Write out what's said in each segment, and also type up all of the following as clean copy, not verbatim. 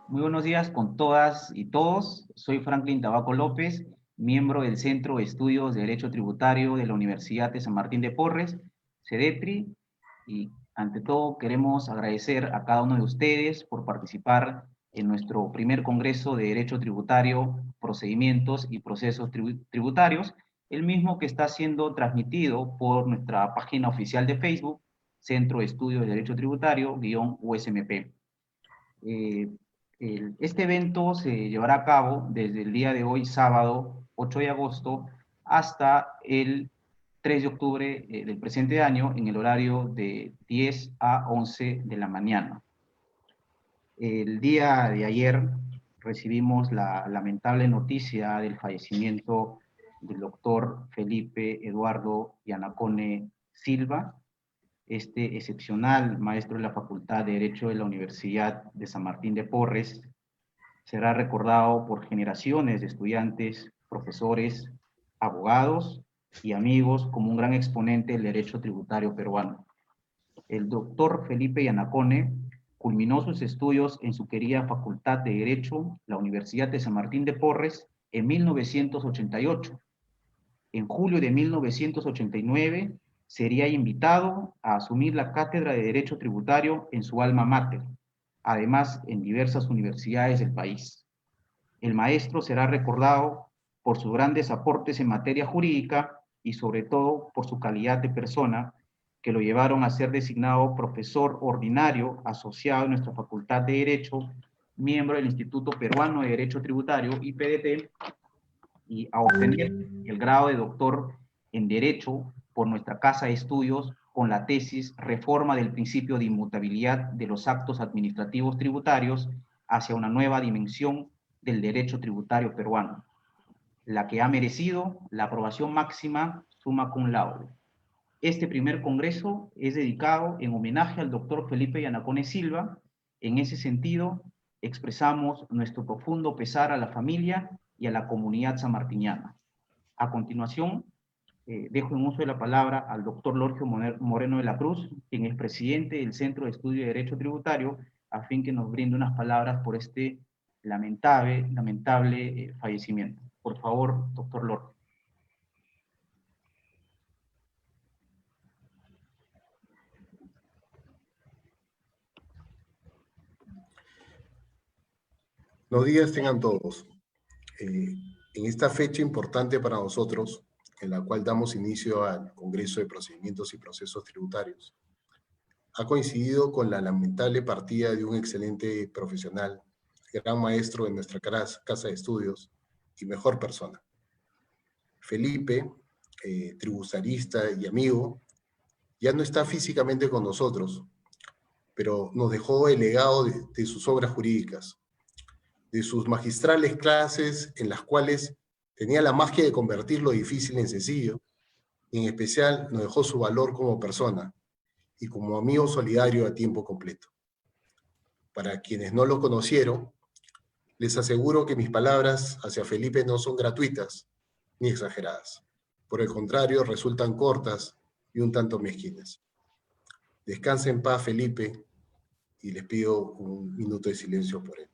Muy buenos días con todas y todos. Soy Franklin Tabaco López, miembro del Centro de Estudios de Derecho Tributario de la Universidad de San Martín de Porres, CEDETRI, y ante todo queremos agradecer a cada uno de ustedes por participar en nuestro primer Congreso de Derecho Tributario, Procedimientos y Procesos Tributarios, el mismo que está siendo transmitido por nuestra página oficial de Facebook, Centro de Estudios de Derecho Tributario-USMP. Eh, este evento se llevará a cabo desde el día de hoy, sábado 8 de agosto, hasta el 3 de octubre del presente año, en el horario de 10 a 11 de la mañana. El día de ayer recibimos la lamentable noticia del fallecimiento del doctor Felipe Eduardo Yanacone Silva, este excepcional maestro de la Facultad de Derecho de la Universidad de San Martín de Porres. Será recordado por generaciones de estudiantes, profesores, abogados y amigos como un gran exponente del derecho tributario peruano. El doctor Felipe Yanacone culminó sus estudios en su querida Facultad de Derecho, la Universidad de San Martín de Porres, en 1988. En julio de 1989 sería invitado a asumir la cátedra de Derecho Tributario en su alma mater, además en diversas universidades del país. El maestro será recordado por sus grandes aportes en materia jurídica y sobre todo por su calidad de persona que lo llevaron a ser designado profesor ordinario asociado en nuestra Facultad de Derecho, miembro del Instituto Peruano de Derecho Tributario, IPDT, y a obtener el grado de doctor en Derecho por nuestra Casa de Estudios con la tesis Reforma del principio de inmutabilidad de los actos administrativos tributarios hacia una nueva dimensión del derecho tributario peruano, la que ha merecido la aprobación máxima summa cum laude. Este primer congreso es dedicado en homenaje al doctor Felipe Yanacone Silva. En ese sentido, expresamos nuestro profundo pesar a la familia y a la comunidad sanmartiniana. A continuación, dejo en uso de la palabra al doctor Lorgio Moreno de la Cruz, quien es presidente del Centro de Estudio de Derecho Tributario, a fin que nos brinde unas palabras por este lamentable fallecimiento. Por favor, doctor Lorgio. Buenos días tengan todos. En esta fecha importante para nosotros, en la cual damos inicio al Congreso de Procedimientos y Procesos Tributarios, ha coincidido con la lamentable partida de un excelente profesional, gran maestro de nuestra casa de estudios y mejor persona. Felipe, tributarista y amigo, ya no está físicamente con nosotros, pero nos dejó el legado de sus obras jurídicas, de sus magistrales clases en las cuales tenía la magia de convertir lo difícil en sencillo, y en especial nos dejó su valor como persona y como amigo solidario a tiempo completo. Para quienes no lo conocieron, les aseguro que mis palabras hacia Felipe no son gratuitas ni exageradas. Por el contrario, resultan cortas y un tanto mezquinas. Descanse en paz, Felipe, y les pido un minuto de silencio por él.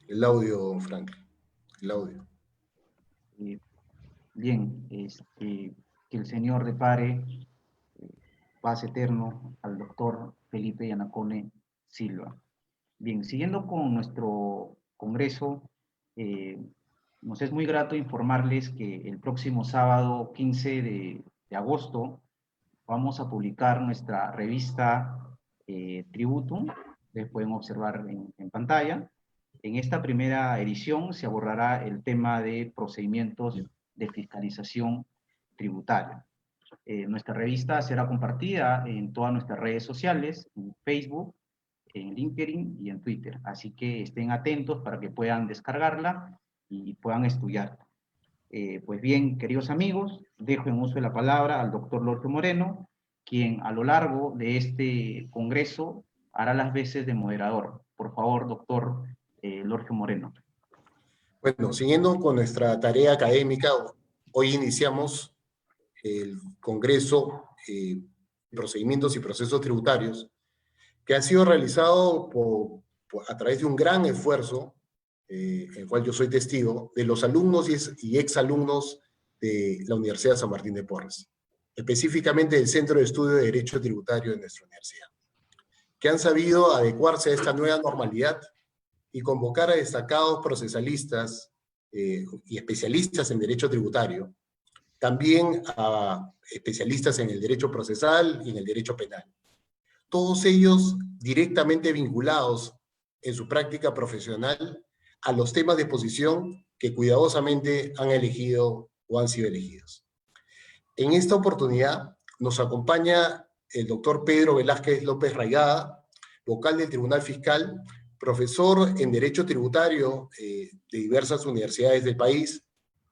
El audio, Franklin, el audio. Bien, que el Señor depare paz eterno al doctor Felipe Yanacone Silva. Bien, siguiendo con nuestro congreso, nos es muy grato informarles que el próximo sábado 15 de agosto vamos a publicar nuestra revista Tributum, ustedes pueden observar en pantalla. En esta primera edición se abordará el tema de procedimientos de fiscalización tributaria. Nuestra revista será compartida en todas nuestras redes sociales, en Facebook, en LinkedIn y en Twitter. Así que estén atentos para que puedan descargarla y puedan estudiarla. Pues bien, queridos amigos, dejo en uso de la palabra al doctor Lorgio Moreno, quien a lo largo de este congreso hará las veces de moderador. Por favor, doctor Lorgio Moreno. Bueno, siguiendo con nuestra tarea académica, hoy iniciamos el Congreso de Procedimientos y Procesos Tributarios, que ha sido realizado a través de un gran esfuerzo, el cual yo soy testigo, de los alumnos y exalumnos de la Universidad de San Martín de Porres, específicamente del Centro de Estudio de Derecho Tributario de nuestra universidad, que han sabido adecuarse a esta nueva normalidad y convocar a destacados procesalistas y especialistas en derecho tributario, también a especialistas en el derecho procesal y en el derecho penal. Todos ellos directamente vinculados en su práctica profesional a los temas de exposición que cuidadosamente han elegido o han sido elegidos. En esta oportunidad nos acompaña el doctor Pedro Velázquez López Raigada, vocal del Tribunal Fiscal, profesor en Derecho Tributario de diversas universidades del país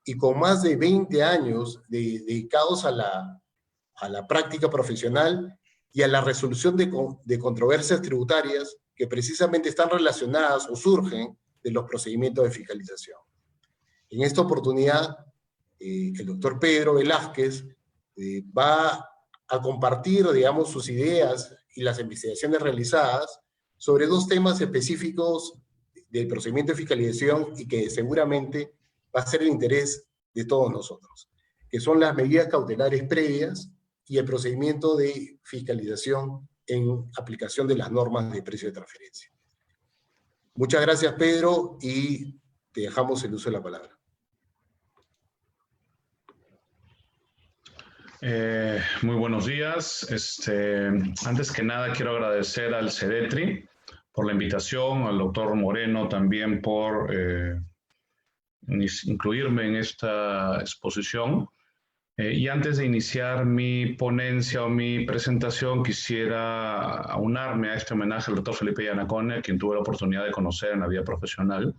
y con más de 20 años dedicados a la práctica profesional y a la resolución de controversias tributarias que precisamente están relacionadas o surgen de los procedimientos de fiscalización. En esta oportunidad, el doctor Pedro Velázquez va a compartir, digamos, sus ideas y las investigaciones realizadas sobre dos temas específicos del procedimiento de fiscalización y que seguramente va a ser el interés de todos nosotros, que son las medidas cautelares previas y el procedimiento de fiscalización en aplicación de las normas de precio de transferencia. Muchas gracias, Pedro, y te dejamos el uso de la palabra. Muy buenos días. Antes que nada quiero agradecer al CEDETRI por la invitación, al doctor Moreno también por incluirme en esta exposición. Y antes de iniciar mi ponencia o mi presentación, quisiera aunarme a este homenaje al doctor Felipe Yanacone, a quien tuve la oportunidad de conocer en la vida profesional.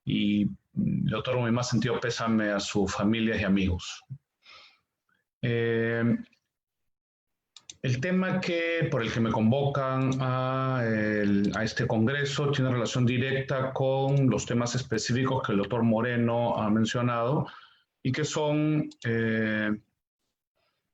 Y le otorgo mi más sentido pésame a sus familias y amigos. El tema por el que me convocan a este congreso tiene relación directa con los temas específicos que el doctor Moreno ha mencionado y que son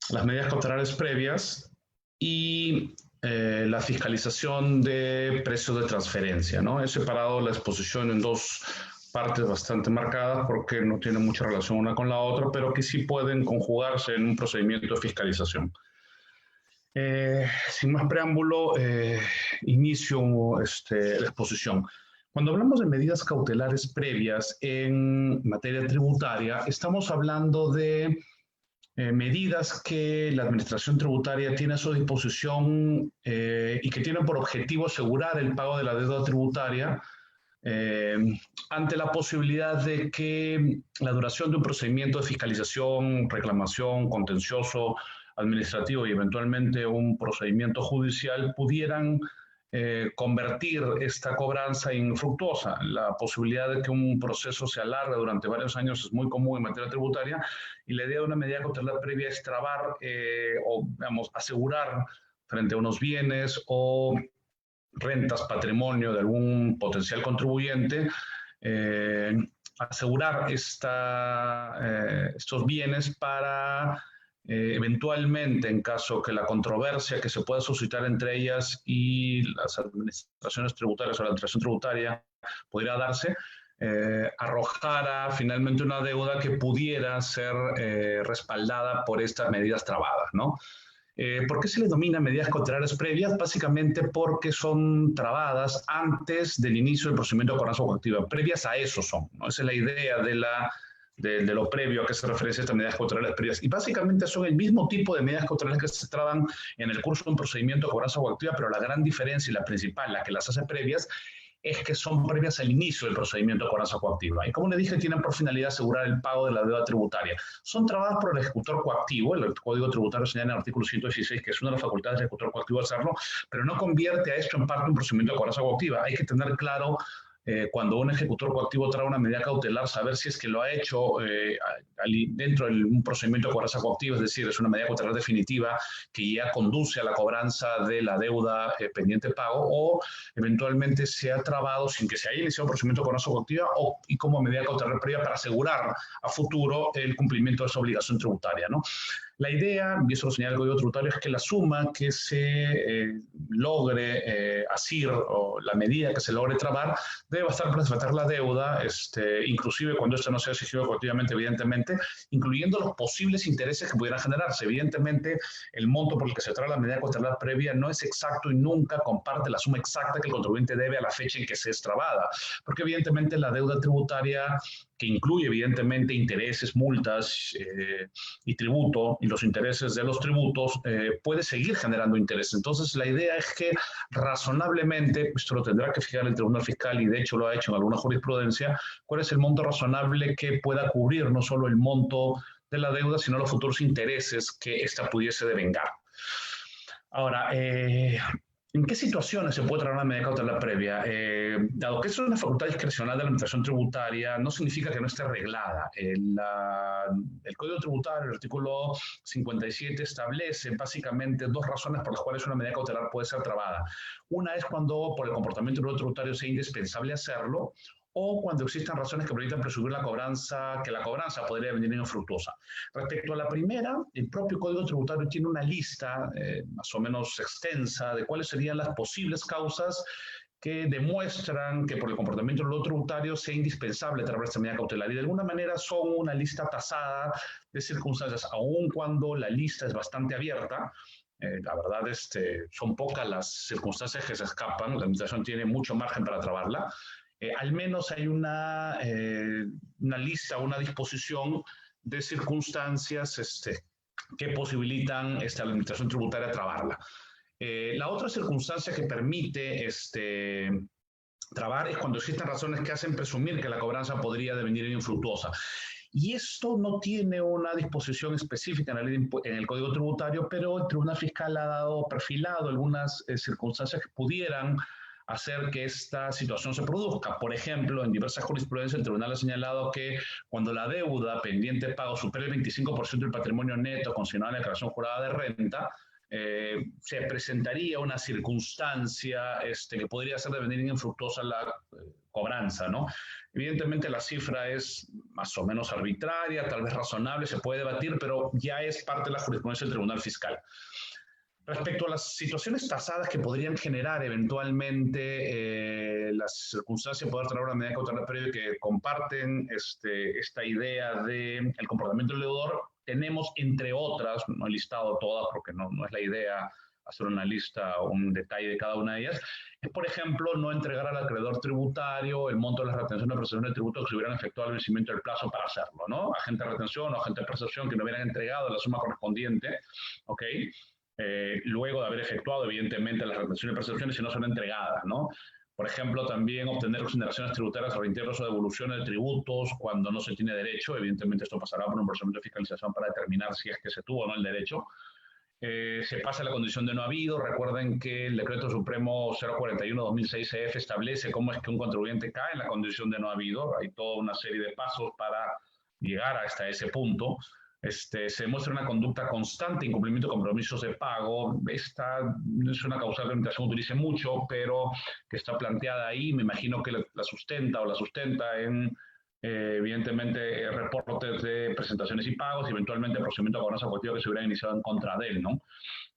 las medidas cautelares previas y la fiscalización de precios de transferencia, ¿no? He separado la exposición en dos partes bastante marcadas porque no tienen mucha relación una con la otra, pero que sí pueden conjugarse en un procedimiento de fiscalización. Sin más preámbulo, inicio la exposición. Cuando hablamos de medidas cautelares previas en materia tributaria, estamos hablando de medidas que la Administración Tributaria tiene a su disposición y que tienen por objetivo asegurar el pago de la deuda tributaria ante la posibilidad de que la duración de un procedimiento de fiscalización, reclamación, contencioso, administrativo y eventualmente un procedimiento judicial pudieran convertir esta cobranza infructuosa. La posibilidad de que un proceso se alargue durante varios años es muy común en materia tributaria y la idea de una medida cautelar previa es trabar o, digamos, asegurar frente a unos bienes o rentas, patrimonio de algún potencial contribuyente, asegurar estos bienes para eventualmente, en caso que la controversia que se pueda suscitar entre ellas y las administraciones tributarias o la administración tributaria pudiera darse, arrojara finalmente una deuda que pudiera ser respaldada por estas medidas trabadas, ¿no? ¿Por qué se le denomina medidas cautelares previas? Básicamente porque son trabadas antes del inicio del procedimiento de cobranza coactiva. Previas a eso son, ¿no? Esa es la idea de lo previo a que se refiere a estas medidas cautelares previas. Y básicamente son el mismo tipo de medidas cautelares que se traban en el curso de un procedimiento de cobranza coactiva, pero la gran diferencia y la principal, la que las hace previas, es que son previas al inicio del procedimiento de cobranza coactiva. Y como le dije, tienen por finalidad asegurar el pago de la deuda tributaria. Son trabadas por el ejecutor coactivo, el Código Tributario señala en el artículo 116 que es una de las facultades del ejecutor coactivo hacerlo, pero no convierte a esto en parte un procedimiento de cobranza coactiva. Hay que tener claro cuando un ejecutor coactivo trae una medida cautelar, saber si es que lo ha hecho dentro de un procedimiento de cobranza coactiva, es decir, es una medida cautelar definitiva que ya conduce a la cobranza de la deuda pendiente de pago, o eventualmente se ha trabado sin que se haya iniciado un procedimiento de cobranza coactiva y como medida cautelar previa para asegurar a futuro el cumplimiento de esa obligación tributaria, ¿no? La idea, y eso lo señala el Código Tributario, es que la suma que se logre asir o la medida que se logre trabar debe bastar para desfatar la deuda, inclusive cuando esto no sea exigido coactivamente, evidentemente, incluyendo los posibles intereses que pudieran generarse. Evidentemente, el monto por el que se trae la medida cautelar previa no es exacto y nunca comparte la suma exacta que el contribuyente debe a la fecha en que se es trabada, porque evidentemente la deuda tributaria, que incluye evidentemente intereses, multas y tributo, y los intereses de los tributos, puede seguir generando intereses. Entonces, la idea es que razonablemente, esto lo tendrá que fijar el Tribunal Fiscal, y de hecho lo ha hecho en alguna jurisprudencia, cuál es el monto razonable que pueda cubrir no solo el monto de la deuda, sino los futuros intereses que ésta pudiese devengar. Ahora, ¿en qué situaciones se puede traer una medida cautelar previa? Dado que es una facultad discrecional de la administración tributaria, no significa que no esté reglada. El Código Tributario, el artículo 57, establece básicamente dos razones por las cuales una medida cautelar puede ser trabada. Una es cuando por el comportamiento del tributario sea indispensable hacerlo, o cuando existan razones que permitan presumir que la cobranza podría venir infructuosa. Respecto a la primera, el propio Código Tributario tiene una lista más o menos extensa de cuáles serían las posibles causas que demuestran que por el comportamiento del tributario sea indispensable traer esta medida cautelar, y de alguna manera son una lista tasada de circunstancias, aun cuando la lista es bastante abierta. La verdad, son pocas las circunstancias que se escapan, la administración tiene mucho margen para trabarla. Al menos hay una lista, una disposición de circunstancias que posibilitan a la administración tributaria trabarla. La otra circunstancia que permite trabar es cuando existen razones que hacen presumir que la cobranza podría devenir infructuosa. Y esto no tiene una disposición específica en el Código Tributario, pero el Tribunal Fiscal ha perfilado algunas circunstancias que pudieran hacer que esta situación se produzca. Por ejemplo, en diversas jurisprudencias el tribunal ha señalado que cuando la deuda pendiente de pago supera el 25% del patrimonio neto consignado en la declaración jurada de renta, se presentaría una circunstancia que podría hacer devenir infructuosa la cobranza, ¿no? Evidentemente la cifra es más o menos arbitraria, tal vez razonable, se puede debatir, pero ya es parte de la jurisprudencia del Tribunal Fiscal. Respecto a las situaciones tasadas que podrían generar eventualmente las circunstancias de poder traer una medida cautelar previa que comparten esta idea del comportamiento del deudor, tenemos entre otras, no he listado todas porque no es la idea hacer una lista o un detalle de cada una de ellas, es por ejemplo no entregar al acreedor tributario el monto de las retenciones de prestación de tributo que se hubieran efectuado al vencimiento del plazo para hacerlo, ¿no? Agente de retención o agente de prestación que no hubieran entregado la suma correspondiente, ¿ok? Luego de haber efectuado, evidentemente, las retenciones y percepciones si no son entregadas, ¿no? Por ejemplo, también obtener consideraciones tributarias o reintegros o devoluciones de tributos cuando no se tiene derecho. Evidentemente, esto pasará por un procedimiento de fiscalización para determinar si es que se tuvo o no el derecho. Se pasa la condición de no habido. Recuerden que el Decreto Supremo 041-2006 CF establece cómo es que un contribuyente cae en la condición de no habido. Hay toda una serie de pasos para llegar hasta ese punto. Se demuestra una conducta constante, incumplimiento de compromisos de pago. Esta es una causal que la administración utilice mucho, pero que está planteada ahí. Me imagino que la sustenta en evidentemente reportes de presentaciones y pagos, y eventualmente el procedimiento de cobranza colectiva que se hubiera iniciado en contra de él, ¿no?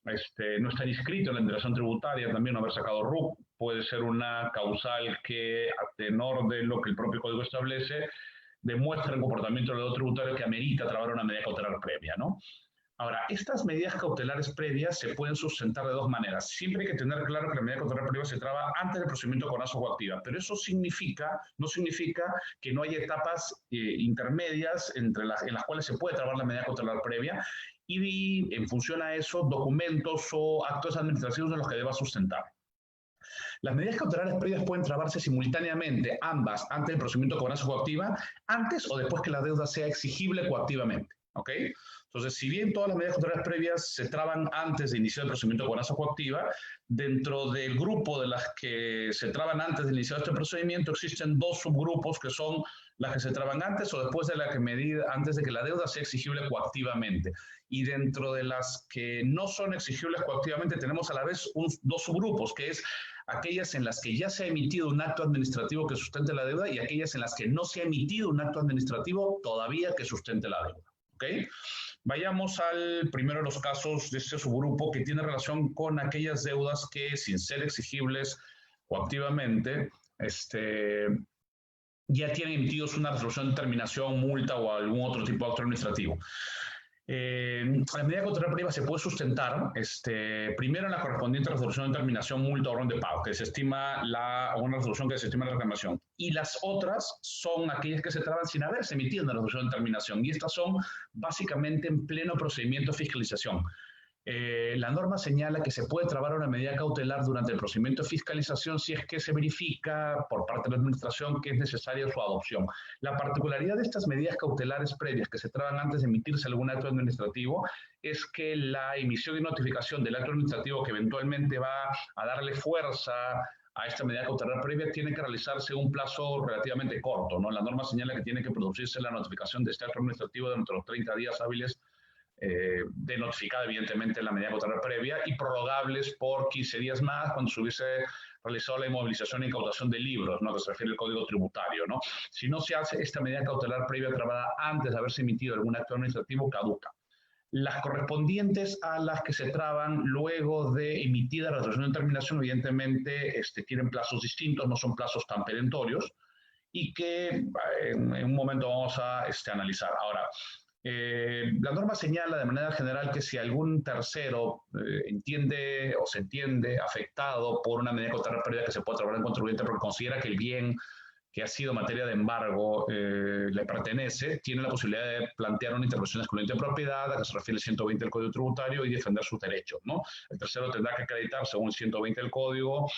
No estar inscrito en la declaración tributaria, también no haber sacado RUC, puede ser una causal que, a tenor de lo que el propio código establece, demuestra el comportamiento del deudor tributario que amerita trabar una medida cautelar previa, ¿no? Ahora, estas medidas cautelares previas se pueden sustentar de dos maneras. Siempre hay que tener claro que la medida cautelar previa se traba antes del procedimiento con cobranza coactiva, pero eso no significa que no haya etapas intermedias en las cuales se puede trabar la medida cautelar previa, y en función a eso, documentos o actos administrativos en los que deba sustentar. Las medidas cautelares previas pueden trabarse simultáneamente, ambas, antes del procedimiento de cobranza coactiva, antes o después que la deuda sea exigible coactivamente, ¿ok? Entonces, si bien todas las medidas cautelares previas se traban antes de iniciar el procedimiento de cobranza coactiva, dentro del grupo de las que se traban antes de iniciar este procedimiento existen dos subgrupos que son las que se traban antes o después de antes de que la deuda sea exigible coactivamente. Y dentro de las que no son exigibles coactivamente tenemos a la vez dos subgrupos, que es aquellas en las que ya se ha emitido un acto administrativo que sustente la deuda y aquellas en las que no se ha emitido un acto administrativo todavía que sustente la deuda. ¿Ok? Vayamos al primero de los casos de este subgrupo que tiene relación con aquellas deudas que, sin ser exigibles coactivamente, ya tienen emitidos una resolución de terminación, multa o algún otro tipo de acto administrativo. La medida cautelar previva se puede sustentar primero en la correspondiente resolución de terminación, multa o orden de pago, que se estima una resolución que se estima la reclamación. Y las otras son aquellas que se traban sin haberse emitido una resolución de terminación. Y estas son básicamente en pleno procedimiento de fiscalización. La norma señala que se puede trabar una medida cautelar durante el procedimiento de fiscalización si es que se verifica por parte de la administración que es necesaria su adopción. La particularidad de estas medidas cautelares previas que se traban antes de emitirse algún acto administrativo es que la emisión y notificación del acto administrativo que eventualmente va a darle fuerza a esta medida cautelar previa tiene que realizarse un plazo relativamente corto, ¿no? La norma señala que tiene que producirse la notificación de este acto administrativo dentro de los 30 días hábiles de notificada, evidentemente, la medida cautelar previa y prorrogables por 15 días más cuando se hubiese realizado la inmovilización e incautación de libros, ¿no? Que se refiere al Código Tributario, ¿no? Si no se hace esta medida cautelar previa trabada antes de haberse emitido algún acto administrativo, caduca. Las correspondientes a las que se traban luego de emitida la resolución de terminación, evidentemente, tienen plazos distintos, no son plazos tan perentorios, y que en un momento vamos a analizar. Ahora, la norma señala de manera general que si algún tercero entiende o se entiende afectado por una medida cautelar previa que se puede trabar en contribuyente porque considera que el bien que ha sido materia de embargo le pertenece, tiene la posibilidad de plantear una intervención excluyente de propiedad, a que se refiere el 120 del Código Tributario, y defender sus derechos, ¿no? El tercero tendrá que acreditar, según el 120 del Código,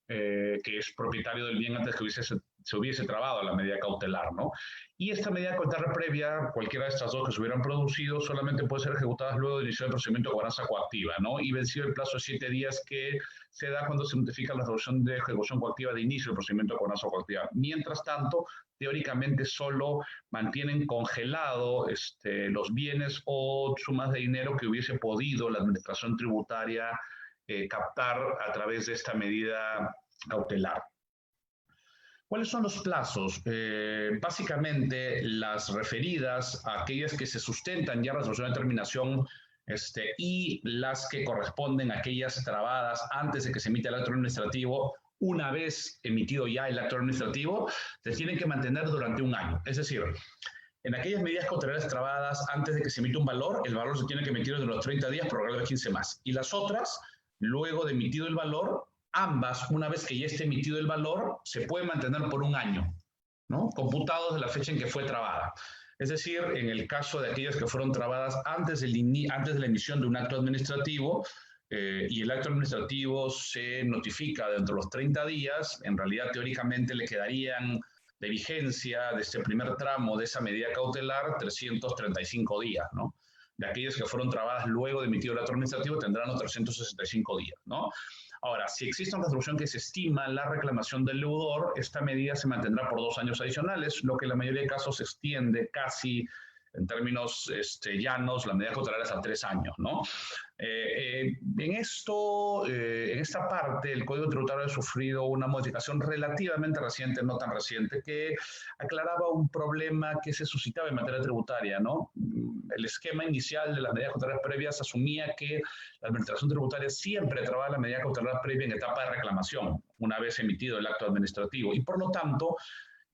que es propietario del bien antes que se hubiese trabado la medida cautelar, ¿no? Y esta medida cautelar previa, cualquiera de estas dos que se hubieran producido, solamente puede ser ejecutada luego de iniciar el procedimiento de cobranza coactiva, ¿no? Y vencido el plazo de 7 días que se da cuando se notifica la resolución de ejecución coactiva de inicio del procedimiento de cobranza coactiva. Mientras tanto, teóricamente solo mantienen congelado los bienes o sumas de dinero que hubiese podido la administración tributaria captar a través de esta medida cautelar. ¿Cuáles son los plazos? Básicamente, las referidas a aquellas que se sustentan ya resolución de terminación y las que corresponden a aquellas trabadas antes de que se emita el acto administrativo, una vez emitido ya el acto administrativo, se tienen que mantener durante un año. Es decir, en aquellas medidas cautelares trabadas antes de que se emita un valor, el valor se tiene que emitir desde los 30 días, prorrogado de 15 más. Y las otras, luego de emitido el valor, ambas, una vez que ya esté emitido el valor, se puede mantener por un año, ¿no? Computados de la fecha en que fue trabada. Es decir, en el caso de aquellas que fueron trabadas antes de la emisión de un acto administrativo y el acto administrativo se notifica dentro de los 30 días, en realidad teóricamente le quedarían de vigencia de este primer tramo de esa medida cautelar 335 días, ¿no? De aquellas que fueron trabadas luego de emitido el acto administrativo tendrán los 365 días, ¿no? Ahora, si existe una resolución que se estima la reclamación del deudor, esta medida se mantendrá por 2 años adicionales, lo que en la mayoría de casos se extiende casi en términos llanos, la medida cautelar es a 3 años, ¿no? En esta parte, el Código Tributario ha sufrido una modificación relativamente reciente, no tan reciente, que aclaraba un problema que se suscitaba en materia tributaria, ¿no? El esquema inicial de las medidas cautelares previas asumía que la Administración Tributaria siempre trababa la medida cautelar previa en etapa de reclamación, una vez emitido el acto administrativo, y por lo tanto,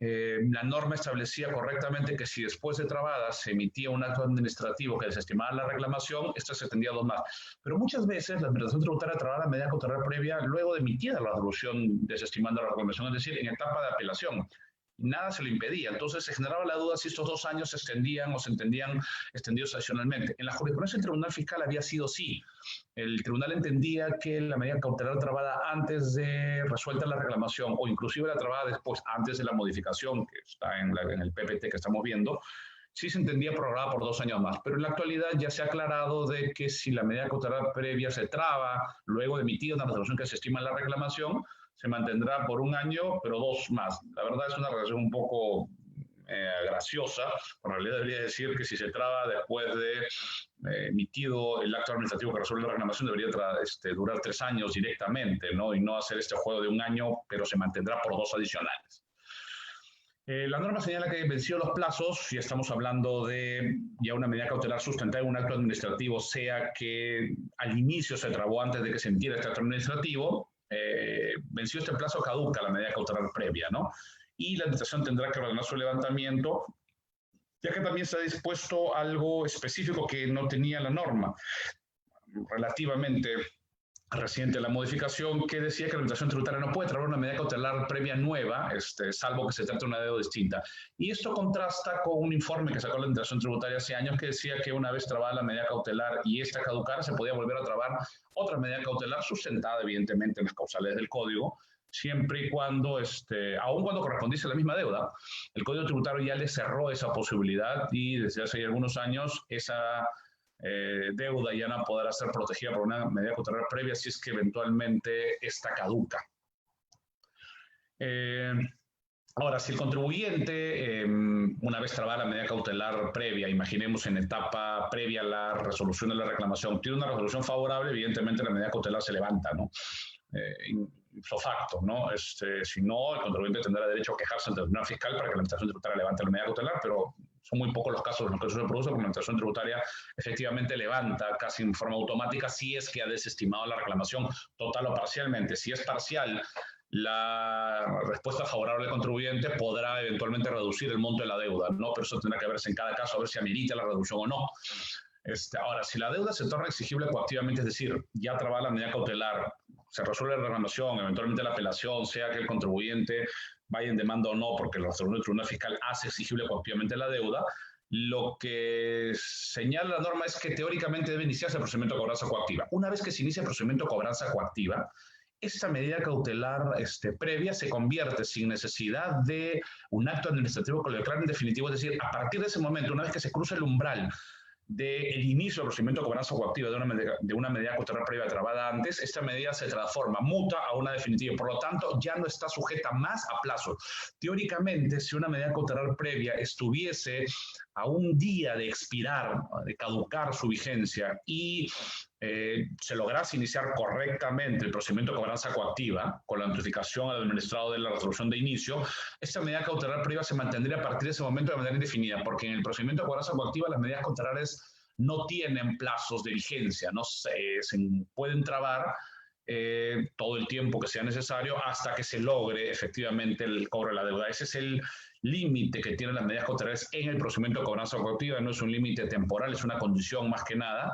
la norma establecía correctamente que si después de trabada se emitía un acto administrativo que desestimaba la reclamación, esta se extendía a 2 más. Pero muchas veces la Administración Tributaria trababa la medida cautelar previa luego de emitida la resolución desestimando la reclamación, es decir, en etapa de apelación. Nada se lo impedía. Entonces se generaba la duda si estos 2 años se extendían o se entendían extendidos adicionalmente. En la jurisprudencia del Tribunal Fiscal había sido sí. El tribunal entendía que la medida cautelar trabada antes de resuelta la reclamación o inclusive la trabada después, antes de la modificación que está en el PPT que estamos viendo, sí se entendía prorrogada por 2 años más. Pero en la actualidad ya se ha aclarado de que si la medida cautelar previa se traba luego de emitida una resolución que se estima en la reclamación, se mantendrá por 1 año, pero 2 más. La verdad es una relación un poco graciosa. En realidad debería decir que si se traba después de emitido el acto administrativo que resuelve la reclamación, debería durar 3 años directamente, ¿no? Y no hacer este juego de 1 año, pero se mantendrá por 2 adicionales. La norma señala que vencidos los plazos, si estamos hablando de ya una medida cautelar sustentada en un acto administrativo, sea que al inicio se trabó antes de que se emitiera este acto administrativo, vencido este plazo caduca la medida cautelar previa, ¿no? Y la Administración tendrá que ordenar su levantamiento, ya que también se ha dispuesto algo específico que no tenía la norma, relativamente reciente la modificación, que decía que la Administración Tributaria no puede trabar una medida cautelar previa nueva, salvo que se trate de una deuda distinta. Y esto contrasta con un informe que sacó la Administración Tributaria hace años que decía que una vez trabada la medida cautelar y esta caducara, se podía volver a trabar otra medida cautelar sustentada evidentemente en las causales del Código, siempre y cuando, aun cuando correspondiese a la misma deuda. El Código Tributario ya le cerró esa posibilidad y desde hace algunos años esa deuda ya no podrá ser protegida por una medida cautelar previa si es que eventualmente esta caduca. Ahora, si el contribuyente, una vez trabada la medida cautelar previa, imaginemos en etapa previa a la resolución de la reclamación, tiene una resolución favorable, evidentemente la medida cautelar se levanta, ¿no? Ipso facto, ¿no? Si no, el contribuyente tendrá derecho a quejarse ante el Tribunal Fiscal para que la Administración Tributaria levante la medida cautelar, pero son muy pocos los casos en los que eso se produce, porque la Administración Tributaria efectivamente levanta casi en forma automática si es que ha desestimado la reclamación total o parcialmente. Si es parcial, la respuesta favorable del contribuyente podrá eventualmente reducir el monto de la deuda, ¿no? Pero eso tendrá que verse en cada caso a ver si amerita la reducción o no. Ahora, si la deuda se torna exigible coactivamente, es decir, ya trabada la medida cautelar, se resuelve la reclamación, eventualmente la apelación, sea que el contribuyente vaya en demanda o no, porque la resolución del Tribunal Fiscal hace exigible coactivamente la deuda, lo que señala la norma es que teóricamente debe iniciarse el procedimiento de cobranza coactiva. Una vez que se inicia el procedimiento de cobranza coactiva, esta medida cautelar previa se convierte sin necesidad de un acto administrativo que lo declare en definitivo, es decir, a partir de ese momento, una vez que se cruza el umbral del inicio del procedimiento de cobranza coactiva de una medida cautelar previa trabada antes, esta medida se transforma, muta a una definitiva, por lo tanto ya no está sujeta más a plazo. Teóricamente, si una medida cautelar previa estuviese a un día de expirar, de caducar su vigencia y se lograse iniciar correctamente el procedimiento de cobranza coactiva con la notificación al administrado de la resolución de inicio, esta medida cautelar previa se mantendría a partir de ese momento de manera indefinida, porque en el procedimiento de cobranza coactiva las medidas cautelares no tienen plazos de vigencia, no se pueden trabar todo el tiempo que sea necesario hasta que se logre efectivamente el cobro de la deuda. Ese es el límite que tienen las medidas cautelares en el procedimiento de cobranza coactiva, no es un límite temporal, es una condición más que nada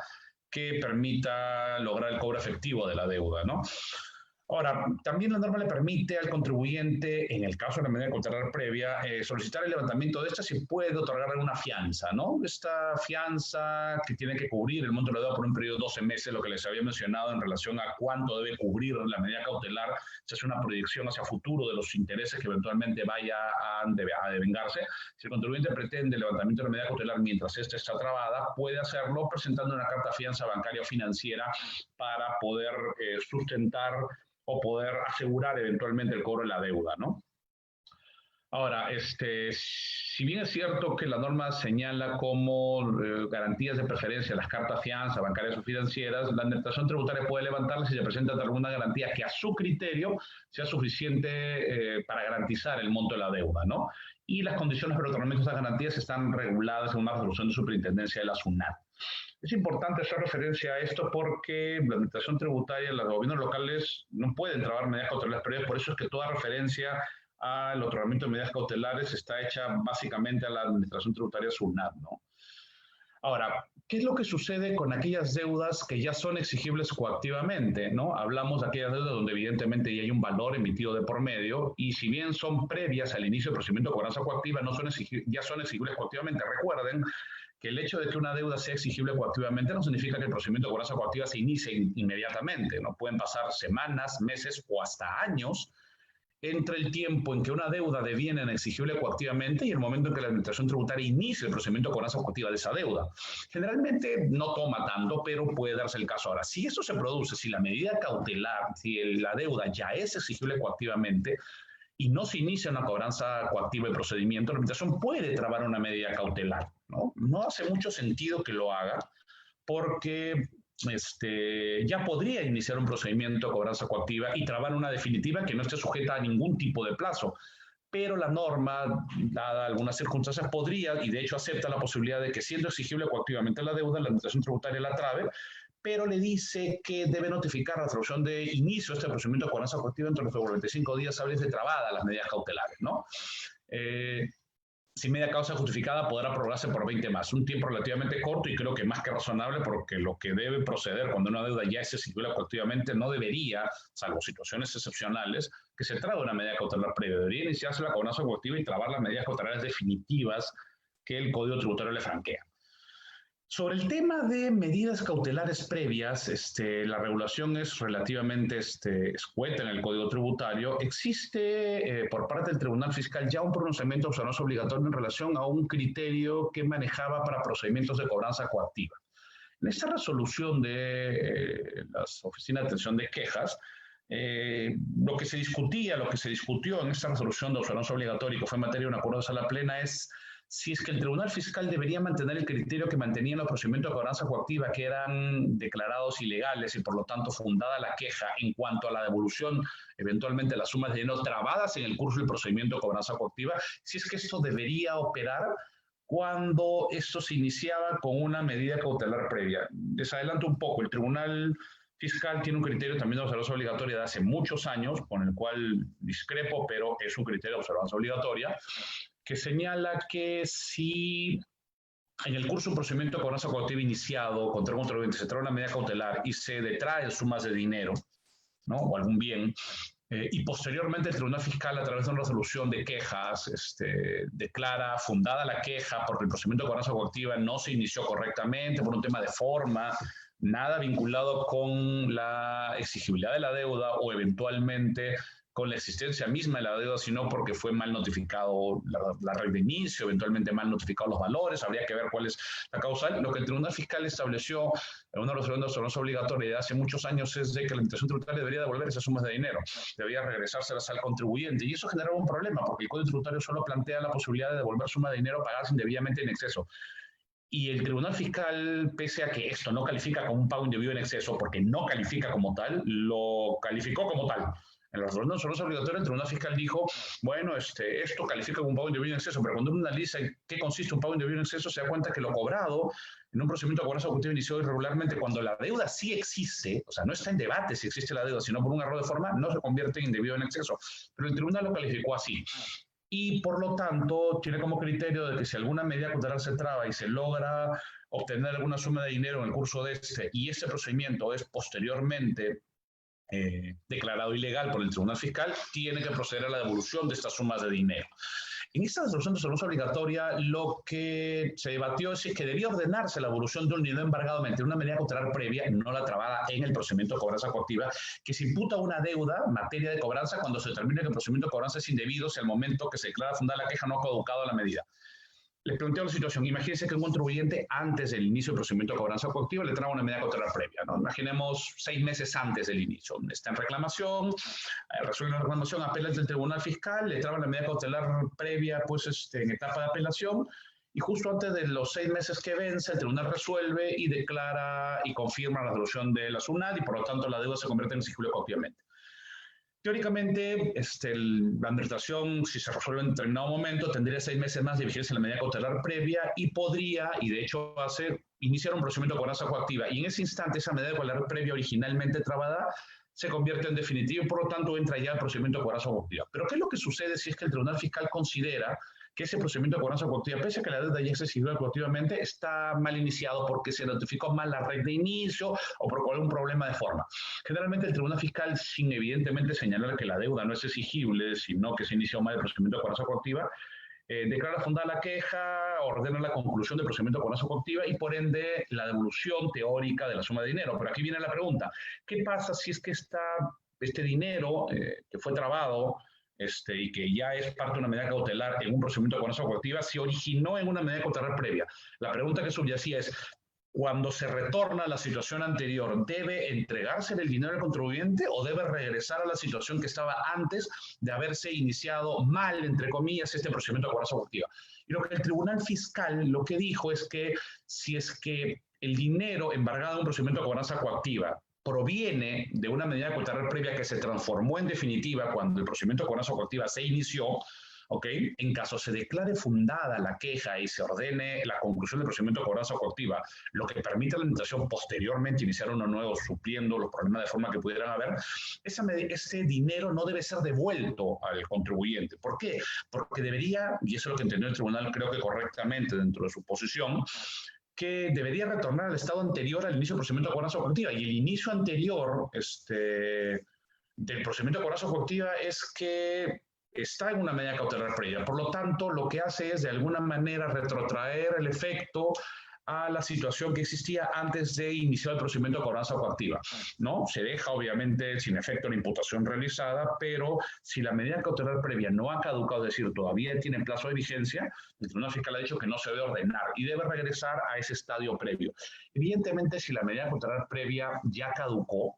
que permita lograr el cobro efectivo de la deuda, ¿no? Ahora, también la norma le permite al contribuyente, en el caso de la medida cautelar previa, solicitar el levantamiento de esta si puede otorgarle una fianza, ¿no? Esta fianza que tiene que cubrir el monto de la deuda por un periodo de 12 meses, lo que les había mencionado en relación a cuánto debe cubrir la medida cautelar, se hace una proyección hacia futuro de los intereses que eventualmente vaya a devengarse. Si el contribuyente pretende el levantamiento de la medida cautelar mientras esta está trabada, puede hacerlo presentando una carta fianza bancaria o financiera para poder sustentar o poder asegurar eventualmente el cobro de la deuda, ¿no? Ahora, si bien es cierto que la norma señala como garantías de preferencia las cartas fianza, bancarias o financieras, la administración tributaria puede levantarlas si se presenta alguna garantía que a su criterio sea suficiente para garantizar el monto de la deuda, ¿no? Y las condiciones para otorgamiento de esas garantías están reguladas en una resolución de superintendencia de la SUNAT. Es importante hacer referencia a esto porque la administración tributaria, los gobiernos locales no pueden trabar medidas cautelares previas, por eso es que toda referencia al otorgamiento de medidas cautelares está hecha básicamente a la administración tributaria SUNAT, ¿no? Ahora, ¿qué es lo que sucede con aquellas deudas que ya son exigibles coactivamente, ¿no? Hablamos de aquellas deudas donde evidentemente ya hay un valor emitido de por medio y si bien son previas al inicio del procedimiento de cobranza coactiva, ya son exigibles coactivamente. Recuerden que el hecho de que una deuda sea exigible coactivamente no significa que el procedimiento de cobranza coactiva se inicie inmediatamente, ¿no? Pueden pasar semanas, meses o hasta años entre el tiempo en que una deuda deviene exigible coactivamente y el momento en que la administración tributaria inicie el procedimiento de cobranza coactiva de esa deuda. Generalmente no toma tanto, pero puede darse el caso. Ahora, si eso se produce, si la medida cautelar, si la deuda ya es exigible coactivamente y no se inicia una cobranza coactiva del procedimiento, la administración puede trabar una medida cautelar, ¿no? No hace mucho sentido que lo haga porque ya podría iniciar un procedimiento de cobranza coactiva y trabar una definitiva que no esté sujeta a ningún tipo de plazo. Pero la norma, dada algunas circunstancias, podría, y de hecho acepta la posibilidad de que siendo exigible coactivamente la deuda, la administración tributaria la trabe, pero le dice que debe notificar la resolución de inicio de este procedimiento de cobranza coactiva entre los 45 días hábiles de trabada las medidas cautelares, ¿no? Si media causa justificada podrá prorrogarse por 20 más, un tiempo relativamente corto y creo que más que razonable porque lo que debe proceder cuando una deuda ya es exigible coactivamente no debería, salvo situaciones excepcionales, que se trabe una medida cautelar previa. Debería iniciarse la cobranza coactiva y trabar las medidas cautelares definitivas que el Código Tributario le franquea. Sobre el tema de medidas cautelares previas, la regulación es relativamente escueta en el Código Tributario. Existe por parte del Tribunal Fiscal ya un pronunciamiento de observancia obligatorio en relación a un criterio que manejaba para procedimientos de cobranza coactiva. En esta resolución de las oficinas de atención de quejas, lo que se discutió en esta resolución de observancia obligatoria y que fue materia de un acuerdo de sala plena es si es que el Tribunal Fiscal debería mantener el criterio que mantenían los procedimientos de cobranza coactiva, que eran declarados ilegales y por lo tanto fundada la queja en cuanto a la devolución eventualmente de las sumas de dinero trabadas en el curso del procedimiento de cobranza coactiva, si es que esto debería operar cuando esto se iniciaba con una medida cautelar previa. Les adelanto un poco, el Tribunal Fiscal tiene un criterio también de observancia obligatoria de hace muchos años, con el cual discrepo, pero es un criterio de observancia obligatoria, que señala que si en el curso de un procedimiento de cobranza coactiva iniciado contra un contribuyente se trae una medida cautelar y se detraen sumas de dinero, ¿no? O algún bien, y posteriormente el Tribunal Fiscal, a través de una resolución de quejas, declara fundada la queja porque el procedimiento de cobranza coactiva no se inició correctamente por un tema de forma, nada vinculado con la exigibilidad de la deuda o eventualmente con la existencia misma de la deuda, sino porque fue mal notificado la red de inicio, eventualmente mal notificados los valores, habría que ver cuál es la causal. Lo que el Tribunal Fiscal estableció en una resolución de observancia obligatoria de hace muchos años es de que la administración tributaria debería devolver esas sumas de dinero, debería regresárselas al contribuyente, y eso generaba un problema, porque el Código Tributario solo plantea la posibilidad de devolver sumas de dinero pagadas indebidamente en exceso. Y el Tribunal Fiscal, pese a que esto no califica como un pago indebido en exceso, porque no califica como tal, lo calificó como tal. En la resolución de observancia obligatoria, el Tribunal Fiscal dijo, bueno, esto califica como un pago indebido en exceso, pero cuando uno analiza en qué consiste un pago indebido en exceso, se da cuenta que lo cobrado en un procedimiento de cobranza coactiva iniciado irregularmente, cuando la deuda sí existe, o sea, no está en debate si existe la deuda, sino por un error de forma, no se convierte en indebido en exceso. Pero el Tribunal lo calificó así. Y por lo tanto, tiene como criterio de que si alguna medida cautelar se traba y se logra obtener alguna suma de dinero en el curso de y ese procedimiento es posteriormente declarado ilegal por el Tribunal Fiscal, tiene que proceder a la devolución de estas sumas de dinero. En esta resolución de observancia obligatoria, lo que se debatió es que debía ordenarse la devolución de un dinero embargado mediante una medida cautelar previa, no la trabada en el procedimiento de cobranza coactiva, que se imputa una deuda en materia de cobranza cuando se determine que el procedimiento de cobranza es indebido si al momento que se declara fundada la queja no ha caducado la medida. Les planteo la situación. Imagínense que un contribuyente antes del inicio del procedimiento de cobranza coactiva le traba una medida cautelar previa, ¿no? Imaginemos 6 meses antes del inicio. Está en reclamación, resuelve la reclamación, apela ante el Tribunal Fiscal, le traba la medida cautelar previa pues, en etapa de apelación, y justo antes de los 6 meses que vence, el tribunal resuelve y declara y confirma la resolución de la SUNAT, y por lo tanto la deuda se convierte en exigible coactivamente. Teóricamente, la administración, si se resuelve en determinado momento, tendría 6 meses más de vigencia en la medida cautelar previa y podría, y de hecho hace, iniciar un procedimiento de cobranza coactiva. Y en ese instante, esa medida cautelar previa originalmente trabada se convierte en definitiva y por lo tanto entra ya el procedimiento de cobranza coactiva. Pero ¿qué es lo que sucede si es que el Tribunal Fiscal considera que ese procedimiento de cobranza coactiva, pese a que la deuda ya es exigible coactivamente, está mal iniciado porque se notificó mal la red de inicio o por algún problema de forma? Generalmente el Tribunal Fiscal, sin evidentemente señalar que la deuda no es exigible, sino que se inició mal el procedimiento de cobranza coactiva, declara fundada la queja, ordena la conclusión del procedimiento de cobranza coactiva y por ende la devolución teórica de la suma de dinero. Pero aquí viene la pregunta, ¿qué pasa si es que este dinero que fue trabado y que ya es parte de una medida cautelar en un procedimiento de cobranza coactiva se originó en una medida cautelar previa? La pregunta que subyacía es, cuando se retorna a la situación anterior, ¿debe entregarse el dinero al contribuyente o debe regresar a la situación que estaba antes de haberse iniciado mal, entre comillas, este procedimiento de cobranza coactiva? Y lo que el Tribunal Fiscal lo que dijo es que si es que el dinero embargado en un procedimiento de cobranza coactiva proviene de una medida cautelar previa que se transformó en definitiva cuando el procedimiento de cobranza coactiva se inició, ¿ok? En caso se declare fundada la queja y se ordene la conclusión del procedimiento de cobranza coactiva, lo que permite a la administración posteriormente iniciar uno nuevo supliendo los problemas de forma que pudieran haber, ese dinero no debe ser devuelto al contribuyente. ¿Por qué? Porque debería, y eso es lo que entendió el tribunal creo que correctamente dentro de su posición, que debería retornar al estado anterior al inicio del procedimiento de cobranza coactiva. Y el inicio anterior del procedimiento de cobranza coactiva es que está en una medida cautelar previa. Por lo tanto, lo que hace es de alguna manera retrotraer el efecto a la situación que existía antes de iniciar el procedimiento de cobranza coactiva, ¿no? Se deja obviamente sin efecto la imputación realizada, pero si la medida cautelar previa no ha caducado, es decir, todavía tiene plazo de vigencia, el Tribunal Fiscal ha dicho que no se debe ordenar y debe regresar a ese estadio previo. Evidentemente, si la medida cautelar previa ya caducó,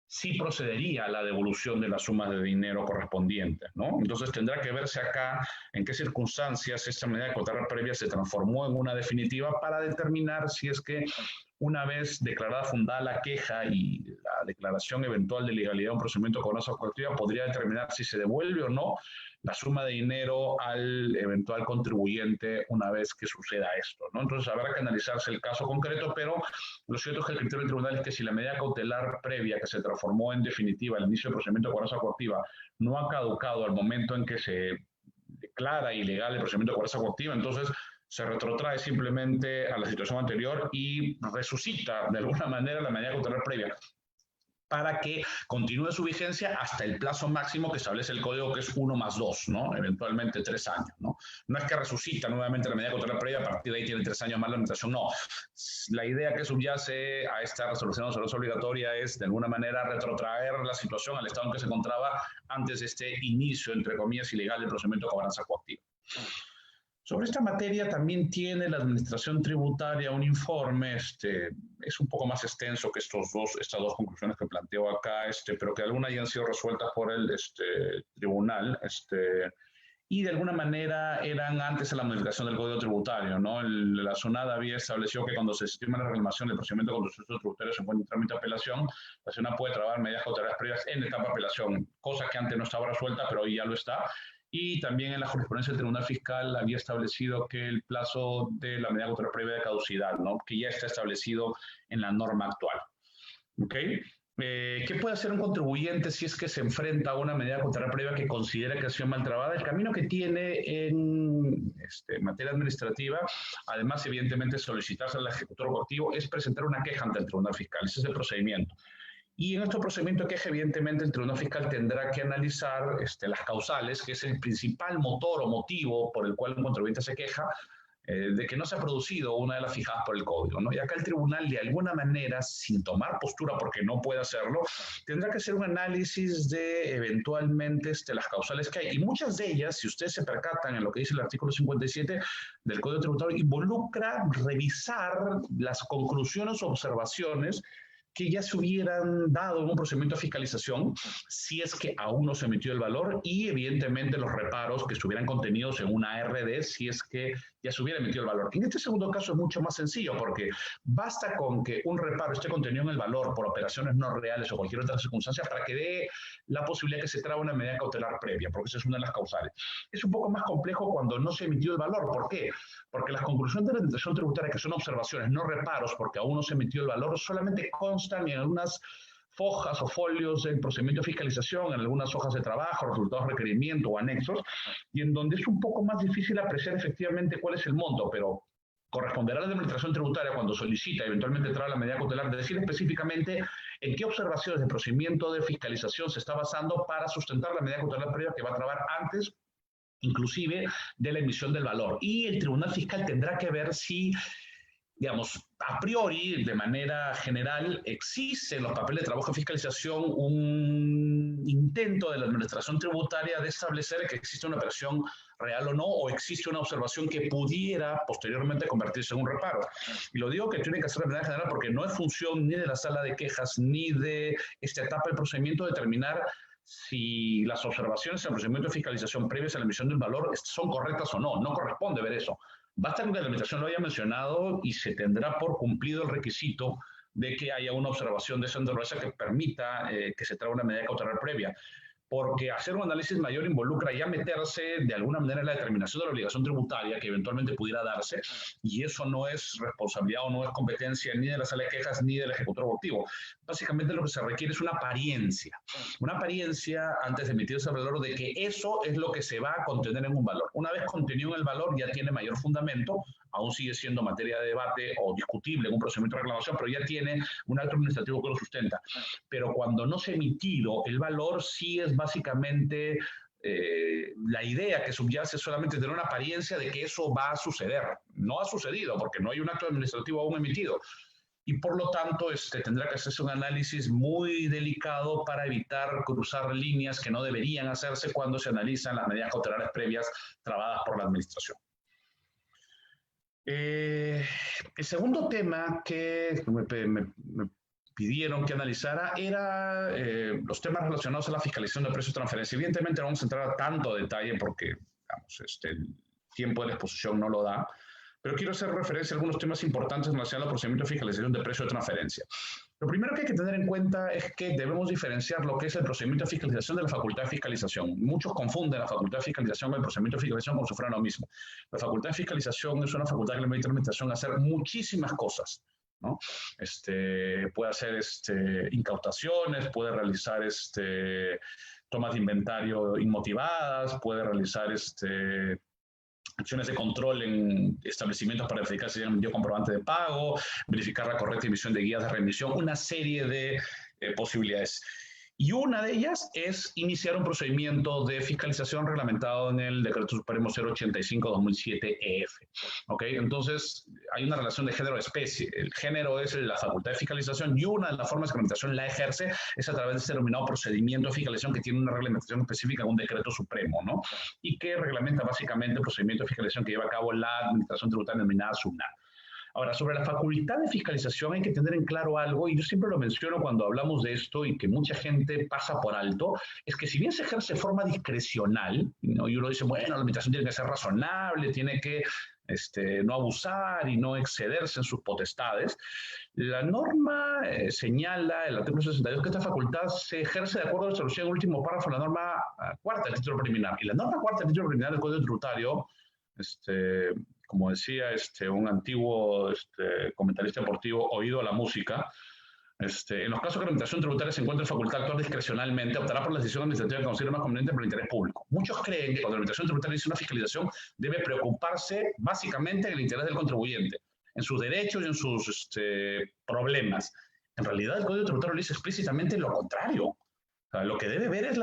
sí procedería a la devolución de las sumas de dinero correspondientes, ¿no? Entonces tendrá que verse acá en qué circunstancias esta medida cautelar previa se transformó en una definitiva para determinar si es que una vez declarada fundada la queja y la declaración eventual de legalidad de un procedimiento de cobranza coactiva podría determinar si se devuelve o no la suma de dinero al eventual contribuyente una vez que suceda esto, ¿no? Entonces habrá que analizarse el caso concreto, pero lo cierto es que el criterio del tribunal es que si la medida cautelar previa que se transformó en definitiva al inicio del procedimiento de cobranza coactiva no ha caducado al momento en que se declara ilegal el procedimiento de cobranza coactiva, entonces se retrotrae simplemente a la situación anterior y resucita de alguna manera la medida cautelar previa para que continúe su vigencia hasta el plazo máximo que establece el código, que es 1+2, ¿no? Eventualmente 3 años, ¿no? No es que resucita nuevamente la medida cautelar previa, a partir de ahí tiene 3 años más la administración, no. La idea que subyace a esta resolución obligatoria es, de alguna manera, retrotraer la situación al estado en que se encontraba antes de este inicio, entre comillas, ilegal del procedimiento de cobranza coactiva. Sobre esta materia también tiene la Administración Tributaria un informe, es un poco más extenso que estas dos conclusiones que planteo acá, pero que algunas ya han sido resueltas por el tribunal, y de alguna manera eran antes de la modificación del Código Tributario, ¿no? La SUNAT había establecido que cuando se estima la reclamación del procedimiento de contencioso tributario se encuentra en trámite de apelación, la SUNAT puede trabar medidas cautelares previas en etapa de apelación, cosa que antes no estaba resuelta, pero hoy ya lo está. Y también en la jurisprudencia del Tribunal Fiscal había establecido que el plazo de la medida cautelar previa de caducidad, ¿no? Que ya está establecido en la norma actual. ¿Ok? ¿Qué puede hacer un contribuyente si es que se enfrenta a una medida cautelar previa que considera que ha sido mal trabada? El camino que tiene en materia administrativa, además evidentemente solicitarse al ejecutor coactivo, es presentar una queja ante el Tribunal Fiscal. Ese es el procedimiento. Y en este procedimiento de queja, evidentemente, el Tribunal Fiscal tendrá que analizar las causales, que es el principal motor o motivo por el cual un contribuyente se queja, de que no se ha producido una de las fijadas por el código, ¿no? Y acá el tribunal, de alguna manera, sin tomar postura, porque no puede hacerlo, tendrá que hacer un análisis de eventualmente las causales que hay. Y muchas de ellas, si ustedes se percatan en lo que dice el artículo 57 del Código Tributario, involucra revisar las conclusiones o observaciones que ya se hubieran dado en un procedimiento de fiscalización si es que aún no se emitió el valor, y evidentemente los reparos que estuvieran contenidos en una ARD si es que ya se hubiera emitido el valor. En este segundo caso es mucho más sencillo, porque basta con que un reparo esté contenido en el valor por operaciones no reales o cualquier otra circunstancia para que dé la posibilidad que se trabe una medida cautelar previa, porque esa es una de las causales. Es un poco más complejo cuando no se emitió el valor. ¿Por qué? Porque las conclusiones de la administración tributaria, que son observaciones, no reparos, porque aún no se emitió el valor, solamente constan en algunas fojas o folios del procedimiento de fiscalización, en algunas hojas de trabajo, resultados de requerimiento o anexos, y en donde es un poco más difícil apreciar efectivamente cuál es el monto, pero corresponderá a la administración tributaria, cuando solicita eventualmente traer la medida cautelar, de decir específicamente en qué observaciones del procedimiento de fiscalización se está basando para sustentar la medida cautelar previa que va a trabar antes, inclusive, de la emisión del valor. Y el Tribunal Fiscal tendrá que ver si, digamos, a priori, de manera general, existe en los papeles de trabajo de fiscalización un intento de la administración tributaria de establecer que existe una operación real o no, o existe una observación que pudiera posteriormente convertirse en un reparo. Y lo digo que tiene que hacer de manera general porque no es función ni de la sala de quejas ni de esta etapa del procedimiento determinar si las observaciones en el procedimiento de fiscalización previas a la emisión del valor son correctas o no. No corresponde ver eso. Basta con que la administración lo haya mencionado y se tendrá por cumplido el requisito de que haya una observación de esa naturaleza que permita que se traiga una medida cautelar previa. Porque hacer un análisis mayor involucra ya meterse de alguna manera en la determinación de la obligación tributaria que eventualmente pudiera darse, y eso no es responsabilidad o no es competencia ni de la sala de quejas ni del ejecutor abortivo. Básicamente lo que se requiere es una apariencia antes de emitir ese valor de que eso es lo que se va a contener en un valor. Una vez contenido en el valor ya tiene mayor fundamento, aún sigue siendo materia de debate o discutible en un procedimiento de reclamación, pero ya tiene un acto administrativo que lo sustenta. Pero cuando no se ha emitido el valor, sí es básicamente la idea que subyace solamente tener una apariencia de que eso va a suceder. No ha sucedido porque no hay un acto administrativo aún emitido. Y por lo tanto tendrá que hacerse un análisis muy delicado para evitar cruzar líneas que no deberían hacerse cuando se analizan las medidas cautelares previas trabadas por la administración. El segundo tema que me pidieron que analizara era los temas relacionados a la fiscalización de precios de transferencia. Evidentemente no vamos a entrar a tanto detalle porque digamos, el tiempo de la exposición no lo da, pero quiero hacer referencia a algunos temas importantes en relación al procedimiento de fiscalización de precio de transferencia. Lo primero que hay que tener en cuenta es que debemos diferenciar lo que es el procedimiento de fiscalización de la facultad de fiscalización. Muchos confunden la facultad de fiscalización con el procedimiento de fiscalización como si fuera lo mismo. La facultad de fiscalización es una facultad que le permite a la administración hacer muchísimas cosas, ¿no? Puede hacer incautaciones, puede realizar tomas de inventario inmotivadas, puede realizar acciones de control en establecimientos para verificar si han emitido comprobante de pago, verificar la correcta emisión de guías de remisión, una serie de posibilidades. Y una de ellas es iniciar un procedimiento de fiscalización reglamentado en el Decreto Supremo 085/2007 EF. ¿Ok? Entonces, hay una relación de género-especie. El género es la facultad de fiscalización y una de las formas que la administración la ejerce es a través de este denominado procedimiento de fiscalización que tiene una reglamentación específica en un Decreto Supremo, ¿no? Y que reglamenta básicamente el procedimiento de fiscalización que lleva a cabo la administración tributaria denominada SUNAT. Ahora, sobre la facultad de fiscalización hay que tener en claro algo, y yo siempre lo menciono cuando hablamos de esto y que mucha gente pasa por alto, es que si bien se ejerce de forma discrecional, ¿no? Y uno dice, bueno, la administración tiene que ser razonable, tiene que no abusar y no excederse en sus potestades, la norma señala, el artículo 62, que esta facultad se ejerce de acuerdo a la establecido en el último párrafo de la norma cuarta del título preliminar. Y la norma cuarta del título preliminar del Código Tributario, como decía un antiguo comentarista deportivo, oído a la música, en los casos que la administración tributaria se encuentre en facultad de actuar discrecionalmente, optará por la decisión administrativa que considere más conveniente por el interés público. Muchos creen que cuando la administración tributaria dice una fiscalización, debe preocuparse básicamente en el interés del contribuyente, en sus derechos y en sus problemas. En realidad, el Código Tributario dice explícitamente lo contrario. O sea, lo que debe ver es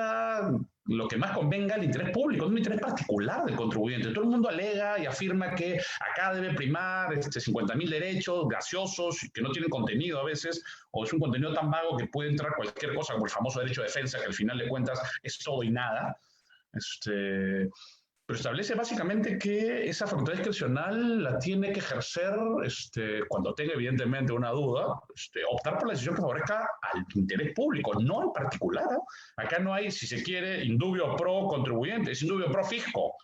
lo que más convenga al interés público, no un interés particular del contribuyente. Todo el mundo alega y afirma que acá debe primar 50.000 derechos graciosos que no tienen contenido a veces, o es un contenido tan vago que puede entrar cualquier cosa, como el famoso derecho de defensa, que al final de cuentas es todo y nada. Pero establece básicamente que esa facultad discrecional la tiene que ejercer cuando tenga evidentemente una duda, optar por la decisión que favorezca al interés público, no al particular. Acá no hay, si se quiere, indubio pro contribuyente, es indubio pro fisco.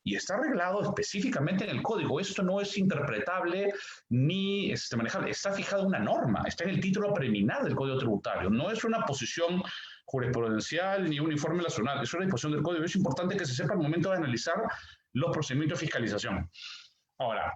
Y está arreglado específicamente en el código. Esto no es interpretable ni manejable. Está fijada una norma, está en el título preliminar del Código Tributario. No es una posición jurisprudencial ni un informe nacional. Es una disposición del código. Es importante que se sepa al momento de analizar los procedimientos de fiscalización. Ahora,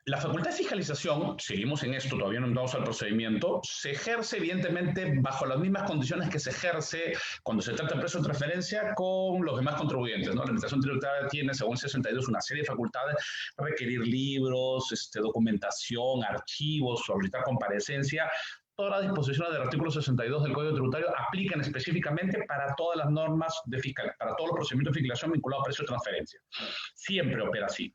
la facultad de fiscalización, seguimos en esto, todavía no entramos al procedimiento, se ejerce evidentemente bajo las mismas condiciones que se ejerce cuando se trata de precio de transferencia con los demás contribuyentes, ¿no? La Administración Tributaria tiene, según 62, una serie de facultades, requerir libros, documentación, archivos, solicitar comparecencia. Todas las disposiciones del artículo 62 del Código Tributario aplican específicamente para todas las normas para todos los procedimientos de fiscalización vinculados a precio de transferencia. Siempre opera así.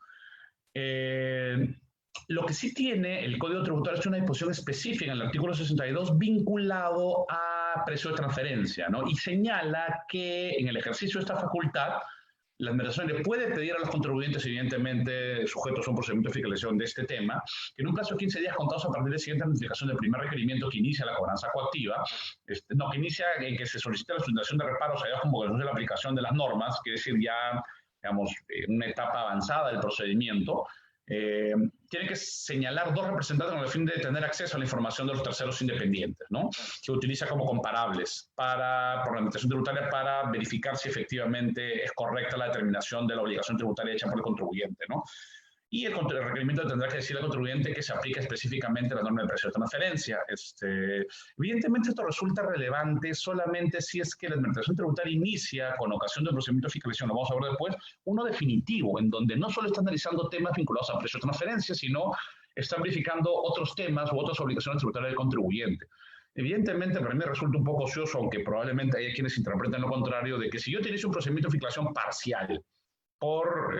Lo que sí tiene el Código Tributario es una disposición específica en el artículo 62 vinculado a precio de transferencia, ¿no? Y señala que en el ejercicio de esta facultad, la Administración le puede pedir a los contribuyentes, evidentemente sujetos a un procedimiento de fiscalización de este tema, que en un plazo de 15 días contados a partir de la siguiente notificación del primer requerimiento que inicia la cobranza coactiva, que inicia en que se solicita la sustentación de reparos allá como que de la aplicación de las normas, quiere decir ya, digamos, una etapa avanzada del procedimiento, tiene que señalar dos representantes con el fin de tener acceso a la información de los terceros independientes, ¿no? Que utiliza como comparables por la Administración Tributaria para verificar si efectivamente es correcta la determinación de la obligación tributaria hecha por el contribuyente, ¿no? Y el requerimiento tendrá que decir al contribuyente que se aplica específicamente la norma de precio de transferencia. Evidentemente esto resulta relevante solamente si es que la Administración Tributaria inicia, con ocasión del procedimiento de fiscalización, lo vamos a ver después, uno definitivo, en donde no solo está analizando temas vinculados a precio de transferencia, sino está verificando otros temas u otras obligaciones tributarias del contribuyente. Evidentemente, para mí resulta un poco ocioso, aunque probablemente haya quienes interpreten lo contrario, de que si yo utilizo un procedimiento de fiscalización parcial, por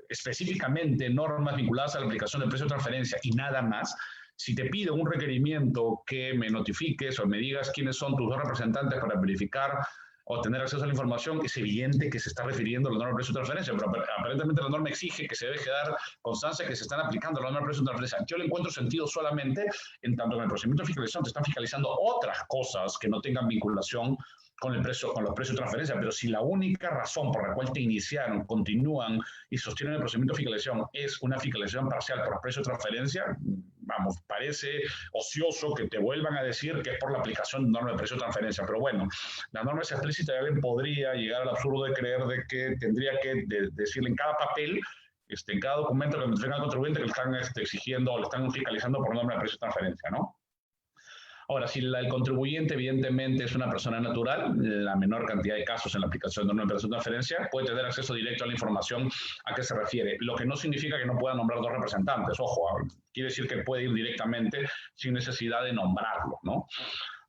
específicamente normas vinculadas a la aplicación del precio de transferencia y nada más, si te pido un requerimiento que me notifiques o me digas quiénes son tus dos representantes para verificar o tener acceso a la información, es evidente que se está refiriendo a la norma de precio de transferencia, pero aparentemente la norma exige que se debe dar constancia que se están aplicando la norma de precio de transferencia. Yo le encuentro sentido solamente en tanto que en el procedimiento de fiscalización te están fiscalizando otras cosas que no tengan vinculación con los precios de transferencia, pero si la única razón por la cual te iniciaron, continúan y sostienen el procedimiento de fiscalización es una fiscalización parcial por precios de transferencia, vamos, parece ocioso que te vuelvan a decir que es por la aplicación de norma de precio de transferencia, pero bueno, la norma es explícita y alguien podría llegar al absurdo de creer de que tendría que decirle en cada papel, en cada documento que me entrega el contribuyente que le están exigiendo o le están fiscalizando por norma de precio de transferencia, ¿no? Ahora, si el contribuyente evidentemente es una persona natural, la menor cantidad de casos en la aplicación de una operación de transferencia puede tener acceso directo a la información a que se refiere, lo que no significa que no pueda nombrar dos representantes. Ojo, quiere decir que puede ir directamente sin necesidad de nombrarlo, ¿no?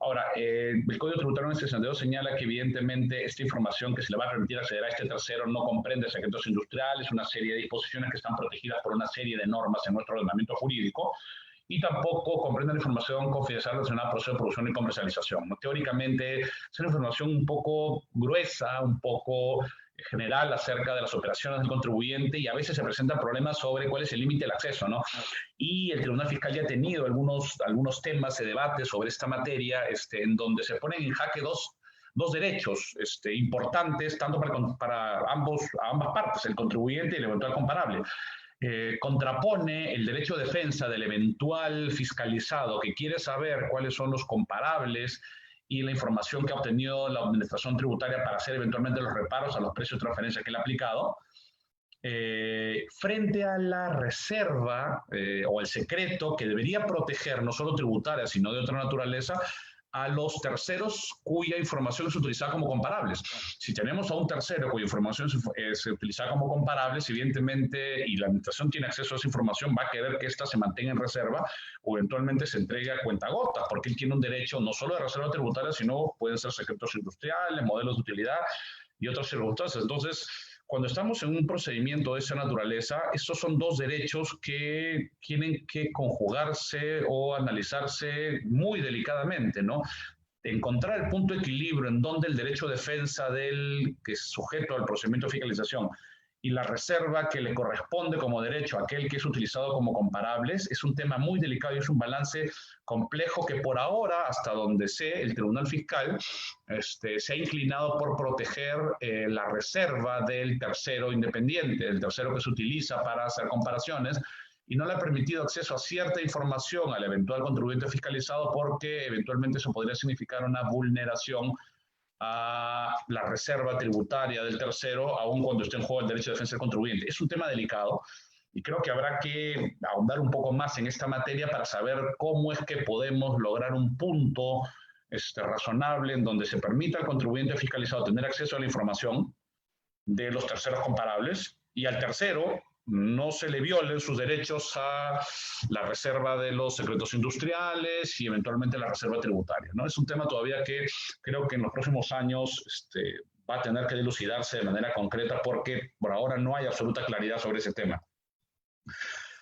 Ahora, el Código Tributario en el 62 señala que evidentemente esta información que se le va a permitir acceder a este tercero no comprende secretos industriales, una serie de disposiciones que están protegidas por una serie de normas en nuestro ordenamiento jurídico, y tampoco comprende la información confidencial relacionada al proceso de producción y comercialización. Teóricamente es una información un poco gruesa, un poco general acerca de las operaciones del contribuyente y a veces se presentan problemas sobre cuál es el límite del acceso, ¿no? Y el Tribunal Fiscal ya ha tenido algunos temas de debate sobre esta materia en donde se ponen en jaque dos derechos importantes, tanto para ambas partes, el contribuyente y el eventual comparable. Contrapone el derecho de defensa del eventual fiscalizado que quiere saber cuáles son los comparables y la información que ha obtenido la Administración Tributaria para hacer eventualmente los reparos a los precios de transferencia que le ha aplicado, frente a la reserva o el secreto que debería proteger no solo tributaria, sino de otra naturaleza, a los terceros cuya información es utilizada como comparables. Si tenemos a un tercero cuya información es utilizada como comparables, evidentemente, y la administración tiene acceso a esa información, va a querer que ésta se mantenga en reserva o eventualmente se entregue a cuentagotas, porque él tiene un derecho no solo de reserva tributaria, sino pueden ser secretos industriales, modelos de utilidad y otras circunstancias. Entonces, cuando estamos en un procedimiento de esa naturaleza, estos son dos derechos que tienen que conjugarse o analizarse muy delicadamente, ¿no? Encontrar el punto de equilibrio en donde el derecho de defensa del que es sujeto al procedimiento de fiscalización y la reserva que le corresponde como derecho a aquel que es utilizado como comparables es un tema muy delicado y es un balance complejo que por ahora, hasta donde sé, el Tribunal Fiscal se ha inclinado por proteger la reserva del tercero independiente, del tercero que se utiliza para hacer comparaciones, y no le ha permitido acceso a cierta información al eventual contribuyente fiscalizado porque eventualmente eso podría significar una vulneración a la reserva tributaria del tercero, aun cuando esté en juego el derecho de defensa del contribuyente. Es un tema delicado y creo que habrá que ahondar un poco más en esta materia para saber cómo es que podemos lograr un punto razonable en donde se permita al contribuyente fiscalizado tener acceso a la información de los terceros comparables y al tercero no se le violen sus derechos a la reserva de los secretos industriales y eventualmente la reserva tributaria, ¿no? Es un tema todavía que creo que en los próximos años va a tener que dilucidarse de manera concreta porque por ahora no hay absoluta claridad sobre ese tema.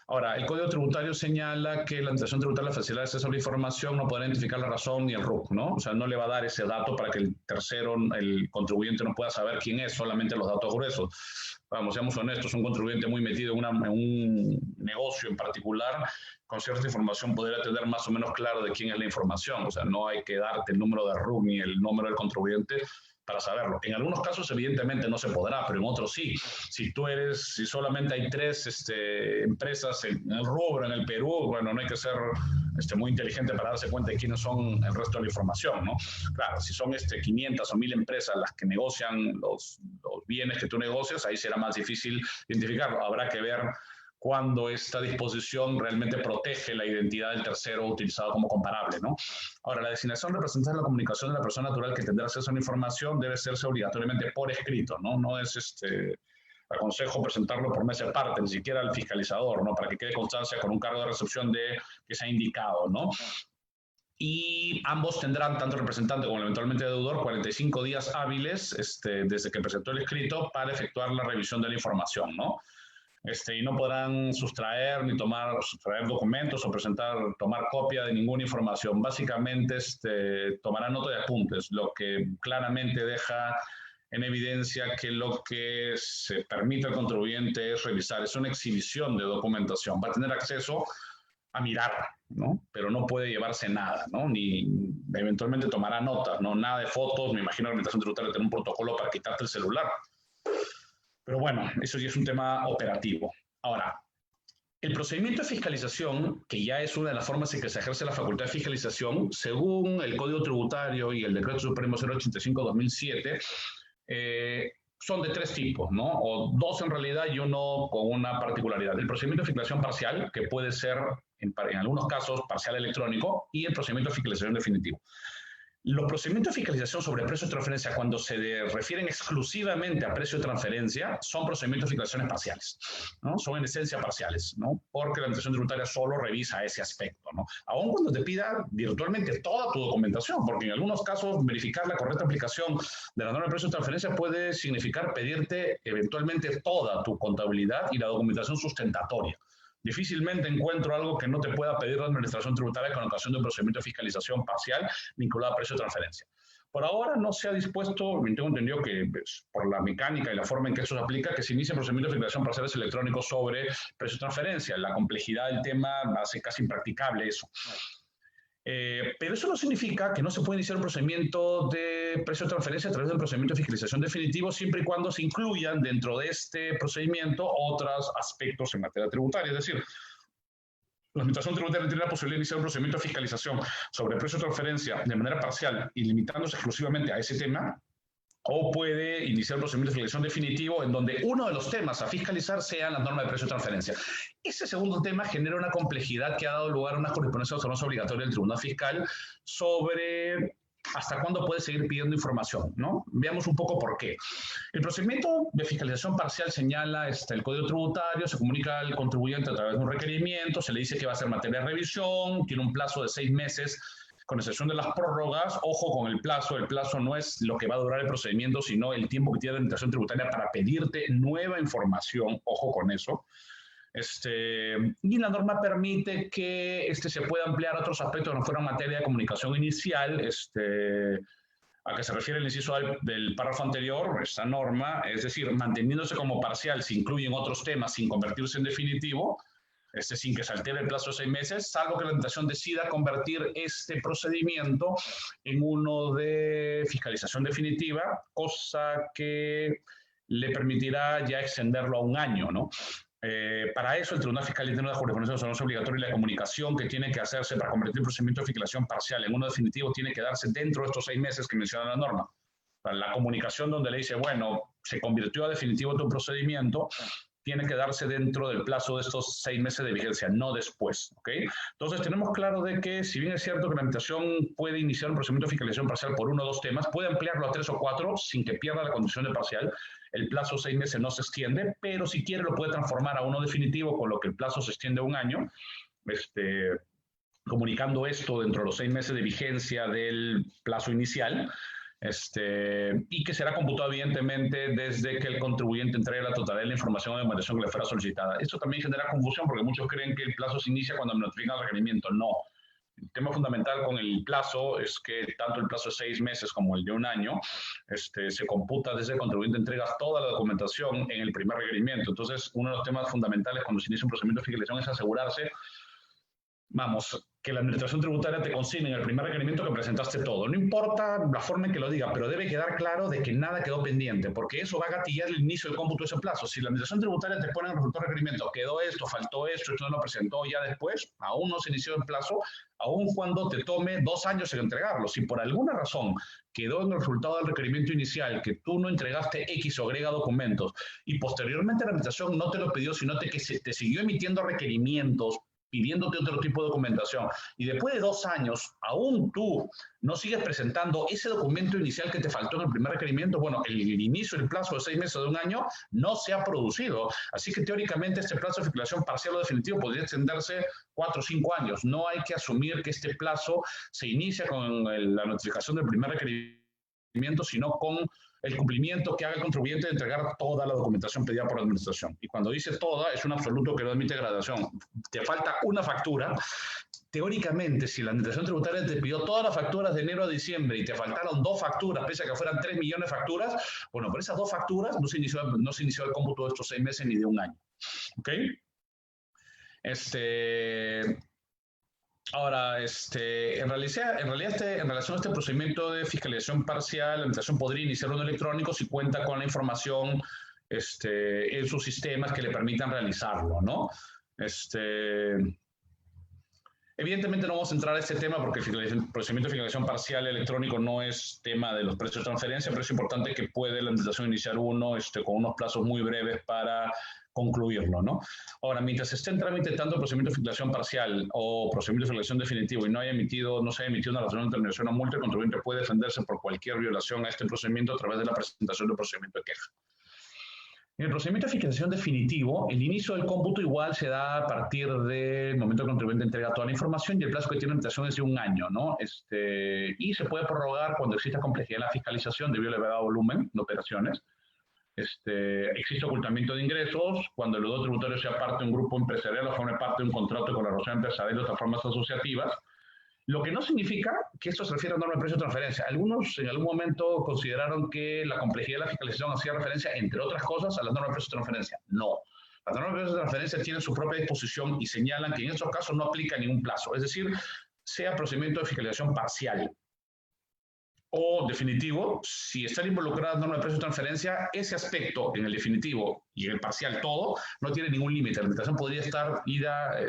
Ahora, el Código Tributario señala que la Administración Tributaria, la facilidad de acceso a la información, no podrá identificar la razón ni el RUC, ¿no? O sea, no le va a dar ese dato para que el tercero, el contribuyente, no pueda saber quién es, solamente los datos gruesos. Vamos, seamos honestos, un contribuyente muy metido en un negocio en particular, con cierta información podría tener más o menos claro de quién es la información. O sea, no hay que darte el número de RUC ni el número del contribuyente para saberlo. En algunos casos, evidentemente, no se podrá, pero en otros sí. Si solamente hay 3 empresas en el rubro, en el Perú, bueno, no hay que ser muy inteligente para darse cuenta de quiénes son el resto de la información, ¿no? Claro, si son 500 o 1000 empresas las que negocian los bienes que tú negocias, ahí será más difícil identificarlo. Habrá que ver cuando esta disposición realmente protege la identidad del tercero utilizado como comparable, ¿no? Ahora, la designación representa la comunicación de la persona natural que tendrá acceso a la información debe hacerse obligatoriamente por escrito, ¿no? No es aconsejo presentarlo por mesa de parte, ni siquiera al fiscalizador, ¿no? Para que quede constancia con un cargo de recepción que se ha indicado, ¿no? Y ambos tendrán, tanto el representante como eventualmente el deudor, 45 días hábiles desde que presentó el escrito para efectuar la revisión de la información, ¿no? Y no podrán sustraer documentos o tomar copia de ninguna información. Básicamente tomarán nota de apuntes, lo que claramente deja en evidencia que lo que se permite al contribuyente es revisar, es una exhibición de documentación. Va a tener acceso a mirar, ¿no? Pero no puede llevarse nada, ¿no? Ni eventualmente tomará notas, ¿no? Nada de fotos. Me imagino que la Administración Tributaria tiene un protocolo para quitarte el celular. Pero bueno, eso ya es un tema operativo. Ahora, el procedimiento de fiscalización, que ya es una de las formas en que se ejerce la facultad de fiscalización, según el Código Tributario y el Decreto Supremo 085/2007, son de 3 tipos, ¿no? O 2 en realidad y uno con una particularidad. El procedimiento de fiscalización parcial, que puede ser, en algunos casos, parcial electrónico, y el procedimiento de fiscalización definitivo. Los procedimientos de fiscalización sobre precio de transferencia, cuando se refieren exclusivamente a precio de transferencia, son procedimientos de fiscalizaciones parciales, ¿no? Son en esencia parciales, ¿no? Porque la Administración Tributaria solo revisa ese aspecto, ¿no? Aun cuando te pida virtualmente toda tu documentación, porque en algunos casos verificar la correcta aplicación de la norma de precio de transferencia puede significar pedirte eventualmente toda tu contabilidad y la documentación sustentatoria. Difícilmente encuentro algo que no te pueda pedir la Administración Tributaria con ocasión de un procedimiento de fiscalización parcial vinculado a precio de transferencia. Por ahora no se ha dispuesto, tengo entendido que por la mecánica y la forma en que eso se aplica, que se inicie un procedimiento de fiscalización parciales electrónicos sobre precio de transferencia. La complejidad del tema hace casi impracticable eso. Pero eso no significa que no se pueda iniciar un procedimiento de precio de transferencia a través de un procedimiento de fiscalización definitivo, siempre y cuando se incluyan dentro de este procedimiento otros aspectos en materia tributaria. Es decir, la Administración Tributaria tiene la posibilidad de iniciar un procedimiento de fiscalización sobre precio de transferencia de manera parcial y limitándose exclusivamente a ese tema, o puede iniciar un procedimiento de fiscalización definitivo en donde uno de los temas a fiscalizar sean las normas de precio de transferencia. Ese segundo tema genera una complejidad que ha dado lugar a una correspondencia obligatoria del Tribunal Fiscal sobre hasta cuándo puede seguir pidiendo información, ¿no? Veamos un poco por qué. El procedimiento de fiscalización parcial señala el Código Tributario, se comunica al contribuyente a través de un requerimiento, se le dice que va a ser materia de revisión, tiene un plazo de 6 meses, con excepción de las prórrogas. Ojo con el plazo no es lo que va a durar el procedimiento, sino el tiempo que tiene la administración tributaria para pedirte nueva información, ojo con eso. Y la norma permite que se pueda ampliar a otros aspectos que no fueran materia de comunicación inicial, a que se refiere el inciso del párrafo anterior, esta norma, es decir, manteniéndose como parcial, se incluyen otros temas sin convertirse en definitivo, sin que se altere el plazo de 6 meses, salvo que la administración decida convertir este procedimiento en uno de fiscalización definitiva, cosa que le permitirá ya extenderlo a 1 año, ¿no? Para eso, el Tribunal Fiscal tiene una jurisprudencia obligatoria y la comunicación que tiene que hacerse para convertir el procedimiento de fiscalización parcial en uno definitivo tiene que darse dentro de estos 6 meses que menciona la norma. Para la comunicación donde le dice, bueno, se convirtió a definitivo tu procedimiento, tiene que darse dentro del plazo de estos 6 meses de vigencia, no después, ¿ok? Entonces, tenemos claro de que, si bien es cierto que la administración puede iniciar un procedimiento de fiscalización parcial por 1 o 2 temas, puede ampliarlo a 3 o 4 sin que pierda la condición de parcial. El plazo de 6 meses no se extiende, pero si quiere lo puede transformar a uno definitivo, con lo que el plazo se extiende a 1 año, comunicando esto dentro de los 6 meses de vigencia del plazo inicial, y que será computado evidentemente desde que el contribuyente entregue la totalidad de la información o documentación que le fuera solicitada. Esto también genera confusión porque muchos creen que el plazo se inicia cuando notifican el requerimiento. No. El tema fundamental con el plazo es que tanto el plazo de 6 meses como el de 1 año se computa desde el contribuyente entrega toda la documentación en el primer requerimiento. Entonces, uno de los temas fundamentales cuando se inicia un procedimiento de fiscalización es asegurarse, que la administración tributaria te consigne en el primer requerimiento que presentaste todo. No importa la forma en que lo diga, pero debe quedar claro de que nada quedó pendiente, porque eso va a gatillar el inicio del cómputo de ese plazo. Si la administración tributaria te pone en el resultado de requerimiento, quedó esto, faltó esto no lo presentó ya después, aún no se inició el plazo, aún cuando te tome 2 años en entregarlo. Si por alguna razón quedó en el resultado del requerimiento inicial que tú no entregaste X o Y documentos y posteriormente la administración no te lo pidió, sino que te siguió emitiendo requerimientos pidiéndote otro tipo de documentación, y después de 2 años, aún tú no sigues presentando ese documento inicial que te faltó en el primer requerimiento, bueno, el inicio del plazo de 6 meses o de 1 año no se ha producido. Así que teóricamente este plazo de fiscalización parcial o definitivo podría extenderse 4 o 5 años. No hay que asumir que este plazo se inicia con la notificación del primer requerimiento, sino con el cumplimiento que haga el contribuyente de entregar toda la documentación pedida por la administración. Y cuando dice toda, es un absoluto que no admite gradación. Te falta una factura. Teóricamente, si la administración tributaria te pidió todas las facturas de enero a diciembre y te faltaron 2 facturas, pese a que fueran 3 millones de facturas, bueno, por esas 2 facturas no se inició el cómputo de estos 6 meses ni de 1 año. ¿Ok? Ahora, en relación a este procedimiento de fiscalización parcial, la administración podría iniciar uno electrónico si cuenta con la información en sus sistemas que le permitan realizarlo, ¿no? Evidentemente no vamos a entrar a este tema porque el procedimiento de fiscalización parcial electrónico no es tema de los precios de transferencia, pero es importante que puede la administración iniciar uno con unos plazos muy breves para concluirlo, ¿no? Ahora, mientras esté en trámite tanto el procedimiento de fiscalización parcial o procedimiento de fiscalización definitivo y no se haya emitido una razón de determinación o multa, el contribuyente puede defenderse por cualquier violación a este procedimiento a través de la presentación del procedimiento de queja. En el procedimiento de fiscalización definitivo, el inicio del cómputo igual se da a partir del momento que el contribuyente entrega toda la información y el plazo que tiene la administración es de 1 año, ¿no? Y se puede prorrogar cuando exista complejidad en la fiscalización debido al elevado volumen de operaciones. Existe ocultamiento de ingresos cuando el deudor tributario sea parte de un grupo empresarial o forme parte de un contrato con la relación empresarial de otras formas asociativas, lo que no significa que esto se refiere a norma de precio de transferencia. Algunos en algún momento consideraron que la complejidad de la fiscalización hacía referencia, entre otras cosas, a las normas de precio de transferencia. No. Las normas de precio de transferencia tienen su propia disposición y señalan que en estos casos no aplica ningún plazo, es decir, sea procedimiento de fiscalización parcial o definitivo, si están involucradas normas de precio de transferencia, ese aspecto en el definitivo y en el parcial todo no tiene ningún límite. La administración podría estar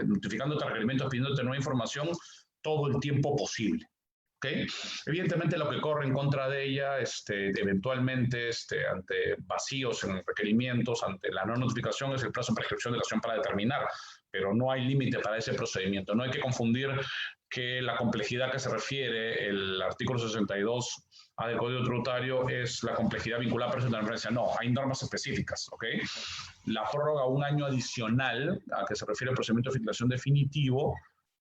notificándote requerimientos, pidiéndote nueva información todo el tiempo posible. ¿Okay? Evidentemente lo que corre en contra de ella, eventualmente, ante vacíos en requerimientos, ante la no notificación, es el plazo de prescripción de la acción para determinar, pero no hay límite para ese procedimiento. No hay que confundir que la complejidad que se refiere el artículo 62A del Código Tributario es la complejidad vinculada a precios de referencia. No, hay normas específicas, ¿ok? La prórroga un año adicional a que se refiere al procedimiento de fiscalización definitivo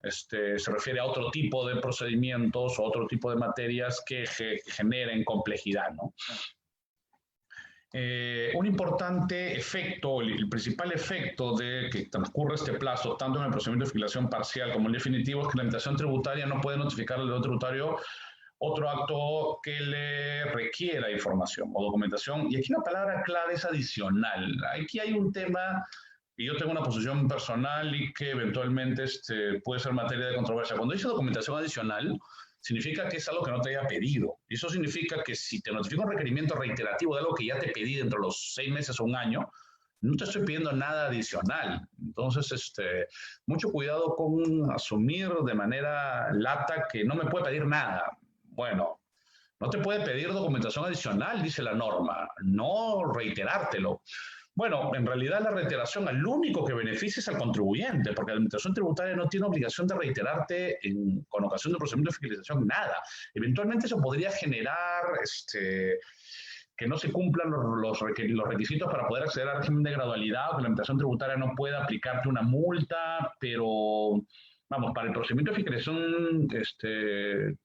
se refiere a otro tipo de procedimientos o otro tipo de materias que generen complejidad, ¿no? Un importante efecto, el principal efecto de que transcurra este plazo, tanto en el procedimiento de fiscalización parcial como en el definitivo, es que la administración tributaria no puede notificar al deudor tributario otro acto que le requiera información o documentación. Y aquí la palabra clave es adicional. Aquí hay un tema, y yo tengo una posición personal y que eventualmente puede ser materia de controversia. Cuando dice documentación adicional, significa que es algo que no te haya pedido. Y eso significa que si te notifico un requerimiento reiterativo de algo que ya te pedí dentro de los 6 meses o un año, no te estoy pidiendo nada adicional. Entonces, mucho cuidado con asumir de manera lata que no me puede pedir nada. Bueno, no te puede pedir documentación adicional, dice la norma, no reiterártelo. Bueno, en realidad la reiteración al único que beneficia es al contribuyente, porque la administración tributaria no tiene obligación de reiterarte con ocasión del procedimiento de fiscalización nada. Eventualmente eso podría generar que no se cumplan los requisitos para poder acceder al régimen de gradualidad, o que la administración tributaria no pueda aplicarte una multa, pero vamos, para el procedimiento de fiscalización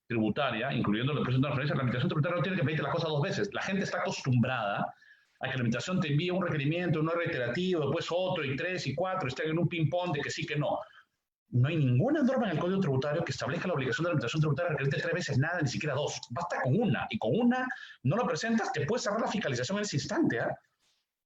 tributaria, incluyendo el proceso de referencia, la administración tributaria no tiene que pedirte las cosas 2 veces. La gente está acostumbrada a que la administración te envíe un requerimiento, no reiterativo, después otro, y 3, y 4, estén en un ping-pong de que sí, que no. No hay ninguna norma en el Código Tributario que establezca la obligación de la administración tributaria de requerirte 3 veces nada, ni siquiera 2. Basta con una, y con una no lo presentas, te puedes cerrar la fiscalización en ese instante, ¿eh?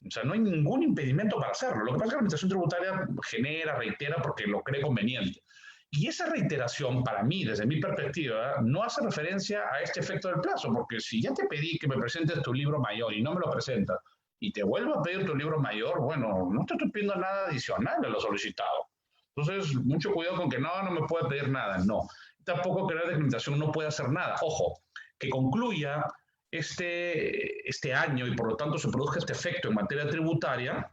O sea, no hay ningún impedimento para hacerlo. Lo que pasa es que la administración tributaria reitera porque lo cree conveniente. Y esa reiteración, para mí, desde mi perspectiva, no hace referencia a este efecto del plazo, porque si ya te pedí que me presentes tu libro mayor y no me lo presentas, y te vuelvo a pedir tu libro mayor, bueno, no te estoy pidiendo nada adicional de lo solicitado. Entonces, mucho cuidado con que no me puede pedir nada, no. Tampoco creer que la administración no puede hacer nada. Ojo, que concluya este año y por lo tanto se produzca este efecto en materia tributaria,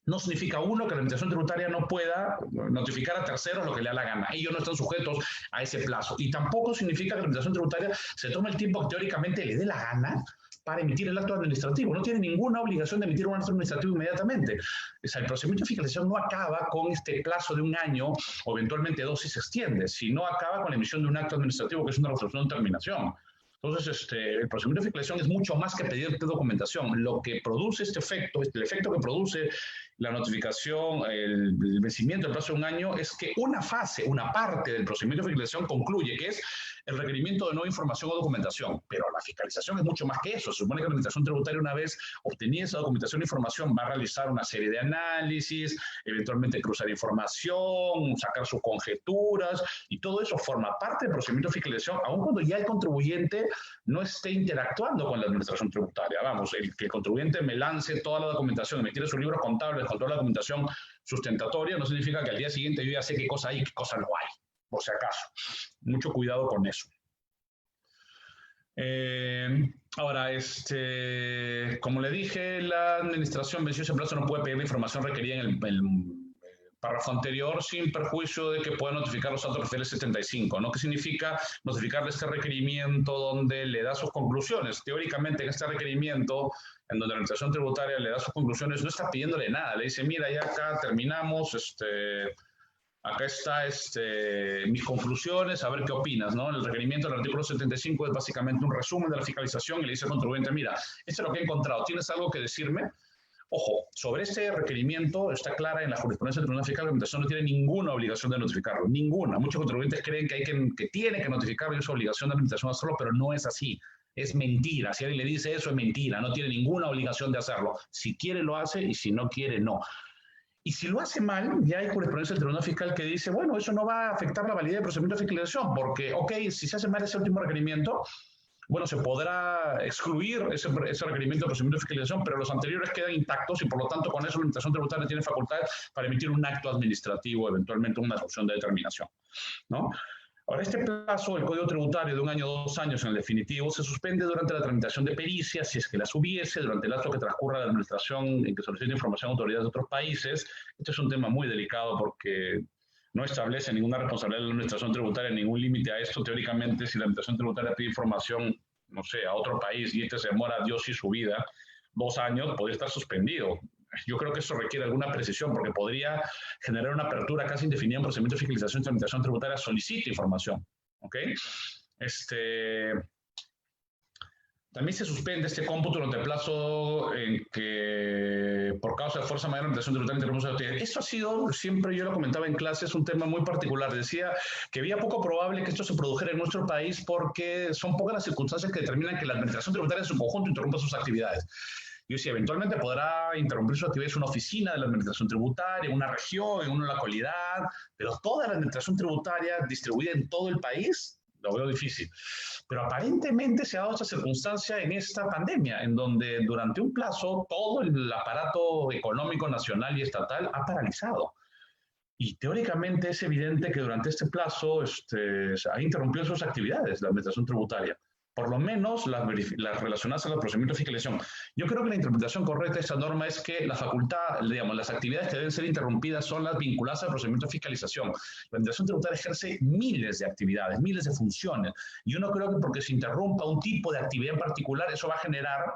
no significa, uno, que la administración tributaria no pueda notificar a terceros lo que le da la gana. Ellos no están sujetos a ese plazo. Y tampoco significa que la administración tributaria se tome el tiempo que teóricamente le dé la gana para emitir el acto administrativo. No tiene ninguna obligación de emitir un acto administrativo inmediatamente. O sea, el procedimiento de fiscalización no acaba con este plazo de 1 año o eventualmente 2 si se extiende, sino acaba con la emisión de un acto administrativo que es una resolución de terminación. Entonces, el procedimiento de fiscalización es mucho más que pedirte documentación. Lo que produce este efecto, el efecto que produce la notificación, el vencimiento del plazo de 1 año, es que una fase, una parte del procedimiento de fiscalización concluye, que es el requerimiento de nueva información o documentación. Pero la fiscalización es mucho más que eso. Se supone que la administración tributaria, una vez obtenida esa documentación e información, va a realizar una serie de análisis, eventualmente cruzar información, sacar sus conjeturas, y todo eso forma parte del procedimiento de fiscalización, aun cuando ya el contribuyente no esté interactuando con la administración tributaria. Vamos, que el contribuyente me lance toda la documentación, me tire su libro contable con toda la documentación sustentatoria, no significa que al día siguiente yo ya sé qué cosa hay y qué cosa no hay, por si acaso. Mucho cuidado con eso. Ahora, como le dije, la administración venció ese plazo, no puede pedir la información requerida en el párrafo anterior sin perjuicio de que pueda notificar los actos referentes 75, ¿no? ¿Qué significa notificarle este requerimiento donde le da sus conclusiones? Teóricamente, en este requerimiento, en donde la administración tributaria le da sus conclusiones, no está pidiéndole nada. Le dice, mira, ya acá terminamos, acá está mis conclusiones, a ver qué opinas, ¿no? El requerimiento del artículo 75 es básicamente un resumen de la fiscalización y le dice al contribuyente, mira, esto es lo que he encontrado, ¿tienes algo que decirme? Ojo, sobre este requerimiento está clara en la jurisprudencia del Tribunal Fiscal que la administración no tiene ninguna obligación de notificarlo, ninguna. Muchos contribuyentes creen que tiene que notificarlo y es obligación de la administración hacerlo, pero no es así. Es mentira. Si alguien le dice eso, es mentira. No tiene ninguna obligación de hacerlo. Si quiere, lo hace, y si no quiere, no. Y si lo hace mal, ya hay jurisprudencia del Tribunal Fiscal que dice, bueno, eso no va a afectar la validez del procedimiento de fiscalización, porque, ok, si se hace mal ese último requerimiento, bueno, se podrá excluir ese requerimiento de procedimiento de fiscalización, pero los anteriores quedan intactos y, por lo tanto, con eso la administración tributaria tiene facultad para emitir un acto administrativo, eventualmente una resolución de determinación, ¿no? Ahora, este plazo, el Código Tributario de 1 año o 2 años en el definitivo, se suspende durante la tramitación de pericias, si es que las hubiese, durante el lapso que transcurra la administración en que solicita información a autoridades de otros países. Este es un tema muy delicado porque no establece ninguna responsabilidad de la administración tributaria, ningún límite a esto. Teóricamente, si la administración tributaria pide información, no sé, a otro país y este se demora Dios y su vida, 2 años, podría estar suspendido. Yo creo que eso requiere alguna precisión porque podría generar una apertura casi indefinida en procedimiento de fiscalización y tramitación tributaria solicita información. ¿Ok? También se suspende este cómputo durante el plazo en que, por causa de fuerza mayor, la administración tributaria interrumpe sus actividades. Eso ha sido, siempre yo lo comentaba en clases, un tema muy particular. Decía que había poco probable que esto se produjera en nuestro país porque son pocas las circunstancias que determinan que la administración tributaria en su conjunto interrumpa sus actividades. Yo decía, eventualmente podrá interrumpir sus actividades una oficina de la administración tributaria, una región, en una localidad, pero toda la administración tributaria distribuida en todo el país, lo veo difícil. Pero aparentemente se ha dado esta circunstancia en esta pandemia, en donde durante un plazo todo el aparato económico nacional y estatal ha paralizado. Y teóricamente es evidente que durante este plazo ha interrumpido sus actividades la administración tributaria. Por lo menos las relacionadas a los procedimientos de fiscalización. Yo creo que la interpretación correcta de esta norma es que la facultad, digamos, las actividades que deben ser interrumpidas son las vinculadas al procedimiento de fiscalización. La administración tributaria ejerce miles de actividades, miles de funciones. Y yo no creo que porque se interrumpa un tipo de actividad en particular, eso va a generar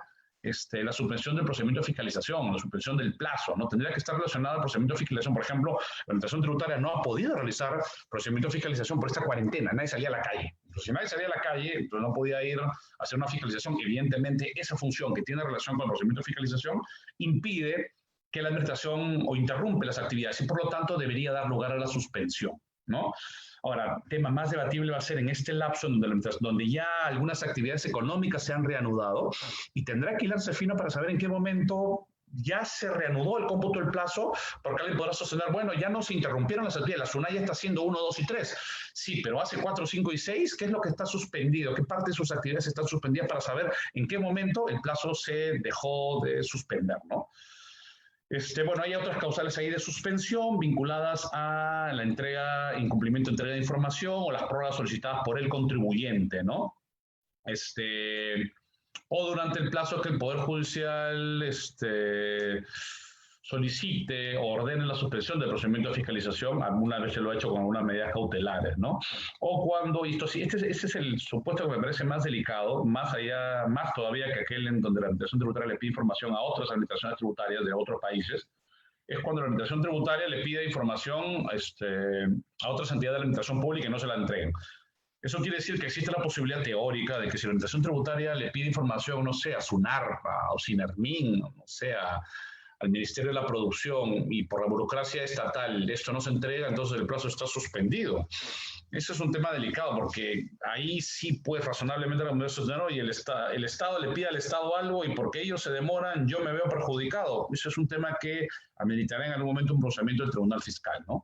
la suspensión del procedimiento de fiscalización, la suspensión del plazo, ¿no? Tendría que estar relacionado al procedimiento de fiscalización. Por ejemplo, la administración tributaria no ha podido realizar procedimiento de fiscalización por esta cuarentena, nadie salía a la calle. Entonces, si nadie salía a la calle, entonces no podía ir a hacer una fiscalización. Evidentemente, esa función que tiene relación con el procedimiento de fiscalización impide que la administración o interrumpe las actividades y, por lo tanto, debería dar lugar a la suspensión, ¿no? Ahora, el tema más debatible va a ser en este lapso donde ya algunas actividades económicas se han reanudado y tendrá que hilarse fino para saber en qué momento ya se reanudó el cómputo del plazo, porque alguien podrá sostener, bueno, ya no se interrumpieron las actividades, la SUNAT ya está haciendo 1, 2 y 3. Sí, pero hace 4, 5 y 6, ¿qué es lo que está suspendido? ¿Qué parte de sus actividades están suspendidas para saber en qué momento el plazo se dejó de suspender, ¿no? Bueno, hay otras causales ahí de suspensión vinculadas a la incumplimiento de entrega de información o las prórrogas solicitadas por el contribuyente, ¿no? O durante el plazo que el Poder Judicial solicite o ordene la suspensión del procedimiento de fiscalización, alguna vez se lo ha hecho con algunas medidas cautelares, ¿no? O cuando, este es el supuesto que me parece más delicado, más todavía que aquel en donde la administración tributaria le pide información a otras administraciones tributarias de otros países, es cuando la administración tributaria le pide información a otras entidades de la administración pública y no se la entreguen. Eso quiere decir que existe la posibilidad teórica de que si la administración tributaria le pide información, no sé, a SUNARPA o SINERMIN, no sé, al Ministerio de la Producción y por la burocracia estatal esto no se entrega, entonces el plazo está suspendido. Eso es un tema delicado porque ahí sí puede razonablemente la administración sostener, oye, el Estado le pide al Estado algo y porque ellos se demoran yo me veo perjudicado. Eso es un tema que ameritará en algún momento un procedimiento del Tribunal Fiscal, ¿no?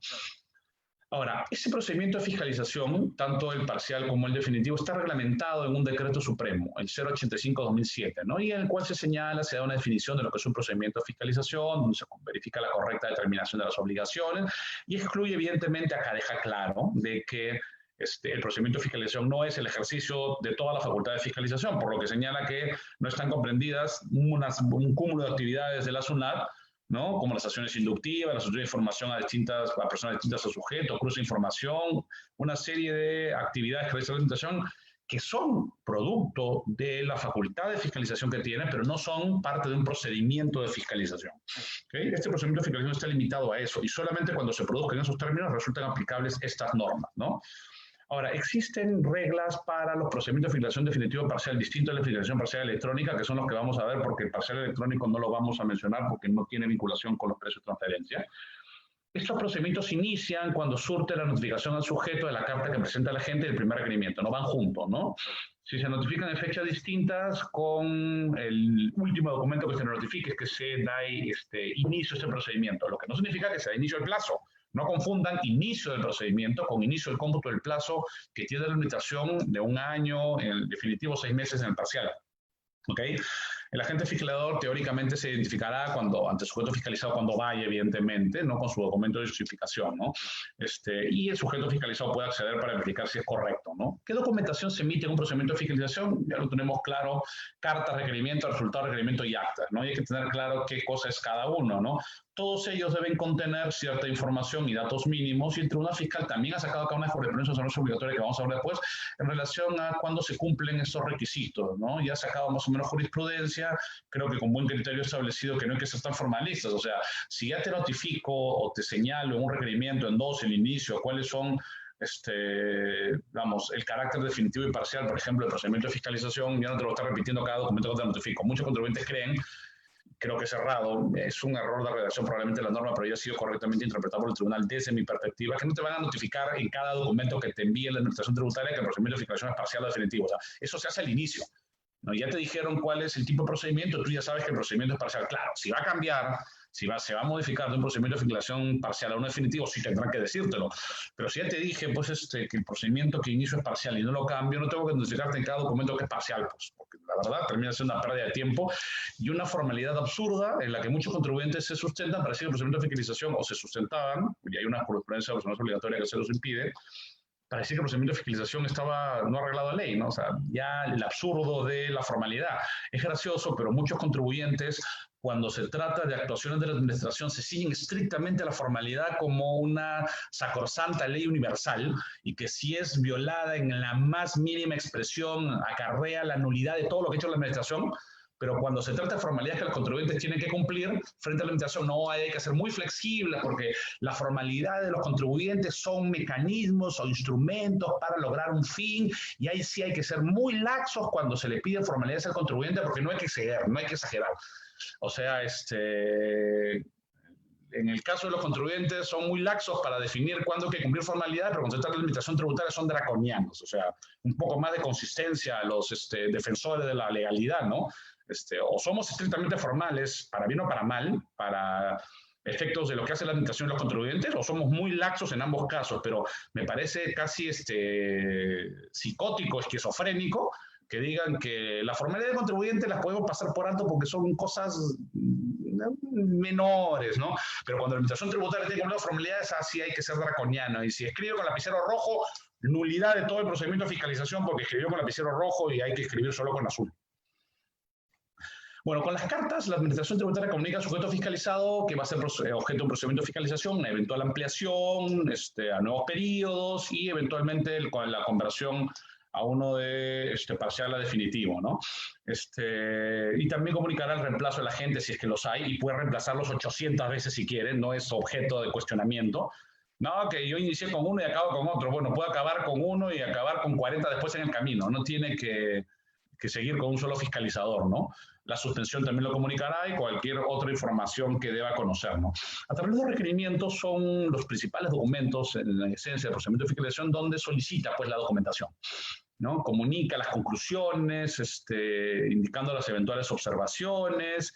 Ahora, ese procedimiento de fiscalización, tanto el parcial como el definitivo, está reglamentado en un decreto supremo, el 085-2007, ¿no? Y en el cual se da una definición de lo que es un procedimiento de fiscalización, donde se verifica la correcta determinación de las obligaciones y excluye, evidentemente, acá deja claro de que el procedimiento de fiscalización no es el ejercicio de toda la facultad de fiscalización, por lo que señala que no están comprendidas un cúmulo de actividades de la SUNAT, ¿no? Como las acciones inductivas, las acciones de información a personas distintas a sujetos, cruce de información, una serie de actividades que realiza la administración que son producto de la facultad de fiscalización que tiene, pero no son parte de un procedimiento de fiscalización. ¿Okay? Este procedimiento de fiscalización está limitado a eso y solamente cuando se produzcan esos términos resultan aplicables estas normas, ¿no? Ahora, existen reglas para los procedimientos de fiscalización definitivo parcial distintos a la fiscalización parcial electrónica, que son los que vamos a ver porque el parcial electrónico no lo vamos a mencionar porque no tiene vinculación con los precios de transferencia. Estos procedimientos inician cuando surte la notificación al sujeto de la carta que presenta la gente y el primer requerimiento, no van juntos, ¿no? Si se notifican en fechas distintas, con el último documento que se notifique es que se da inicio a este procedimiento, lo que no significa que se da inicio al plazo. No confundan inicio del procedimiento con inicio del cómputo del plazo que tiene la limitación de 1 año, en el definitivo 6 meses en el parcial. ¿Okay? El agente fiscalizador teóricamente se identificará ante el sujeto fiscalizado cuando vaya, evidentemente, ¿no? Con su documento de justificación, ¿no? Y el sujeto fiscalizado puede acceder para verificar si es correcto, ¿no? ¿Qué documentación se emite en un procedimiento de fiscalización? Ya lo tenemos claro: cartas, requerimientos, resultados, requerimiento y actas, ¿no? Y hay que tener claro qué cosa es cada uno, ¿no? Todos ellos deben contener cierta información y datos mínimos, y el Tribunal Fiscal también ha sacado acá una jurisprudencia obligatoria que vamos a hablar después en relación a cuándo se cumplen estos requisitos, ¿no? Ya ha sacado más o menos jurisprudencia, creo que con buen criterio establecido que no hay que ser tan formalistas. O sea, si ya te notifico o te señalo en un requerimiento en dos, el inicio, cuáles son el carácter definitivo y parcial, por ejemplo, del procedimiento de fiscalización, yo no te lo voy a estar repitiendo cada documento que te notifico. Muchos contribuyentes creen, creo que es errado, es un error de redacción probablemente la norma, pero ya ha sido correctamente interpretado por el tribunal desde mi perspectiva, que no te van a notificar en cada documento que te envíe la administración tributaria que el procedimiento de fiscalización es parcial o definitivo. O sea, eso se hace al inicio, ¿no? Ya te dijeron cuál es el tipo de procedimiento, tú ya sabes que el procedimiento es parcial. Claro, si va a cambiar, se va a modificar de un procedimiento de fiscalización parcial a uno definitivo, sí tendrán que decírtelo. Pero si ya te dije, pues, que el procedimiento que inicio es parcial y no lo cambio, no tengo que notificarte en cada documento que es parcial, pues, porque la verdad termina siendo una pérdida de tiempo y una formalidad absurda en la que muchos contribuyentes se sustentan para decir que el procedimiento de fiscalización, o se sustentaban, y hay una jurisprudencia obligatoria que se los impide, para decir que el procedimiento de fiscalización estaba no arreglado a ley, ¿no? O sea, ya el absurdo de la formalidad. Es gracioso, pero muchos contribuyentes, cuando se trata de actuaciones de la administración, se siguen estrictamente la formalidad como una sacrosanta ley universal, y que si es violada en la más mínima expresión acarrea la nulidad de todo lo que ha hecho la administración. Pero cuando se trata de formalidades que los contribuyentes tienen que cumplir frente a la administración, no, hay que ser muy flexibles, porque la formalidad de los contribuyentes son mecanismos o instrumentos para lograr un fin, y ahí sí hay que ser muy laxos cuando se le piden formalidades al contribuyente, porque no hay que exceder, no hay que exagerar. O sea, en el caso de los contribuyentes son muy laxos para definir cuándo hay que cumplir formalidad, pero cuando se trata de la administración tributaria son draconianos. O sea, un poco más de consistencia a los defensores de la legalidad, ¿no? O somos estrictamente formales, para bien o para mal, para efectos de lo que hace la administración y los contribuyentes, o somos muy laxos en ambos casos. Pero me parece casi psicótico, esquizofrénico, que digan que la formalidad del contribuyente las podemos pasar por alto porque son cosas menores, ¿no? Pero cuando la administración tributaria tiene que cumplir formalidades, así hay que ser draconiano. Y si escribe con lapicero rojo, nulidad de todo el procedimiento de fiscalización porque escribió con lapicero rojo y hay que escribir solo con azul. Bueno, con las cartas, la administración tributaria comunica al sujeto fiscalizado que va a ser objeto de un procedimiento de fiscalización, una eventual ampliación a nuevos periodos y eventualmente con la conversión a uno de parcial a definitivo, ¿no? Y también comunicará el reemplazo del agente si es que los hay, y puede reemplazarlos 800 veces si quiere, no es objeto de cuestionamiento. No, que yo inicié con uno y acabo con otro. Bueno, puedo acabar con uno y acabar con 40 después en el camino. No tiene que seguir con un solo fiscalizador, ¿no? La suspensión también lo comunicará y cualquier otra información que deba conocer, ¿no? A través de los requerimientos son los principales documentos, en la esencia del procedimiento de fiscalización, donde solicita, pues, la documentación, ¿no? Comunica las conclusiones, indicando las eventuales observaciones.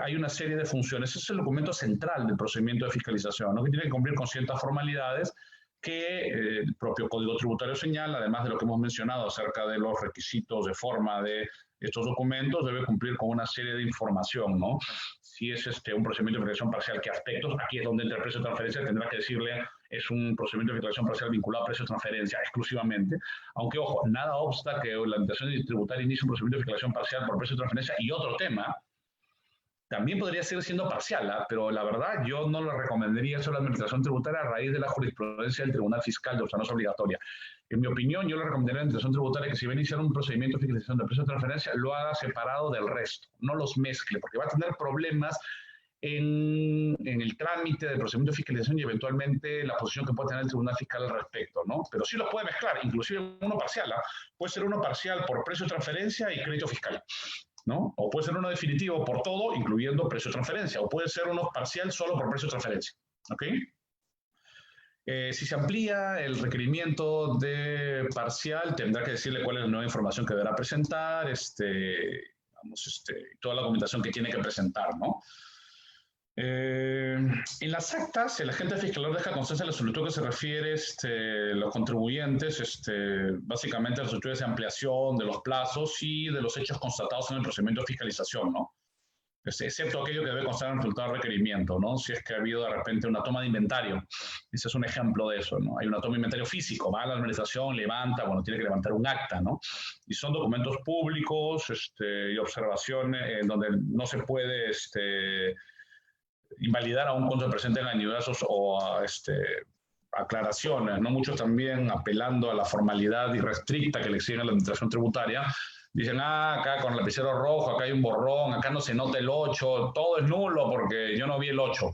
Hay una serie de funciones. Ese es el documento central del procedimiento de fiscalización, ¿no? Que tiene que cumplir con ciertas formalidades que el propio Código Tributario señala, además de lo que hemos mencionado acerca de los requisitos de forma de estos documentos, debe cumplir con una serie de información, ¿no? Si es un procedimiento de fiscalización parcial, ¿qué aspectos? Aquí es donde entra el precio de transferencia, tendrá que decirle, es un procedimiento de fiscalización parcial vinculado a precio de transferencia exclusivamente, aunque, ojo, nada obsta que la administración tributaria inicie un procedimiento de fiscalización parcial por precio de transferencia. Y otro tema, también podría seguir siendo parcial, ¿eh? Pero la verdad yo no le recomendaría eso a la administración tributaria a raíz de la jurisprudencia del Tribunal Fiscal de observancia obligatoria. En mi opinión, yo le recomendaría a la administración tributaria que si va a iniciar un procedimiento de fiscalización de precio de transferencia, lo haga separado del resto, no los mezcle, porque va a tener problemas en el trámite del procedimiento de fiscalización y eventualmente la posición que puede tener el Tribunal Fiscal al respecto, ¿no? Pero sí los puede mezclar, inclusive uno parcial, ¿eh? Puede ser uno parcial por precio de transferencia y crédito fiscal, ¿no? O puede ser uno definitivo por todo, incluyendo precio de transferencia, o puede ser uno parcial solo por precio de transferencia, ¿ok? Si se amplía el requerimiento de parcial, tendrá que decirle cuál es la nueva información que deberá presentar, toda la documentación que tiene que presentar, ¿no? En las actas, el agente fiscalizador deja constancia de la solicitud que se refiere los contribuyentes, básicamente las solicitudes de ampliación de los plazos y de los hechos constatados en el procedimiento de fiscalización, ¿no? Excepto aquello que debe constar en el resultado del requerimiento, ¿no? Si es que ha habido de repente una toma de inventario. Ese es un ejemplo de eso, ¿no? Hay una toma de inventario físico, va a la administración, levanta, bueno, tiene que levantar un acta, ¿no? Y son documentos públicos y observaciones en donde no se puede invalidar aún cuando se presenten añadidazos o aclaraciones, ¿no? Muchos también apelando a la formalidad irrestricta que le exigen a la administración tributaria. Dicen, acá con el lapicero rojo, acá hay un borrón, acá no se nota el 8, todo es nulo porque yo no vi el 8.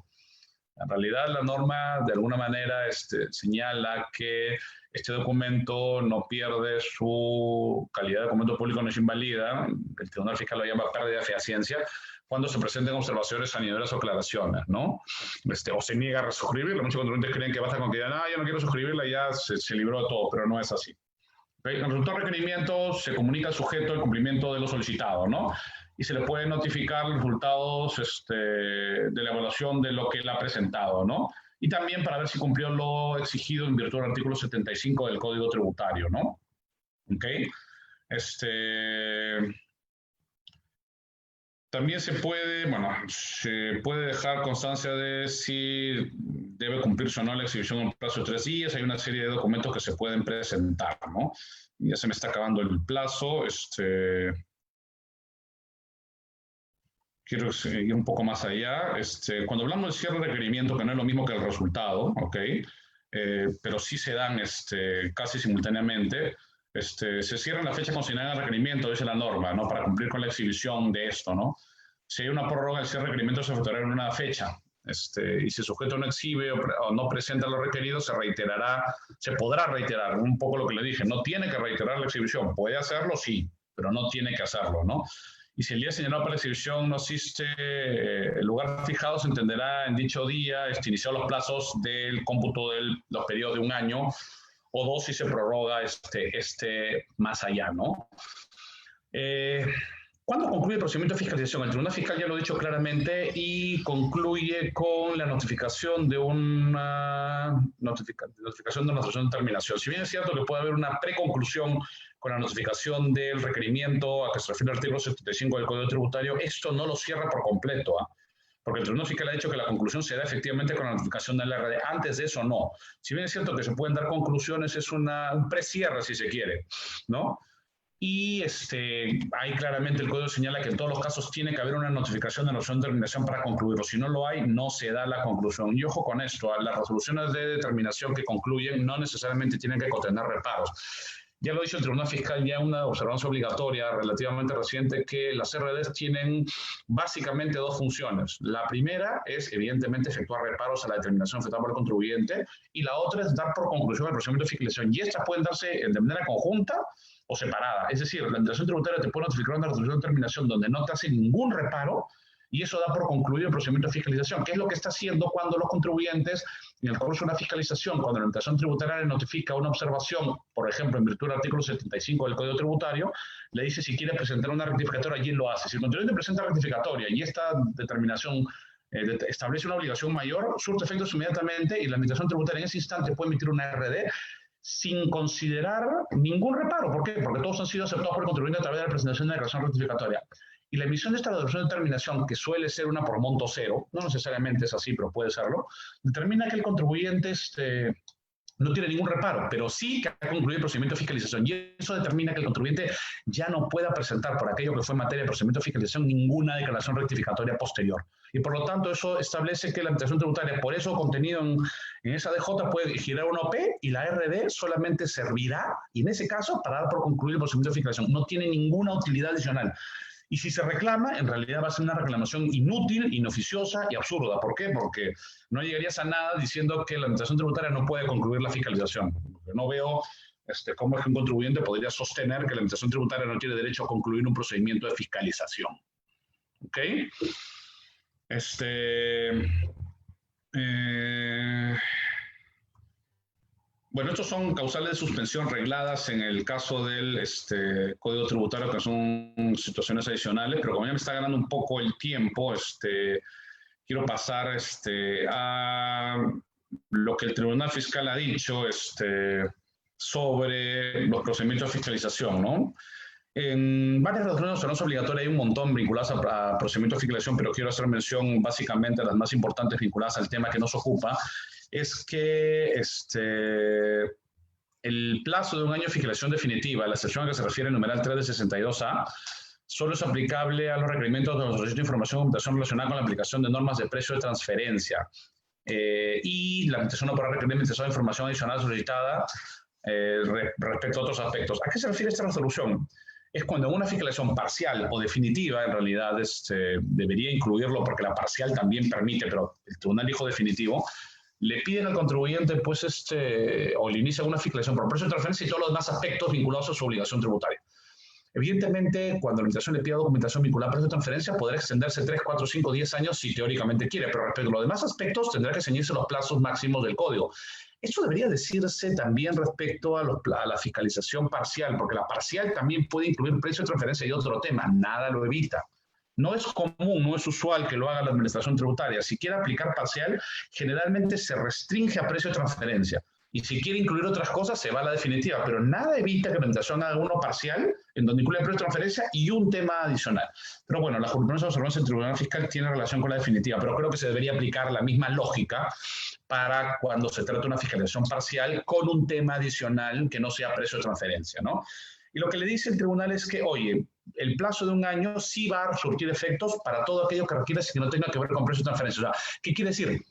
En realidad la norma de alguna manera señala que este documento no pierde su calidad de documento público, no se invalida, el Tribunal Fiscal lo llama pérdida de fehaciencia, cuando se presenten observaciones, anideras o aclaraciones, ¿no? O se niega a suscribirla. Muchos contribuyentes creen que basta con que digan, yo no quiero suscribirla y ya se libró de todo, pero no es así. En el resultado de requerimiento se comunica al sujeto el cumplimiento de lo solicitado, ¿no? Y se le puede notificar los resultados de la evaluación de lo que él ha presentado, ¿no? Y también para ver si cumplió lo exigido en virtud del artículo 75 del Código Tributario, ¿no? ¿Ok? También se puede dejar constancia de si debe cumplirse o no la exhibición en un plazo de 3 días. Hay una serie de documentos que se pueden presentar, ¿no? Ya se me está acabando el plazo. Quiero ir un poco más allá. Cuando hablamos del cierre de requerimiento, que no es lo mismo que el resultado, ¿ok? Pero sí se dan casi simultáneamente. Se cierra en la fecha consignada en el requerimiento, dice la norma, ¿no? Para cumplir con la exhibición de esto, ¿no? Si hay una prórroga, el cierre de requerimiento se efectuará en una fecha. Y si el sujeto no exhibe o no presenta lo requerido, se podrá reiterar, un poco lo que le dije, no tiene que reiterar la exhibición, puede hacerlo, sí, pero no tiene que hacerlo, ¿no? Y si el día señalado para la exhibición no asiste el lugar fijado, se entenderá en dicho día iniciar los plazos del cómputo de los periodos de 1 año, o 2 si se prorroga más allá, ¿no? ¿Cuándo concluye el procedimiento de fiscalización? El Tribunal Fiscal ya lo ha dicho claramente y concluye con la notificación de una notificación de una resolución de terminación. Si bien es cierto que puede haber una preconclusión con la notificación del requerimiento a que se refiere el artículo 75 del Código Tributario, esto no lo cierra por completo, porque el Tribunal Fiscal ha dicho que la conclusión se da efectivamente con la notificación del RD. Antes de eso, no. Si bien es cierto que se pueden dar conclusiones, es un precierre, si se quiere, ¿no? Y ahí claramente el código señala que en todos los casos tiene que haber una notificación de notificación de terminación para concluirlo. Si no lo hay, no se da la conclusión. Y ojo con esto, las resoluciones de determinación que concluyen no necesariamente tienen que contener reparos. Ya lo dicho el Tribunal Fiscal, ya una observancia obligatoria relativamente reciente, que las RDs tienen básicamente 2 funciones. La primera es, evidentemente, efectuar reparos a la determinación efectuada por el contribuyente, y la otra es dar por conclusión el procedimiento de fiscalización. Y estas pueden darse de manera conjunta o separada. Es decir, la administración tributaria te puede notificar una resolución de terminación donde no te hace ningún reparo, y eso da por concluido el procedimiento de fiscalización, que es lo que está haciendo cuando los contribuyentes, en el curso de una fiscalización, cuando la administración tributaria le notifica una observación, por ejemplo, en virtud del artículo 75 del Código Tributario, le dice si quiere presentar una rectificatoria, y él lo hace. Si el contribuyente presenta rectificatoria y esta determinación establece una obligación mayor, surte efectos inmediatamente, y la administración tributaria en ese instante puede emitir una RD sin considerar ningún reparo. ¿Por qué? Porque todos han sido aceptados por el contribuyente a través de la presentación de la declaración rectificatoria. Y la emisión de esta declaración de terminación, que suele ser una por monto cero, no necesariamente es así, pero puede serlo, determina que el contribuyente no tiene ningún reparo, pero sí que ha concluido el procedimiento de fiscalización. Y eso determina que el contribuyente ya no pueda presentar, por aquello que fue en materia de procedimiento de fiscalización, ninguna declaración rectificatoria posterior. Y por lo tanto, eso establece que la administración tributaria, por eso contenido en esa DJ, puede girar una OP, y la RD solamente servirá, y en ese caso, para dar por concluido el procedimiento de fiscalización. No tiene ninguna utilidad adicional. Y si se reclama, en realidad va a ser una reclamación inútil, inoficiosa y absurda. ¿Por qué? Porque no llegarías a nada diciendo que la administración tributaria no puede concluir la fiscalización. Porque no veo cómo es que un contribuyente podría sostener que la administración tributaria no tiene derecho a concluir un procedimiento de fiscalización. ¿Ok? Bueno, estos son causales de suspensión regladas en el caso del Código Tributario, que son situaciones adicionales, pero como ya me está ganando un poco el tiempo, quiero pasar a lo que el Tribunal Fiscal ha dicho sobre los procedimientos de fiscalización, ¿no? En varias resoluciones no es obligatoria, hay un montón vinculadas a procedimientos de fiscalización, pero quiero hacer mención básicamente a las más importantes vinculadas al tema que nos ocupa, es que el plazo de un año de fiscalización definitiva, la excepción a que se refiere el numeral 3 de 62A, solo es aplicable a los requerimientos de los registros de información y documentación relacionada con la aplicación de normas de precio de transferencia y la administración no podrá requerir administración de información adicional solicitada respecto a otros aspectos. ¿A qué se refiere esta resolución? Es cuando en una fiscalización parcial o definitiva, en realidad debería incluirlo porque la parcial también permite, pero el tribunal dijo definitivo, le piden al contribuyente, pues, o le inician una fiscalización por precio de transferencia y todos los demás aspectos vinculados a su obligación tributaria. Evidentemente, cuando la administración le pida documentación vinculada a precio de transferencia, podrá extenderse 3, 4, 5, 10 años si teóricamente quiere, pero respecto a los demás aspectos tendrá que ceñirse los plazos máximos del código. Esto debería decirse también respecto a la fiscalización parcial, porque la parcial también puede incluir precio de transferencia y otro tema, nada lo evita. No es común, no es usual que lo haga la administración tributaria. Si quiere aplicar parcial, generalmente se restringe a precio de transferencia. Y si quiere incluir otras cosas, se va a la definitiva. Pero nada evita que la administración haga uno parcial, en donde incluye precio de transferencia y un tema adicional. Pero bueno, la jurisprudencia de observancia del Tribunal Fiscal tiene relación con la definitiva, pero creo que se debería aplicar la misma lógica para cuando se trata de una fiscalización parcial con un tema adicional que no sea precio de transferencia, ¿no? Y lo que le dice el tribunal es que, oye, el plazo de un año sí va a surtir efectos para todo aquello que requiere que no tenga que ver con precio de transferencia. O sea, ¿qué quiere decir?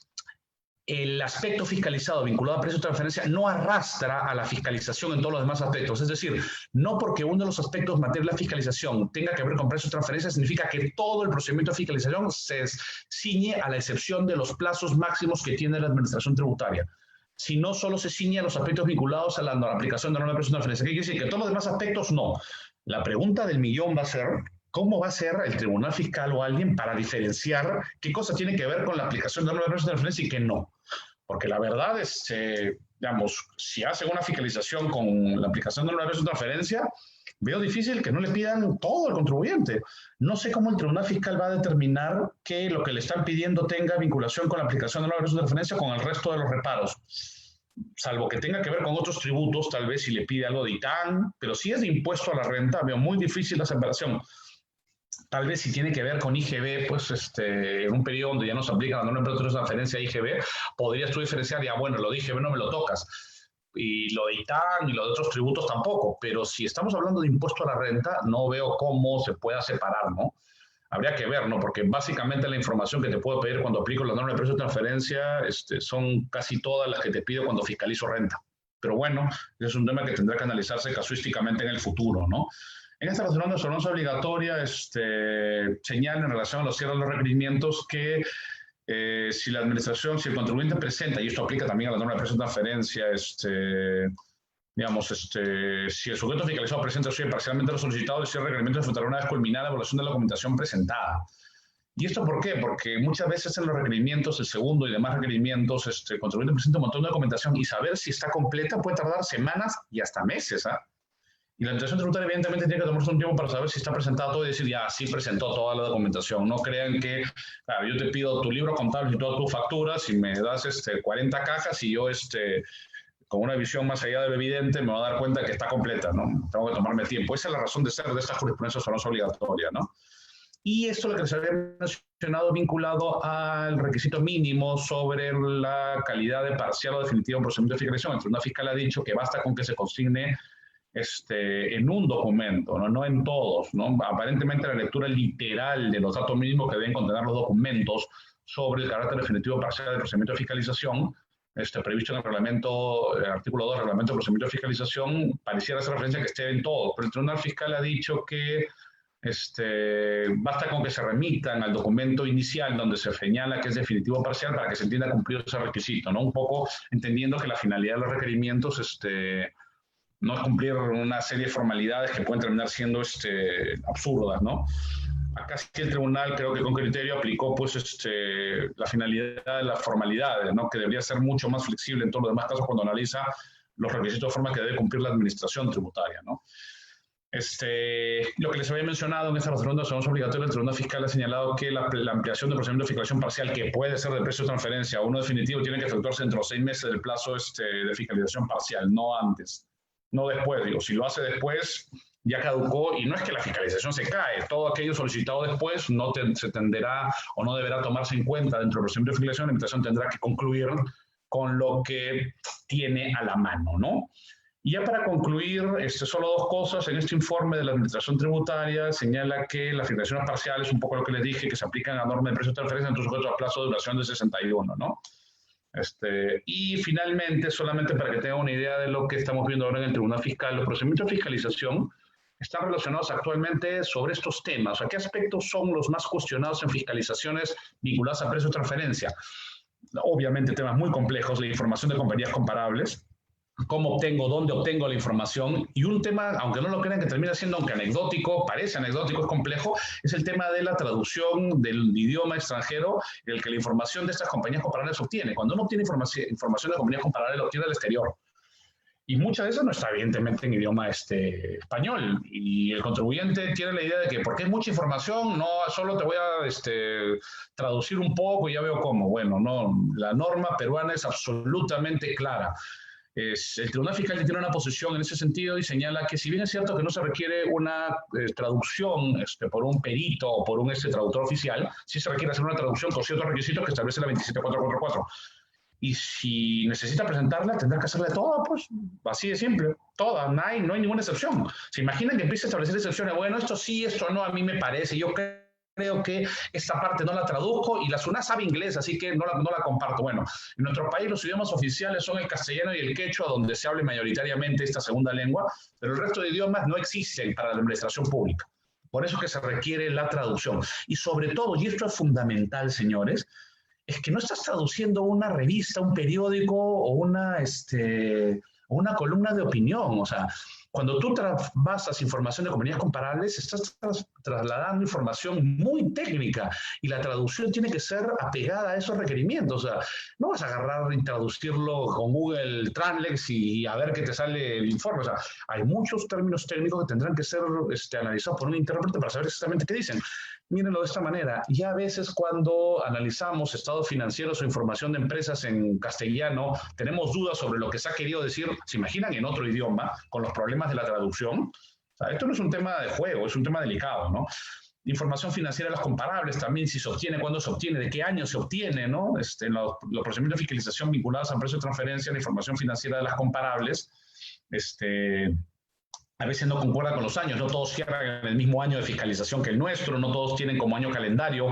El aspecto fiscalizado vinculado a precio de transferencia no arrastra a la fiscalización en todos los demás aspectos. Es decir, no porque uno de los aspectos en materia de la fiscalización tenga que ver con precio de transferencia significa que todo el procedimiento de fiscalización se ciñe a la excepción de los plazos máximos que tiene la administración tributaria. Si no, solo se ciñe a los aspectos vinculados a la aplicación de la norma de precio de transferencia. ¿Qué quiere decir? Que todos los demás aspectos no. La pregunta del millón va a ser, ¿cómo va a ser el Tribunal Fiscal o alguien para diferenciar qué cosa tiene que ver con la aplicación de la norma de precio de transferencia y qué no? Porque la verdad es, digamos, si hace una fiscalización con la aplicación de la norma de precio de transferencia, veo difícil que no le pidan todo al contribuyente. No sé cómo el Tribunal Fiscal va a determinar que lo que le están pidiendo tenga vinculación con la aplicación de la norma de precio de transferencia con el resto de los reparos. Salvo que tenga que ver con otros tributos, tal vez si le pide algo de ITAN, pero si es de impuesto a la renta, veo muy difícil la separación. Tal vez si tiene que ver con IGB, pues en un periodo donde ya no se aplica la norma de precio de transferencia IGB, podrías tú diferenciar, ya bueno, lo de IGB no me lo tocas, y lo de ITAN y lo de otros tributos tampoco, pero si estamos hablando de impuesto a la renta, no veo cómo se pueda separar, ¿no? Habría que ver, ¿no? Porque básicamente la información que te puedo pedir cuando aplico la norma de precio de transferencia son casi todas las que te pido cuando fiscalizo renta. Pero bueno, es un tema que tendrá que analizarse casuísticamente en el futuro, ¿no? En esta resolución de observancia obligatoria señala en relación a los cierres de los requerimientos que si la administración, si el contribuyente presenta, y esto aplica también a la norma de precio de transferencia, digamos, si el sujeto fiscalizado presenta parcialmente lo solicitado, el cierre de requerimientos enfrentará una vez culminada la evaluación de la documentación presentada. ¿Y esto por qué? Porque muchas veces en los requerimientos, el segundo y demás requerimientos, el contribuyente presenta un montón de documentación y saber si está completa puede tardar semanas y hasta meses, ¿ah? Y la administración tributaria evidentemente tiene que tomarse un tiempo para saber si está presentado todo y decir, ya, sí presentó toda la documentación. No crean que, claro, yo te pido tu libro contable y todas tus facturas y me das 40 cajas y yo, con una visión más allá de lo evidente, me voy a dar cuenta que está completa, ¿no? Tengo que tomarme tiempo. Esa es la razón de ser de esta jurisprudencia obligatoria, ¿no? Y esto lo que les había mencionado vinculado al requisito mínimo sobre la calidad de parcial o definitiva en procedimiento de fiscalización. El Tribunal Fiscal ha dicho que basta con que se consigne en un documento, no en todos, ¿no? Aparentemente la lectura literal de los datos mínimos que deben contener los documentos sobre el carácter definitivo parcial del procedimiento de fiscalización, previsto en el reglamento, artículo 2 del reglamento de procedimiento de fiscalización, pareciera hacer referencia a que esté en todo, pero el Tribunal Fiscal ha dicho que basta con que se remitan al documento inicial donde se señala que es definitivo parcial para que se entienda cumplido ese requisito, ¿no? Un poco entendiendo que la finalidad de los requerimientos no es cumplir una serie de formalidades que pueden terminar siendo absurdas, ¿no? Acá sí el tribunal creo que con criterio aplicó pues la finalidad de las formalidades, ¿no? Que debería ser mucho más flexible en todos los demás casos cuando analiza los requisitos de forma que debe cumplir la administración tributaria, ¿no? Lo que les había mencionado en esta ronda de obligatoria, el Tribunal Fiscal ha señalado que la ampliación del procedimiento de fiscalización parcial, que puede ser de precio de transferencia a uno definitivo, tiene que efectuarse dentro de 6 meses del plazo de fiscalización parcial, no antes, no después. Digo, si lo hace después, ya caducó, y no es que la fiscalización se cae, todo aquello solicitado después no se tenderá o no deberá tomarse en cuenta dentro del procedimiento de fiscalización. La administración tendrá que concluir con lo que tiene a la mano, ¿no? Y ya para concluir, solo 2 cosas. En este informe de la Administración Tributaria señala que las fiscalizaciones parciales, un poco lo que les dije, que se aplican a norma de precio de transferencia, entonces sujetos a plazo de duración de 61, ¿no? Y finalmente, solamente para que tengan una idea de lo que estamos viendo ahora en el Tribunal Fiscal, los procedimientos de fiscalización están relacionados actualmente sobre estos temas. O sea, ¿qué aspectos son los más cuestionados en fiscalizaciones vinculadas a precio de transferencia? Obviamente temas muy complejos, la información de compañías comparables, cómo obtengo, dónde obtengo la información, y un tema, aunque no lo crean, que termina siendo, aunque anecdótico, parece anecdótico, es complejo, es el tema de la traducción del idioma extranjero en el que la información de estas compañías comparables se obtiene. Cuando uno obtiene información de compañías comparables, la obtiene del exterior. Y muchas de esas no está evidentemente en idioma español, y el contribuyente tiene la idea de que porque es mucha información, no solo te voy a traducir un poco y ya veo cómo. Bueno, no, la norma peruana es absolutamente clara. El Tribunal Fiscal tiene una posición en ese sentido y señala que, si bien es cierto que no se requiere una traducción por un perito o por un traductor oficial, sí se requiere hacer una traducción con ciertos requisitos que establece la 27444. Y si necesita presentarla, tendrá que hacerla toda, pues, así de simple, toda, no hay ninguna excepción. ¿Se imaginan que empiece a establecer excepciones? Bueno, esto sí, esto no, a mí me parece, yo creo que esta parte no la traduzco, y la SUNAT sabe inglés, así que no la comparto. Bueno, en nuestro país los idiomas oficiales son el castellano y el quechua, donde se hable mayoritariamente esta segunda lengua, pero el resto de idiomas no existen para la administración pública. Por eso es que se requiere la traducción. Y sobre todo, y esto es fundamental, señores, es que no estás traduciendo una revista, un periódico o una columna de opinión. O sea, cuando tú basas información de compañías comparables, estás trasladando información muy técnica, y la traducción tiene que ser apegada a esos requerimientos. O sea, no vas a agarrar y traducirlo con Google Translate y a ver qué te sale el informe. O sea, hay muchos términos técnicos que tendrán que ser analizados por un intérprete para saber exactamente qué dicen. Mírenlo de esta manera. Ya a veces, cuando analizamos estados financieros o información de empresas en castellano, tenemos dudas sobre lo que se ha querido decir, ¿se imaginan?, en otro idioma, con los problemas de la traducción. O sea, esto no es un tema de juego, es un tema delicado, ¿no? Información financiera de las comparables también, si se obtiene, cuándo se obtiene, de qué año se obtiene, ¿no? En los procedimientos de fiscalización vinculados al precio de transferencia, la información financiera de las comparables, a veces no concuerda con los años, no todos cierran en el mismo año de fiscalización que el nuestro, no todos tienen como año calendario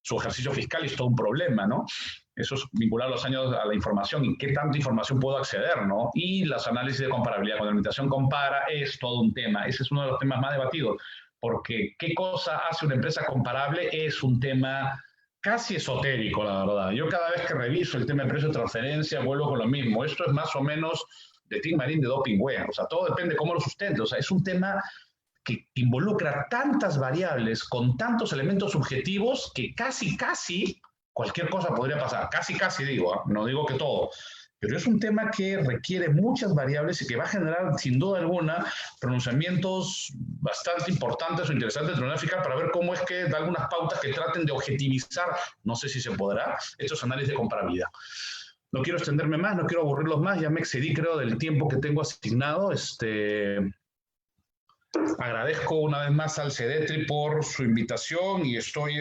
su ejercicio fiscal, y es todo un problema, ¿no? Eso es vincular los años a la información y qué tanta información puedo acceder, ¿no? Y los análisis de comparabilidad, cuando la administración compara, es todo un tema. Ese es uno de los temas más debatidos, porque qué cosa hace una empresa comparable es un tema casi esotérico, la verdad. Yo cada vez que reviso el tema de precio de transferencia vuelvo con lo mismo. Esto es más o menos de Tim Marín de Doping Web. O sea, todo depende de cómo lo sustente. O sea, es un tema que involucra tantas variables, con tantos elementos subjetivos, que casi cualquier cosa podría pasar. Casi digo, ¿eh? No digo que todo. Pero es un tema que requiere muchas variables y que va a generar, sin duda alguna, pronunciamientos bastante importantes o interesantes del Tribunal Fiscal para ver cómo es que da algunas pautas que traten de objetivizar, no sé si se podrá, estos análisis de comparabilidad. No quiero extenderme más, no quiero aburrirlos más, ya me excedí, creo, del tiempo que tengo asignado. Agradezco una vez más al CEDETRI por su invitación, y estoy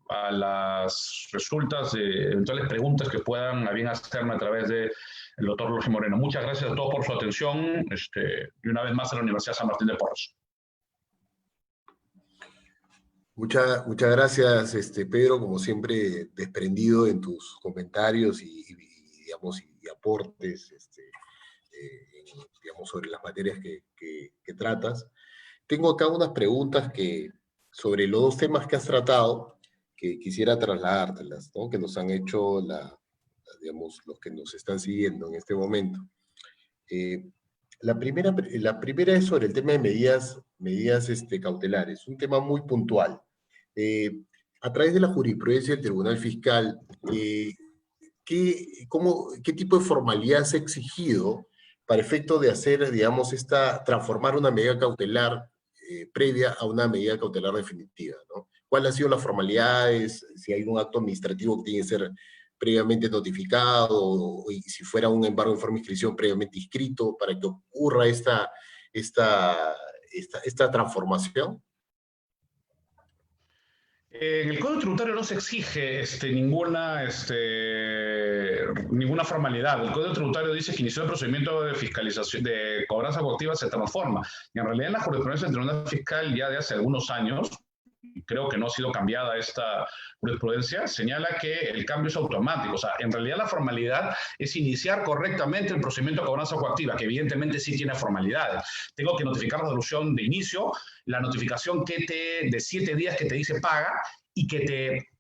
a las resultas de eventuales preguntas que puedan a bien hacerme a través del doctor Jorge Moreno. Muchas gracias a todos por su atención, y una vez más a la Universidad San Martín de Porres. Muchas gracias, Pedro, como siempre, desprendido en tus comentarios y aportes, digamos, sobre las materias que tratas. Tengo acá unas preguntas sobre los 2 temas que has tratado, que quisiera trasladártelas, ¿no? Que nos han hecho digamos, los que nos están siguiendo en este momento. La primera es sobre el tema de medidas cautelares, un tema muy puntual. A través de la jurisprudencia del Tribunal Fiscal, ¿qué tipo de formalidad se ha exigido para efecto de hacer, digamos, transformar una medida cautelar previa a una medida cautelar definitiva, ¿no? ¿Cuáles han sido las formalidades? Si hay un acto administrativo que tiene que ser previamente notificado, y si fuera un embargo en forma de inscripción previamente inscrito, para que ocurra esta transformación. En el Código Tributario no se exige ninguna formalidad. El Código Tributario dice que inició el procedimiento de fiscalización, de cobranza coactiva, se transforma. Y en realidad en la jurisprudencia del Tribunal Fiscal ya de hace algunos años, creo que no ha sido cambiada esta jurisprudencia, señala que el cambio es automático. O sea, en realidad la formalidad es iniciar correctamente el procedimiento de cobranza coactiva, que evidentemente sí tiene formalidades. Tengo que notificar la resolución de inicio, la notificación de 7 días que te dice paga y que te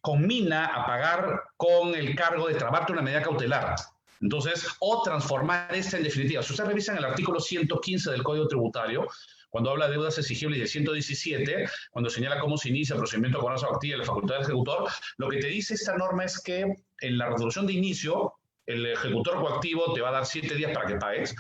conmina a pagar con el cargo de trabarte una medida cautelar. Entonces, o transformar esta en definitiva. Si ustedes revisan el artículo 115 del Código Tributario, cuando habla de deudas exigibles, y el 117, cuando señala cómo se inicia el procedimiento de cobranza coactiva y la facultad del ejecutor, lo que te dice esta norma es que en la resolución de inicio, el ejecutor coactivo te va a dar 7 días para que pagues,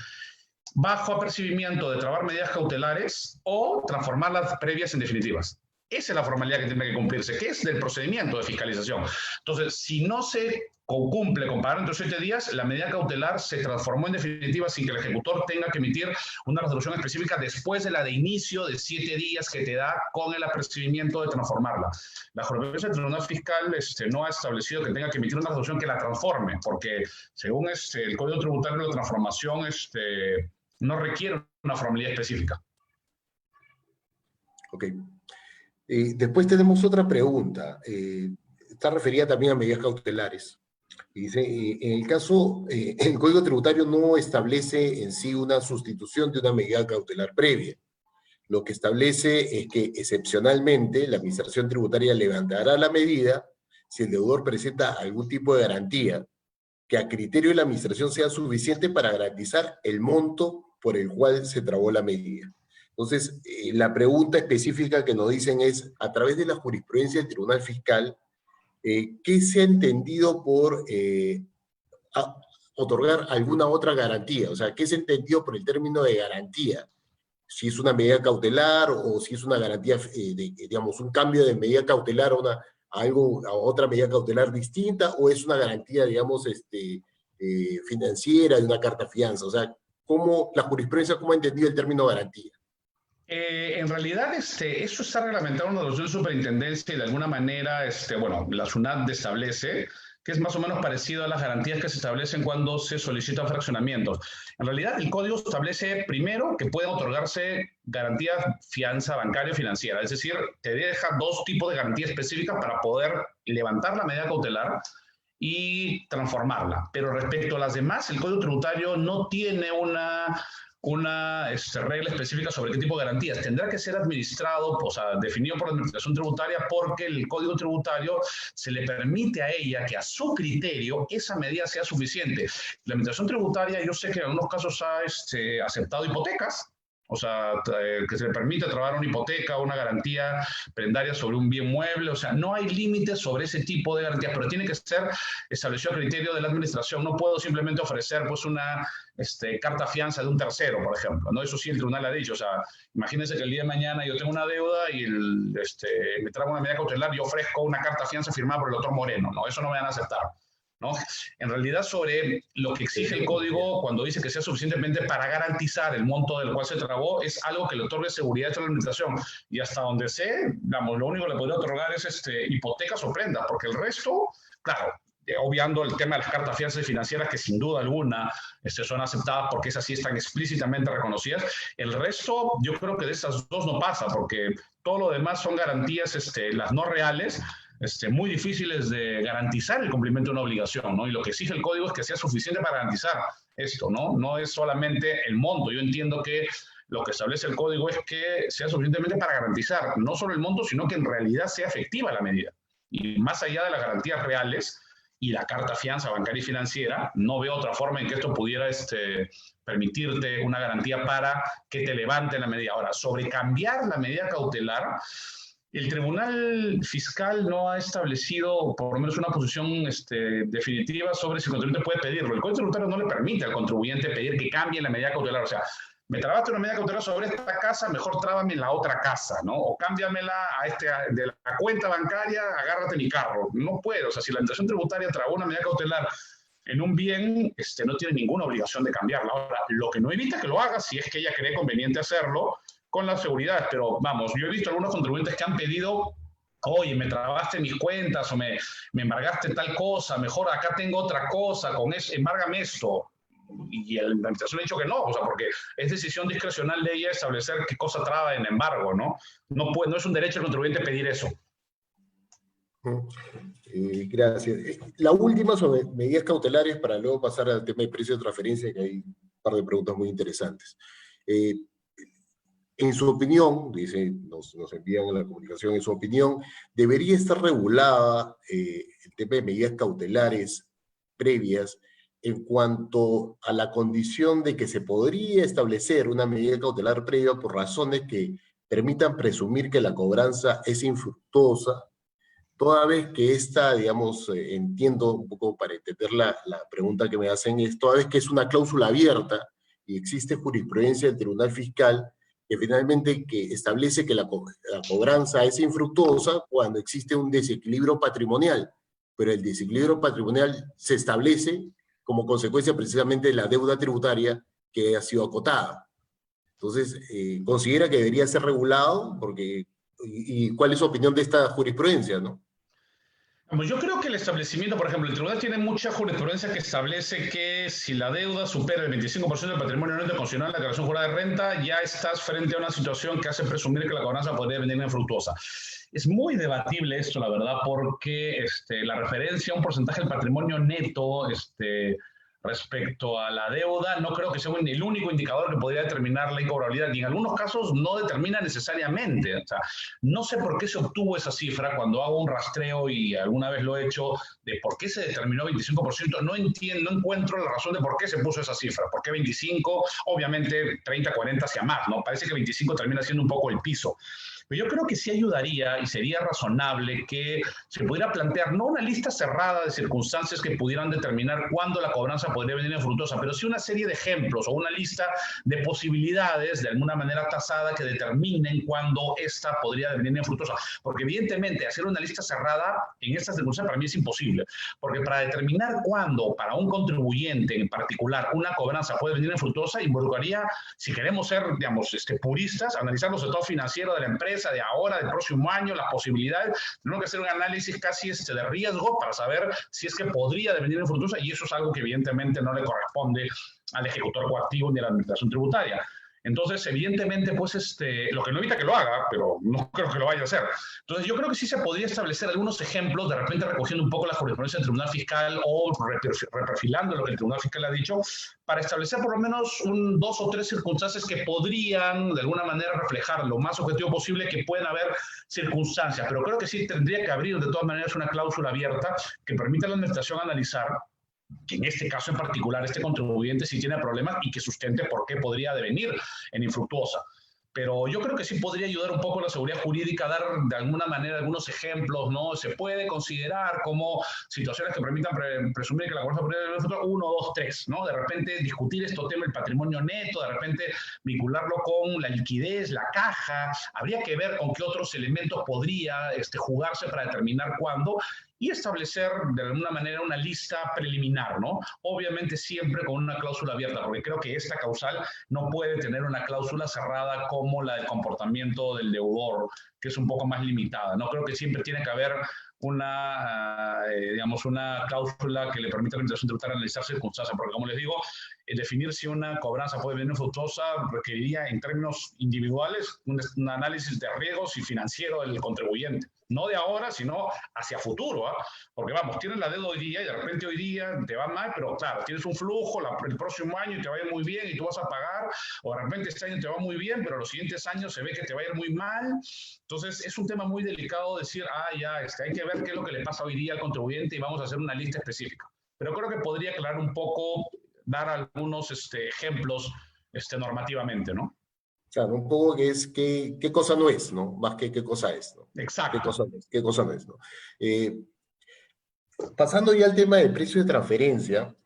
bajo apercibimiento de trabar medidas cautelares o transformarlas previas en definitivas. Esa es la formalidad que tiene que cumplirse, que es del procedimiento de fiscalización. Entonces, si no se cumple con pagar entre 7 días, la medida cautelar se transformó en definitiva sin que el ejecutor tenga que emitir una resolución específica después de la de inicio de 7 días que te da con el apercibimiento de transformarla. La jurisprudencia del Tribunal Fiscal no ha establecido que tenga que emitir una resolución que la transforme, porque según el Código Tributario, la transformación no requiere una formalidad específica. Ok. Después tenemos otra pregunta. Está referida también a medidas cautelares. Dice, en el caso, el Código Tributario no establece en sí una sustitución de una medida cautelar previa. Lo que establece es que excepcionalmente la Administración Tributaria levantará la medida si el deudor presenta algún tipo de garantía que a criterio de la Administración sea suficiente para garantizar el monto por el cual se trabó la medida. Entonces, la pregunta específica que nos dicen es, a través de la jurisprudencia del Tribunal Fiscal, ¿qué se ha entendido por otorgar alguna otra garantía? O sea, ¿qué se ha entendido por el término de garantía? Si es una medida cautelar o si es una garantía, digamos, un cambio de medida cautelar a otra medida cautelar distinta, o es una garantía, digamos, financiera de una carta fianza. O sea, la jurisprudencia, ¿cómo ha entendido el término garantía? En realidad, eso está reglamentado en una resolución de superintendencia y de alguna manera, la SUNAT establece que es más o menos parecido a las garantías que se establecen cuando se solicitan fraccionamientos. En realidad, el código establece primero que pueden otorgarse garantías fianza bancaria o financiera, es decir, te deja 2 tipos de garantías específicas para poder levantar la medida cautelar y transformarla. Pero respecto a las demás, el Código Tributario no tiene una regla específica sobre qué tipo de garantías. Tendrá que ser administrado, o sea, definido por la Administración Tributaria, porque el Código Tributario se le permite a ella que a su criterio esa medida sea suficiente. La Administración Tributaria, yo sé que en algunos casos ha aceptado hipotecas, o sea, que se le permite trabar una hipoteca o una garantía prendaria sobre un bien mueble. O sea, no hay límites sobre ese tipo de garantías, pero tiene que ser establecido a criterio de la administración. No puedo simplemente ofrecer pues una carta fianza de un tercero, por ejemplo, ¿no? Eso sí el tribunal ha dicho. O sea, imagínense que el día de mañana yo tengo una deuda y me trago una medida cautelar y ofrezco una carta fianza firmada por el doctor Moreno, ¿no? Eso no me van a aceptar, ¿no? En realidad, sobre lo que exige el código cuando dice que sea suficientemente para garantizar el monto del cual se trabó, es algo que le otorgue seguridad a la administración. Y hasta donde sé, digamos, lo único que le podría otorgar es hipotecas o prendas, porque el resto, claro, obviando el tema de las cartas fianzas financieras, que sin duda alguna son aceptadas porque esas sí están explícitamente reconocidas, el resto yo creo que de esas 2 no pasa, porque todo lo demás son garantías, las no reales, muy difíciles de garantizar el cumplimiento de una obligación, ¿no? Y lo que exige el código es que sea suficiente para garantizar esto, ¿no? No es solamente el monto. Yo entiendo que lo que establece el código es que sea suficientemente para garantizar no solo el monto, sino que en realidad sea efectiva la medida. Y más allá de las garantías reales y la carta fianza bancaria y financiera, no veo otra forma en que esto pudiera permitirte una garantía para que te levanten la medida. Ahora, sobre cambiar la medida cautelar, El Tribunal Fiscal no ha establecido, por lo menos, una posición definitiva sobre si el contribuyente puede pedirlo. El Código Tributario no le permite al contribuyente pedir que cambie la medida cautelar. O sea, me trabaste una medida cautelar sobre esta casa, mejor trábame en la otra casa, ¿no? O cámbiamela de la cuenta bancaria, agárrate mi carro. No puede. O sea, si la administración tributaria trabó una medida cautelar en un bien, no tiene ninguna obligación de cambiarla. Ahora, lo que no evita que lo haga, si es que ella cree conveniente hacerlo, con la seguridad. Pero vamos, yo he visto algunos contribuyentes que han pedido, oye, me trabaste mis cuentas o me embargaste tal cosa, mejor acá tengo otra cosa, con eso, embárgame esto. Y la administración ha dicho que no, o sea, porque es decisión discrecional de ella establecer qué cosa traba en embargo, ¿no? No es un derecho del contribuyente pedir eso. Gracias. La última sobre medidas cautelares para luego pasar al tema de precio de transferencia, que hay un par de preguntas muy interesantes. En su opinión, dice, nos envían en la comunicación, en su opinión, ¿debería estar regulada el tema de medidas cautelares previas en cuanto a la condición de que se podría establecer una medida cautelar previa por razones que permitan presumir que la cobranza es infructuosa, toda vez que esta, digamos, entiendo un poco para entender la pregunta que me hacen, es toda vez que es una cláusula abierta y existe jurisprudencia del Tribunal Fiscal que finalmente establece que la cobranza es infructuosa cuando existe un desequilibrio patrimonial, pero el desequilibrio patrimonial se establece como consecuencia precisamente de la deuda tributaria que ha sido acotada. Entonces, ¿considera que debería ser regulado? ¿Y cuál es su opinión de esta jurisprudencia, no? Yo creo que el establecimiento, por ejemplo, el tribunal tiene mucha jurisprudencia que establece que si la deuda supera el 25% del patrimonio neto constitucional en la declaración jurada de renta, ya estás frente a una situación que hace presumir que la cobranza podría venir infructuosa. Es muy debatible esto, la verdad, porque la referencia a un porcentaje del patrimonio neto respecto a la deuda no creo que sea el único indicador que podría determinar la incobrabilidad, y en algunos casos no determina necesariamente. O sea, no sé por qué se obtuvo esa cifra. Cuando hago un rastreo, y alguna vez lo he hecho, de por qué se determinó 25%, no encuentro la razón de por qué se puso esa cifra. ¿Por qué 25? Obviamente 30, 40 hacia más, ¿no? Parece que 25 termina siendo un poco el piso. Pero yo creo que sí ayudaría y sería razonable que se pudiera plantear no una lista cerrada de circunstancias que pudieran determinar cuándo la cobranza podría venir infructuosa, pero sí una serie de ejemplos o una lista de posibilidades de alguna manera tasada que determinen cuándo esta podría venir infructuosa. Porque evidentemente hacer una lista cerrada en estas circunstancias para mí es imposible, porque para determinar cuándo para un contribuyente en particular una cobranza puede venir infructuosa involucraría, si queremos ser, digamos, puristas, analizar los estados financieros de la empresa, de ahora, del próximo año, las posibilidades. Tenemos que hacer un análisis casi de riesgo para saber si es que podría devenir infructuosa, y eso es algo que evidentemente no le corresponde al ejecutor coactivo ni a la administración tributaria. Entonces, evidentemente, pues lo que no evita que lo haga, pero no creo que lo vaya a hacer. Entonces, yo creo que sí se podría establecer algunos ejemplos, de repente recogiendo un poco la jurisprudencia del Tribunal Fiscal o reperfilando lo que el Tribunal Fiscal ha dicho, para establecer por lo menos 2 o 3 circunstancias que podrían, de alguna manera, reflejar lo más objetivo posible que pueden haber circunstancias. Pero creo que sí tendría que abrir, de todas maneras, una cláusula abierta que permita a la administración analizar que en este caso en particular este contribuyente sí tiene problemas y que sustente por qué podría devenir en infructuosa. Pero yo creo que sí podría ayudar un poco a la seguridad jurídica, dar de alguna manera algunos ejemplos, ¿no? Se puede considerar como situaciones que permitan presumir que la cobranza podría devenir infructuosa, 1, 2, 3, ¿no? De repente discutir esto tema, el patrimonio neto, de repente vincularlo con la liquidez, la caja. Habría que ver con qué otros elementos podría jugarse para determinar cuándo, y establecer de alguna manera una lista preliminar, ¿no? Obviamente siempre con una cláusula abierta, porque creo que esta causal no puede tener una cláusula cerrada como la del comportamiento del deudor, que es un poco más limitada, ¿no? Creo que siempre tiene que haber digamos, una cláusula que le permita a la administración tributaria analizar circunstancias, porque como les digo, definir si una cobranza puede venir infructuosa requeriría en términos individuales un análisis de riesgos y financiero del contribuyente. No de ahora, sino hacia futuro, ¿eh? Porque vamos, tienes la deuda hoy día y de repente hoy día te va mal, pero claro, tienes un flujo el próximo año y te va a ir muy bien y tú vas a pagar, o de repente este año te va muy bien, pero los siguientes años se ve que te va a ir muy mal. Entonces es un tema muy delicado decir, ya, hay que ver qué es lo que le pasa hoy día al contribuyente y vamos a hacer una lista específica. Pero creo que podría aclarar un poco, dar algunos ejemplos normativamente, ¿no? Claro, un poco que es qué cosa no es, ¿no? Más que qué cosa es, ¿no? Exacto. Qué cosa no es, ¿no? Pasando ya al tema del precio de transferencia,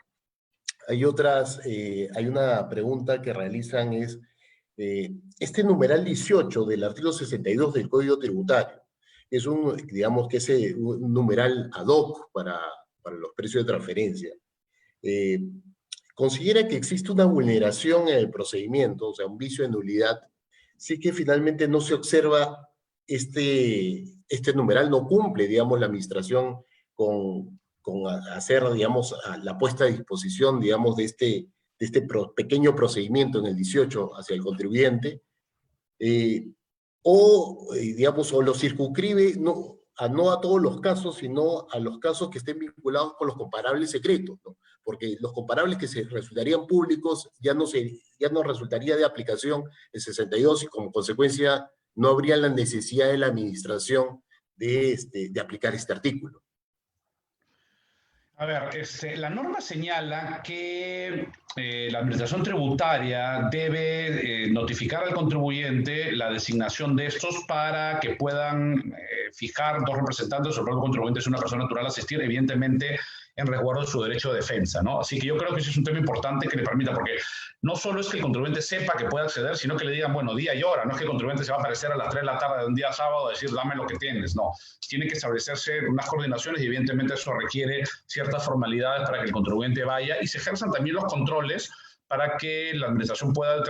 hay una pregunta que realizan este numeral 18 del artículo 62 del Código Tributario, es digamos que es un numeral ad hoc para los precios de transferencia. Considera que existe una vulneración en el procedimiento, o sea, un vicio de nulidad, si que finalmente no se observa este numeral, no cumple, digamos, la administración con hacer, digamos, la puesta a disposición, digamos, de este pequeño procedimiento en el 18 hacia el contribuyente, digamos, o lo circunscribe no a todos los casos, sino a los casos que estén vinculados con los comparables secretos, ¿no? Porque los comparables que se resultarían públicos ya no resultaría de aplicación el 62 y como consecuencia no habría la necesidad de la administración de aplicar este artículo. A ver, la norma señala que la administración tributaria debe notificar al contribuyente la designación de estos para que puedan fijar dos representantes sobre el contribuyente, es una persona natural, asistir, evidentemente, en resguardo de su derecho de defensa, ¿no? Así que yo creo que ese es un tema importante que le permita, porque no solo es que el contribuyente sepa que puede acceder, sino que le digan, bueno, día y hora, no es que el contribuyente se va a aparecer a las 3 de la tarde de un día sábado a decir, dame lo que tienes, no. Tiene que establecerse unas coordinaciones y evidentemente eso requiere ciertas formalidades para que el contribuyente vaya y se ejerzan también los controles para que la administración pueda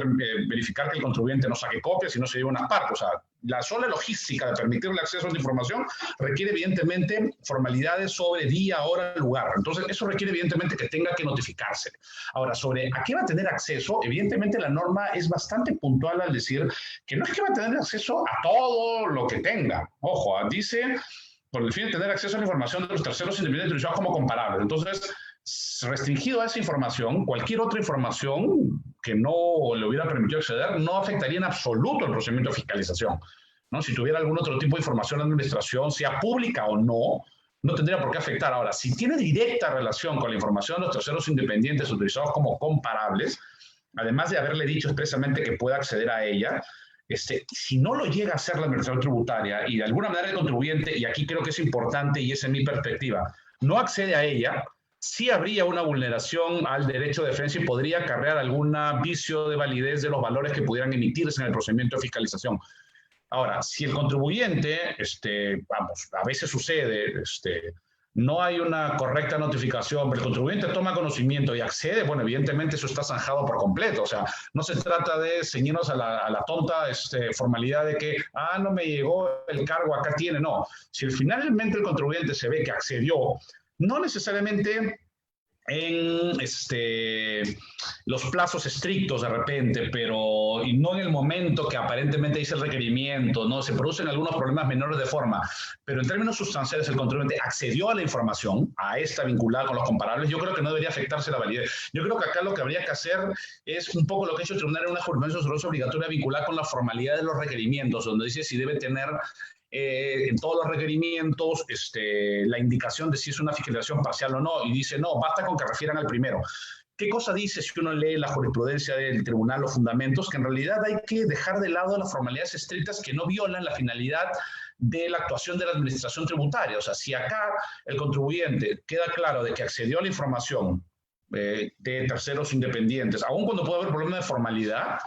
verificar que el contribuyente no saque copias y no se lleve unas partes. O sea, la sola logística de permitirle acceso a la información requiere evidentemente formalidades sobre día, hora, lugar. Entonces, eso requiere evidentemente que tenga que notificarse. Ahora, sobre a qué va a tener acceso, evidentemente la norma es bastante puntual al decir que no es que va a tener acceso a todo lo que tenga. Ojo, dice, por el fin de tener acceso a la información de los terceros independientes utilizados como comparables. Entonces, restringido a esa información, cualquier otra información que no le hubiera permitido acceder no afectaría en absoluto el procedimiento de fiscalización, ¿no? Si tuviera algún otro tipo de información de administración, sea pública o no, no tendría por qué afectar. Ahora, si tiene directa relación con la información de los terceros independientes utilizados como comparables, además de haberle dicho expresamente que pueda acceder a ella, si no lo llega a hacer la administración tributaria y de alguna manera el contribuyente, y aquí creo que es importante y esa es mi perspectiva, no accede a ella, sí habría una vulneración al derecho de defensa y podría acarrear algún vicio de validez de los valores que pudieran emitirse en el procedimiento de fiscalización. Ahora, si el contribuyente, a veces sucede, no hay una correcta notificación, pero el contribuyente toma conocimiento y accede, bueno, evidentemente eso está zanjado por completo. O sea, no se trata de ceñirnos a la tonta formalidad de que, no me llegó el cargo, acá tiene. No, si finalmente el contribuyente se ve que accedió, no necesariamente en los plazos estrictos de repente, pero y no en el momento que aparentemente dice el requerimiento, ¿no? Se producen algunos problemas menores de forma, pero en términos sustanciales el contribuyente accedió a la información, a esta vinculada con los comparables, yo creo que no debería afectarse la validez. Yo creo que acá lo que habría que hacer es un poco lo que ha hecho el tribunal en una jurisprudencia sobre uso obligatoria vinculada con la formalidad de los requerimientos, donde dice si debe tener en todos los requerimientos la indicación de si es una fiscalización parcial o no, y dice no, basta con que refieran al primero. ¿Qué cosa dice si uno lee la jurisprudencia del tribunal, los fundamentos? Que en realidad hay que dejar de lado las formalidades estrictas que no violan la finalidad de la actuación de la administración tributaria. O sea, si acá el contribuyente queda claro de que accedió a la información de terceros independientes, aun cuando puede haber problemas de formalidad,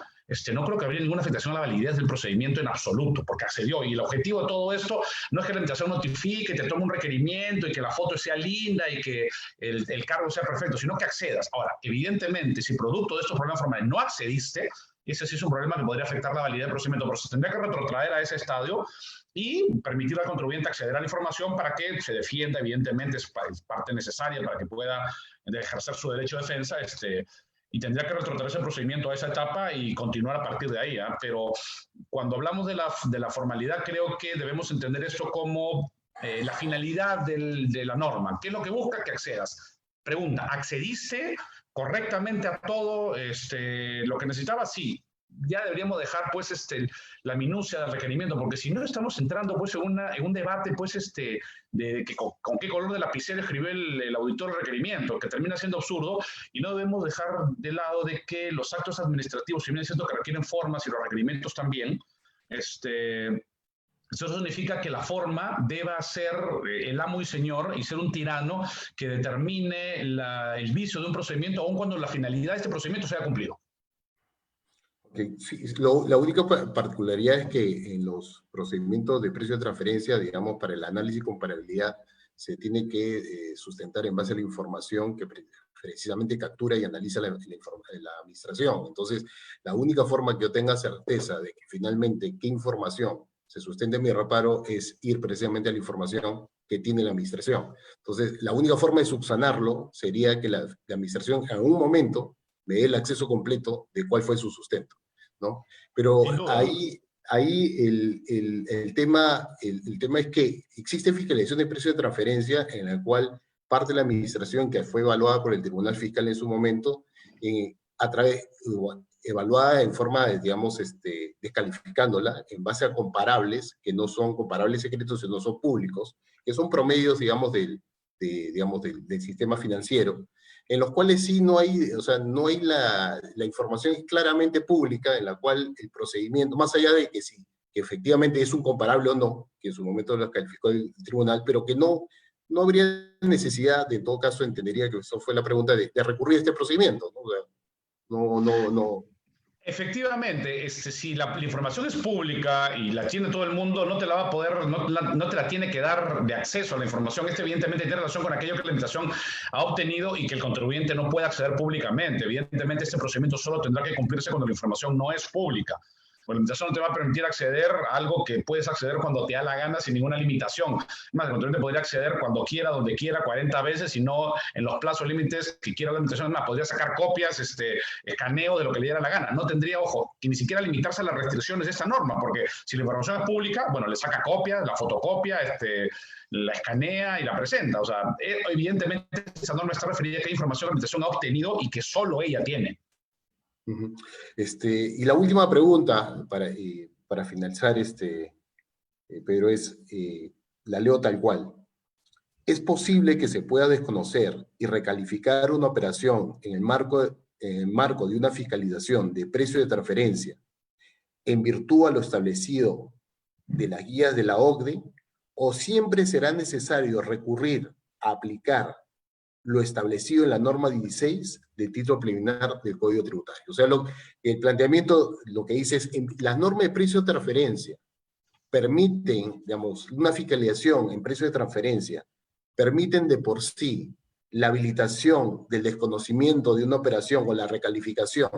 no creo que habría ninguna afectación a la validez del procedimiento en absoluto, porque accedió. Y el objetivo de todo esto no es que la administración notifique, te tome un requerimiento y que la foto sea linda y que el cargo sea perfecto, sino que accedas. Ahora, evidentemente, si producto de estos problemas formales no accediste, ese sí es un problema que podría afectar la validez del procedimiento, pero se tendría que retrotraer a ese estadio y permitir al contribuyente acceder a la información para que se defienda, evidentemente, es parte necesaria para que pueda ejercer su derecho de defensa, y tendría que retrotraer ese procedimiento a esa etapa y continuar a partir de ahí. Pero cuando hablamos de la formalidad, creo que debemos entender esto como la finalidad de la norma. ¿Qué es lo que busca? Que accedas. Pregunta, ¿accediste correctamente a todo lo que necesitaba? Sí. ya deberíamos dejar pues la minucia del requerimiento, porque si no estamos entrando pues en un debate pues de que con qué color de lapicero escribió el auditor el requerimiento, que termina siendo absurdo, y no debemos dejar de lado de que los actos administrativos, si bien es cierto que requieren formas y los requerimientos también, eso significa que la forma deba ser el amo y señor y ser un tirano que determine el vicio de un procedimiento, aun cuando la finalidad de este procedimiento sea cumplido. Okay. Sí, la única particularidad es que en los procedimientos de precio de transferencia, digamos, para el análisis y comparabilidad, se tiene que sustentar en base a la información que precisamente captura y analiza la administración. Entonces, la única forma que yo tenga certeza de que finalmente qué información se sustenta en mi reparo es ir precisamente a la información que tiene la administración. Entonces, la única forma de subsanarlo sería que la administración en algún momento me dé el acceso completo de cuál fue su sustento, ¿no? Pero ahí el tema es que existe fiscalización de precio de transferencia en la cual parte de la administración que fue evaluada por el Tribunal Fiscal en su momento, evaluada en forma, digamos, descalificándola en base a comparables, que no son comparables secretos, sino son públicos, que son promedios, digamos, del sistema financiero, en los cuales sí no hay, o sea, no hay la información claramente pública en la cual el procedimiento, más allá de que que efectivamente es un comparable o no, que en su momento lo calificó el tribunal, pero que no habría necesidad, de, en todo caso, entendería que eso fue la pregunta, de recurrir a este procedimiento, ¿no? O sea, no. Efectivamente, si la información es pública y la tiene todo el mundo, no te la va a poder, no te la tiene que dar de acceso a la información. Evidentemente tiene relación con aquello que la administración ha obtenido y que el contribuyente no puede acceder públicamente. Evidentemente, este procedimiento solo tendrá que cumplirse cuando la información no es pública. Pues la administración no te va a permitir acceder a algo que puedes acceder cuando te da la gana sin ninguna limitación. Más, el contribuyente podría acceder cuando quiera, donde quiera, 40 veces, y no en los plazos límites que quiera la administración. Más, podría sacar copias, escaneo de lo que le diera la gana. No tendría, ojo, que ni siquiera limitarse a las restricciones de esta norma, porque si la información es pública, bueno, le saca copia, la fotocopia, la escanea y la presenta. O sea, evidentemente esa norma está referida a que hay información que la administración ha obtenido y que solo ella tiene. Uh-huh. Y la última pregunta para finalizar, Pedro, es, la leo tal cual. ¿Es posible que se pueda desconocer y recalificar una operación en el marco de una fiscalización de precio de transferencia en virtud a lo establecido de las guías de la OCDE, o siempre será necesario recurrir a aplicar lo establecido en la norma 16 del título preliminar del Código Tributario? O sea, el planteamiento lo que dice es, las normas de precio de transferencia permiten, digamos, una fiscalización en precio de transferencia, permiten de por sí la habilitación del desconocimiento de una operación o la recalificación,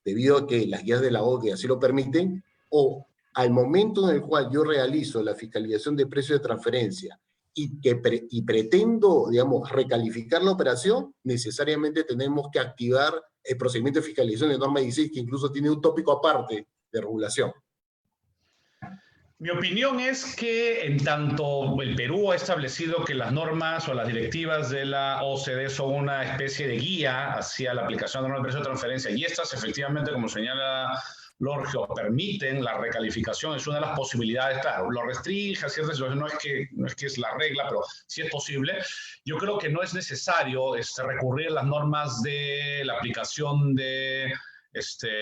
debido a que las guías de la OCDE así lo permiten, o al momento en el cual yo realizo la fiscalización de precio de transferencia y pretendo, digamos, recalificar la operación, necesariamente tenemos que activar el procedimiento de fiscalización de norma 16, que incluso tiene un tópico aparte de regulación. Mi opinión es que en tanto el Perú ha establecido que las normas o las directivas de la OCDE son una especie de guía hacia la aplicación de normas de precio de transferencia, y estas efectivamente, como señala Lorgio, permiten la recalificación, es una de las posibilidades. Claro, lo restringe a ciertas situaciones, no es que es la regla, pero sí es posible. Yo creo que no es necesario recurrir a las normas de la aplicación de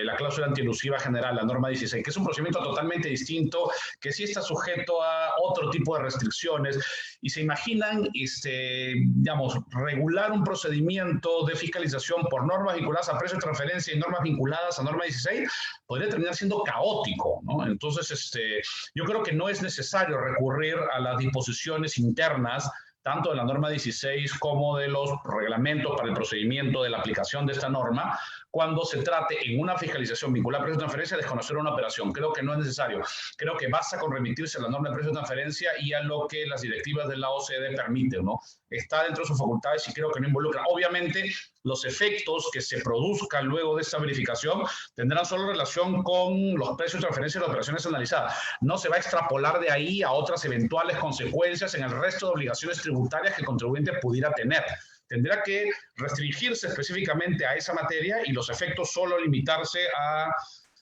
la cláusula antielusiva general, la norma 16, que es un procedimiento totalmente distinto, que sí está sujeto a otro tipo de restricciones, y se imaginan, digamos, regular un procedimiento de fiscalización por normas vinculadas a precio de transferencia y normas vinculadas a norma 16, podría terminar siendo caótico, ¿no? Entonces, yo creo que no es necesario recurrir a las disposiciones internas tanto de la norma 16 como de los reglamentos para el procedimiento de la aplicación de esta norma, cuando se trate en una fiscalización vinculada a precio de transferencia desconocer una operación. Creo que no es necesario. Creo que basta con remitirse a la norma de precio de transferencia y a lo que las directivas de la OCDE permiten, ¿no? Está dentro de sus facultades y creo que no involucra. Obviamente, los efectos que se produzcan luego de esta verificación tendrán solo relación con los precios de transferencia de las operaciones analizadas. No se va a extrapolar de ahí a otras eventuales consecuencias en el resto de obligaciones tributarias que el contribuyente pudiera tener. Tendrá que restringirse específicamente a esa materia y los efectos solo limitarse a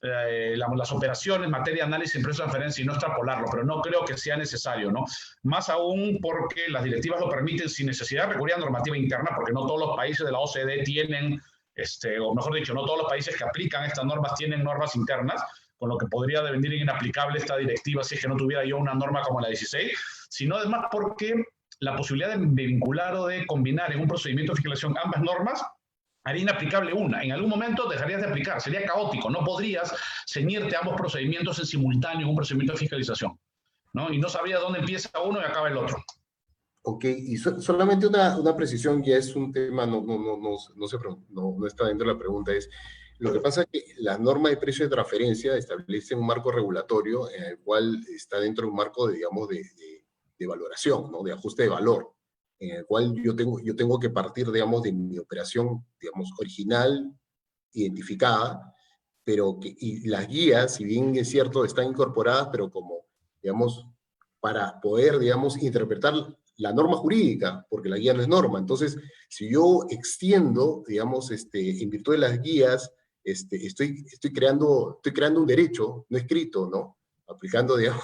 las operaciones, materia de análisis, empresa de transferencia y no extrapolarlo, pero no creo que sea necesario, ¿no? Más aún porque las directivas lo permiten sin necesidad de recurrir a normativa interna, porque no todos los países de la OCDE tienen, o mejor dicho, no todos los países que aplican estas normas tienen normas internas, con lo que podría devenir inaplicable esta directiva si es que no tuviera yo una norma como la 16, sino además porque la posibilidad de vincular o de combinar en un procedimiento de fiscalización ambas normas haría inaplicable una. En algún momento dejarías de aplicar, sería caótico, no podrías ceñirte a ambos procedimientos en simultáneo en un procedimiento de fiscalización, ¿no? Y no sabrías dónde empieza uno y acaba el otro. Ok, y solamente una precisión, ya es un tema, no está dentro de la pregunta, es, lo que pasa es que la norma de precio de transferencia establece un marco regulatorio en el cual está dentro de un marco, digamos, de valoración, ¿no? De ajuste de valor, en el cual yo tengo que partir, digamos, de mi operación, digamos, original, identificada, pero y las guías, si bien es cierto, están incorporadas, pero como, digamos, para poder, digamos, interpretar la norma jurídica, porque la guía no es norma. Entonces, si yo extiendo, digamos, en virtud de las guías, estoy creando un derecho no escrito, ¿no? Aplicando, digamos,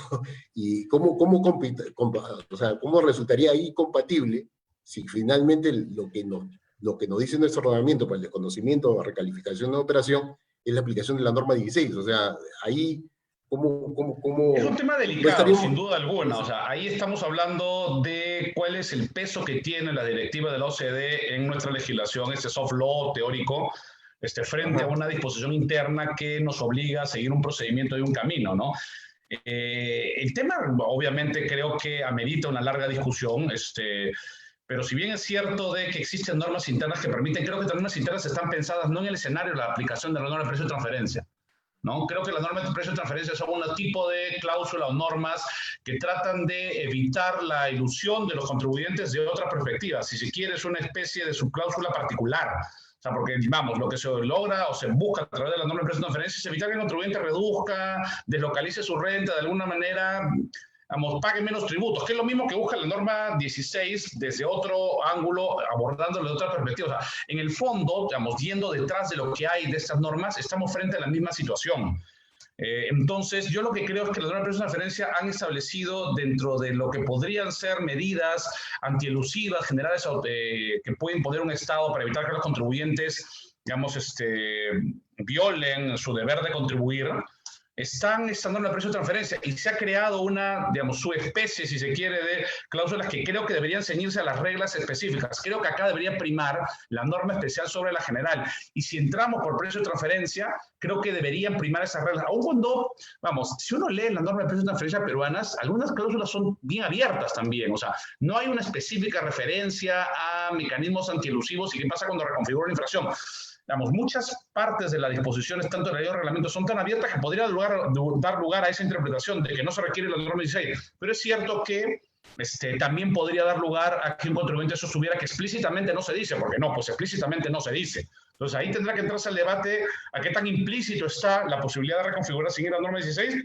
y o sea, ¿cómo resultaría ahí compatible si finalmente lo que nos dice nuestro ordenamiento para el desconocimiento o recalificación de operación es la aplicación de la norma 16? O sea, ahí, Es un tema delicado, estaríamos? sin duda alguna. O sea, ahí estamos hablando de cuál es el peso que tiene la directiva de la OCDE en nuestra legislación, este soft law teórico, frente a una disposición interna que nos obliga a seguir un procedimiento y un camino, ¿no? El tema, obviamente, creo que amerita una larga discusión, pero si bien es cierto de que existen normas internas que permiten, creo que las normas internas están pensadas no en el escenario de la aplicación de la norma de precio de transferencia, ¿no? Creo que las normas de precio de transferencia son un tipo de cláusula o normas que tratan de evitar la ilusión de los contribuyentes de otra perspectiva. Si se quiere, es una especie de subcláusula particular. O sea, porque, vamos, lo que se logra o se busca a través de la norma de precio de transferencia es evitar que el contribuyente reduzca, deslocalice su renta de alguna manera, vamos, pague menos tributos, que es lo mismo que busca la norma 16 desde otro ángulo, abordándolo de otra perspectiva. O sea, en el fondo, digamos, yendo detrás de lo que hay de estas normas, estamos frente a la misma situación. Entonces, yo lo que creo es que las normas de precio de transferencia han establecido dentro de lo que podrían ser medidas antielusivas generales que pueden poner un Estado para evitar que los contribuyentes, digamos, violen su deber de contribuir, están en la precio de transferencia y se ha creado una, digamos, subespecie, si se quiere, de cláusulas que creo que deberían ceñirse a las reglas específicas. Creo que acá debería primar la norma especial sobre la general. Y si entramos por precio de transferencia, creo que deberían primar esas reglas. Aun cuando, vamos, si uno lee las normas de precio de transferencia peruanas, algunas cláusulas son bien abiertas también. O sea, no hay una específica referencia a mecanismos antielusivos y qué pasa cuando reconfigura la infracción. Digamos, muchas partes de las disposiciones, tanto de la ley de reglamento, son tan abiertas que podría dar lugar a esa interpretación de que no se requiere la norma 16. Pero es cierto que también podría dar lugar a que un contribuyente eso supiera que explícitamente no se dice, porque no, pues explícitamente no se dice. Entonces ahí tendrá que entrarse al debate a qué tan implícito está la posibilidad de reconfigurar sin ir a la norma 16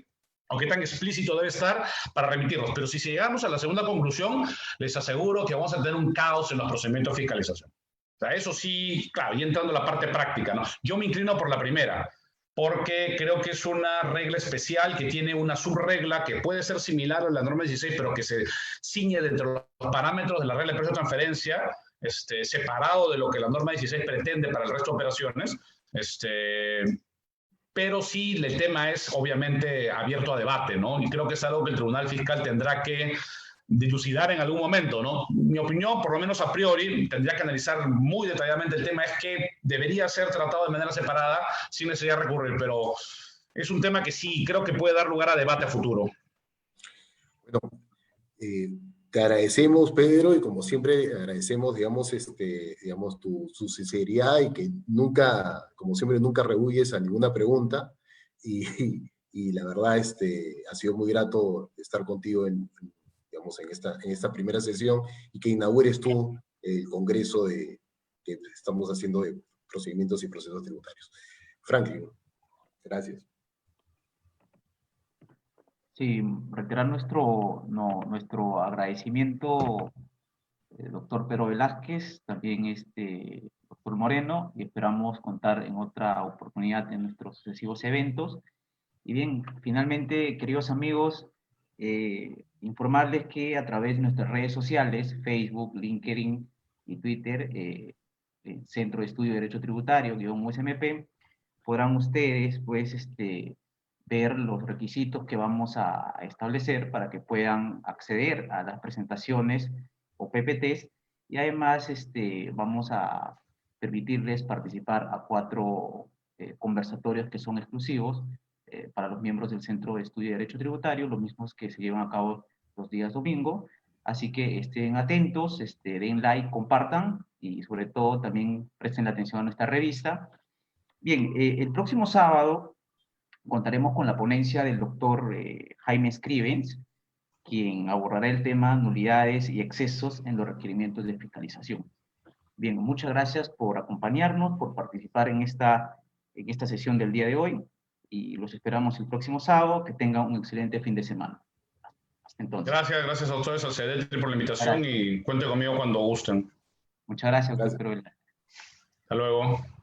o qué tan explícito debe estar para remitirlos. Pero si llegamos a la segunda conclusión, les aseguro que vamos a tener un caos en los procedimientos de fiscalización. O sea, eso sí, claro, y entrando a la parte práctica, ¿no? Yo me inclino por la primera, porque creo que es una regla especial que tiene una subregla que puede ser similar a la norma 16, pero que se ciñe dentro de los parámetros de la regla de precio de transferencia, separado de lo que la norma 16 pretende para el resto de operaciones. Pero sí, el tema es obviamente abierto a debate, ¿no? Y creo que es algo que el Tribunal Fiscal tendrá que dilucidar en algún momento, ¿no? Mi opinión, por lo menos a priori, tendría que analizar muy detalladamente el tema, es que debería ser tratado de manera separada sin necesidad de recurrir, pero es un tema que sí creo que puede dar lugar a debate a futuro. Bueno, te agradecemos, Pedro, y como siempre agradecemos, digamos, digamos su sinceridad y que nunca, como siempre, nunca rehuyes a ninguna pregunta. Y la verdad, ha sido muy grato estar contigo digamos, en esta primera sesión y que inaugures tú el congreso que estamos haciendo de procedimientos y procesos tributarios. Franklin, gracias. Sí, reiterar nuestro agradecimiento, doctor Pedro Velázquez, también doctor Moreno, y esperamos contar en otra oportunidad en nuestros sucesivos eventos. Y bien, finalmente, queridos amigos, informarles que a través de nuestras redes sociales, Facebook, LinkedIn y Twitter, Centro de Estudio de Derecho Tributario, _USMP, podrán ustedes, pues, ver los requisitos que vamos a establecer para que puedan acceder a las presentaciones o PPTs, y además vamos a permitirles participar a 4 conversatorios que son exclusivos para los miembros del Centro de Estudio de Derecho Tributario, los mismos que se llevan a cabo los días domingo. Así que estén atentos, den like, compartan y sobre todo también presten la atención a nuestra revista. Bien, el próximo sábado contaremos con la ponencia del doctor Jaime Scrivens, quien abordará el tema nulidades y excesos en los requerimientos de fiscalización. Bien, muchas gracias por acompañarnos, por participar en esta sesión del día de hoy, y los esperamos el próximo sábado. Que tengan un excelente fin de semana. Hasta entonces. Gracias a ustedes, a CEDETRI, por la invitación, y cuente conmigo cuando gusten. Muchas gracias, Gracias. doctor. Hasta luego.